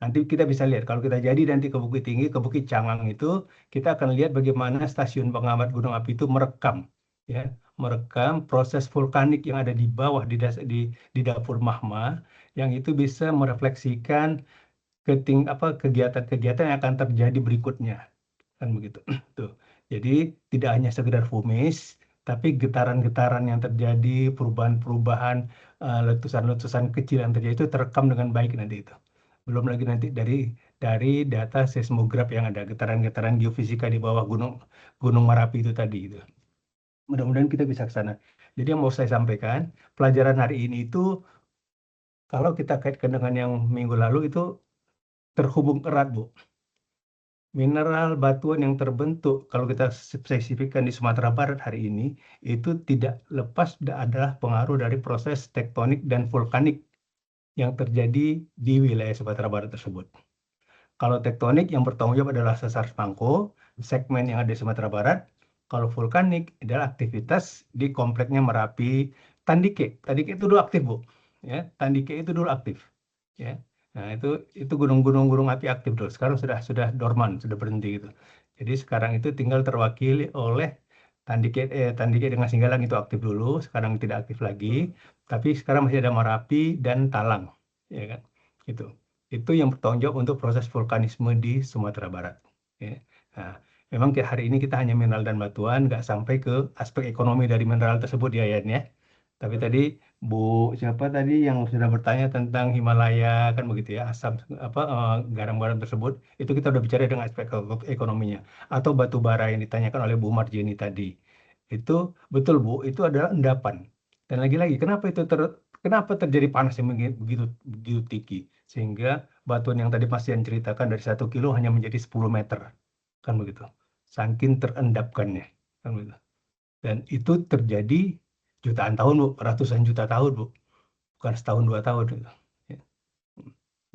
Nanti kita bisa lihat, kalau kita jadi nanti ke Bukit Tinggi, ke Bukit Cangang itu, kita akan lihat bagaimana stasiun pengamat gunung api itu merekam, ya, merekam proses vulkanik yang ada di bawah di dapur magma, yang itu bisa merefleksikan kegiatan-kegiatan yang akan terjadi berikutnya, kan begitu. Tuh. Jadi tidak hanya sekedar fumis, tapi getaran-getaran yang terjadi, perubahan-perubahan, letusan-letusan kecil yang terjadi itu terekam dengan baik nanti itu. Belum lagi nanti dari data seismograf yang ada, getaran-getaran geofisika di bawah Gunung Merapi itu tadi itu. Mudah-mudahan kita bisa ke sana. Jadi yang mau saya sampaikan, pelajaran hari ini itu kalau kita kaitkan dengan yang minggu lalu itu terhubung erat, Bu. Mineral batuan yang terbentuk, kalau kita spesifikkan di Sumatera Barat hari ini, itu tidak lepas adalah pengaruh dari proses tektonik dan vulkanik yang terjadi di wilayah Sumatera Barat tersebut. Kalau tektonik yang bertanggung jawab adalah sesar Semangko, segmen yang ada di Sumatera Barat. Kalau vulkanik adalah aktivitas di kompleknya Merapi, Tandike. Tandike itu dulu aktif, Bu. Ya, Tandike itu dulu aktif. Ya. Nah, itu gunung api aktif dulu. Sekarang sudah dorman, sudah berhenti gitu. Jadi sekarang itu tinggal terwakili oleh Tandike dengan Singgalang itu aktif dulu, sekarang tidak aktif lagi. Tapi sekarang masih ada Merapi dan Talang, ya kan? Itu yang bertanggung jawab untuk proses vulkanisme di Sumatera Barat. Ya. Nah, memang hari ini kita hanya mineral dan batuan, nggak sampai ke aspek ekonomi dari mineral tersebut ya, Yan ya. Tapi tadi Bu siapa tadi yang sudah bertanya tentang Himalaya kan begitu ya, asam garam-garam tersebut itu kita udah bicara dengan aspek ekonominya. Atau batu bara yang ditanyakan oleh Bu Marjeni tadi. Itu betul Bu, itu adalah endapan. Dan lagi-lagi kenapa terjadi panas yang begitu tinggi sehingga batuan yang tadi Mas Yan ceritakan dari 1 kilo hanya menjadi 10 meter. Kan begitu. Saking terendapkannya. Kan begitu. Dan itu terjadi jutaan tahun, Bu, ratusan juta tahun, Bu, bukan setahun 2 tahun gitu. Ya.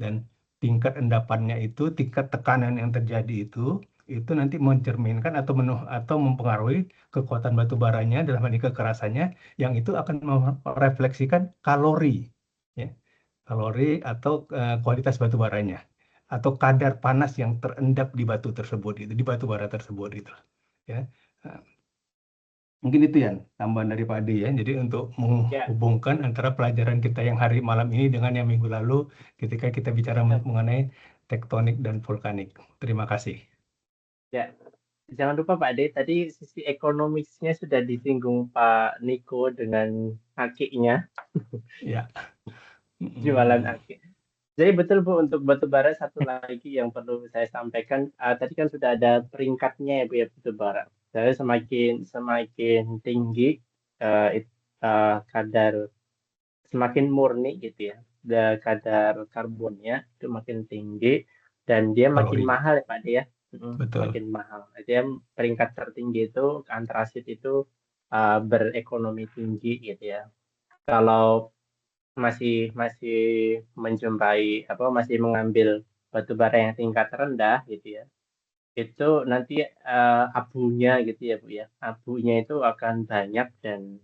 Dan tingkat endapannya itu, tingkat tekanan yang terjadi itu nanti mencerminkan atau mempengaruhi kekuatan batu baranya dalam hal ini kekerasannya, yang itu akan merefleksikan kalori, ya, kalori atau kualitas batu baranya atau kadar panas yang terendap di batu tersebut itu, di batu bara tersebut itu, ya. Mungkin itu ya tambahan dari Pak Ade ya. Jadi untuk menghubungkan antara pelajaran kita yang hari malam ini dengan yang minggu lalu ketika kita bicara mengenai tektonik dan vulkanik. Terima kasih. Ya, jangan lupa Pak Ade, tadi sisi ekonomisnya sudah disinggung Pak Niko dengan akiknya. Ya. Jualan akik. Jadi betul Bu, untuk batu bara satu lagi yang perlu saya sampaikan, tadi kan sudah ada peringkatnya ya Bu ya, batu bara. Jadi semakin tinggi kadar, semakin murni gitu ya, kadar karbonnya itu makin tinggi dan dia makin mahal ya Pak De ya. Betul. Makin mahal. Dia peringkat tertinggi itu antrasit itu berekonomi tinggi gitu ya. Kalau masih menjumpai masih mengambil batu bara yang tingkat rendah gitu ya, itu nanti abunya gitu ya Bu ya, abunya itu akan banyak dan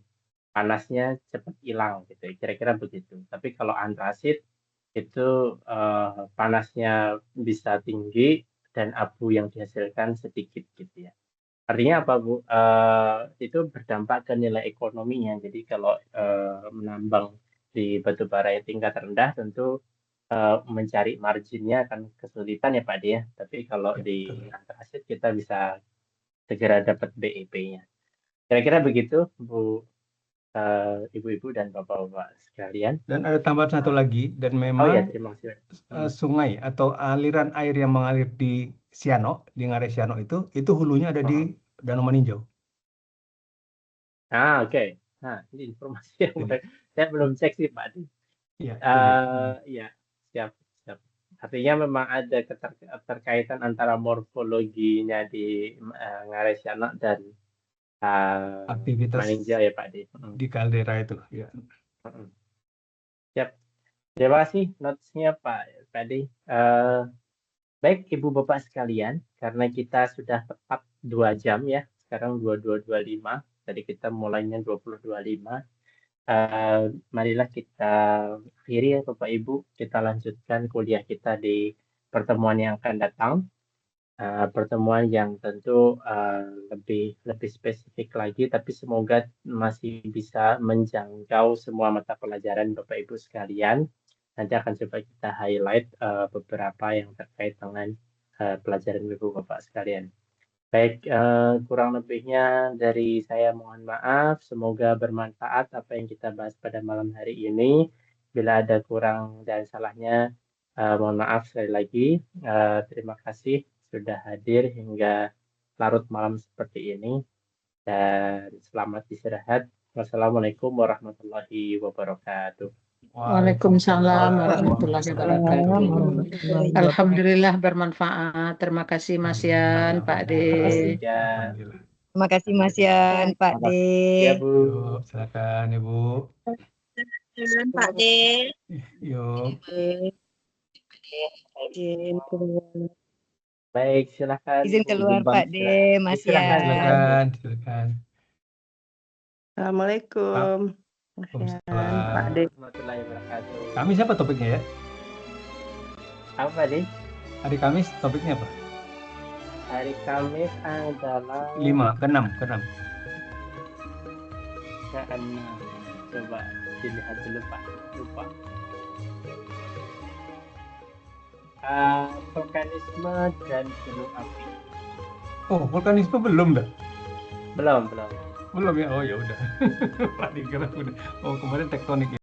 panasnya cepat hilang gitu, kira-kira begitu. Tapi kalau antrasit itu panasnya bisa tinggi dan abu yang dihasilkan sedikit gitu ya. Artinya apa Bu? Itu berdampak ke nilai ekonominya. Jadi kalau menambang di batu bara yang tingkat rendah tentu mencari marginnya akan kesulitan ya Pak De ya. Tapi kalau Ya, di betul. antrasit kita bisa segera dapat BEP-nya. Kira-kira begitu Bu, Ibu-ibu dan Bapak-bapak sekalian. Dan ada tambahan satu lagi, dan Oh ya, memang terima kasih. sungai atau aliran air yang mengalir di Siano, di Ngarai Siano itu hulunya ada di Danau Maninjau. Oke. Nah, ini informasi yang Jadi, baik. Saya belum cek sih Pak De. ya, itu dia. Ya, siap. Artinya memang ada keterkaitan antara morfologinya di Ngarai Siano dan Aktivitas Maninjau ya Pak De. di kaldera itu, ya. Siap. Terima kasih notes-nya Pak De. Baik Ibu Bapak sekalian, karena kita sudah tepat 2 jam ya, sekarang 22.25, tadi kita mulainya 20.25. Marilah kita akhiri ya Bapak Ibu, kita lanjutkan kuliah kita di pertemuan yang akan datang. Pertemuan yang tentu lebih spesifik lagi, tapi semoga masih bisa menjangkau semua mata pelajaran Bapak Ibu sekalian. Nanti akan coba kita highlight beberapa yang terkait dengan pelajaran Ibu Bapak sekalian. Baik, kurang lebihnya dari saya mohon maaf. Semoga bermanfaat apa yang kita bahas pada malam hari ini. Bila ada kurang dan salahnya, mohon maaf sekali lagi. Terima kasih sudah hadir hingga larut malam seperti ini. Dan selamat istirahat. Wassalamualaikum warahmatullahi wabarakatuh. Waalaikumsalam warahmatullahi wabarakatuh. Alhamdulillah bermanfaat. Terima kasih Mas Yan, Pak De. Alhamdulillah. Terima kasih Mas Yan, Pak De. Ya Bu. Yuk, silakan Ibu. Pak De. Yuk. Izin keluar. Baik, silakan. Izin keluar Pak De, Mas Yan. Silakan. Assalamualaikum. Waalaikumsalam. Pak De. Warahmatullahi wabarakatuh. Kamis apa topiknya ya? Apa nih? Hari Kamis topiknya apa? Hari Kamis adalah 5, ke-6. ke-6. Coba dilihat dulu Pak. Lupa. Vulkanisme dan gunung api. Oh, vulkanisme belum dah? Belum. Belum ya? Oh ya udah. Tadi kira udah. Oh, kemarin tektonik ya.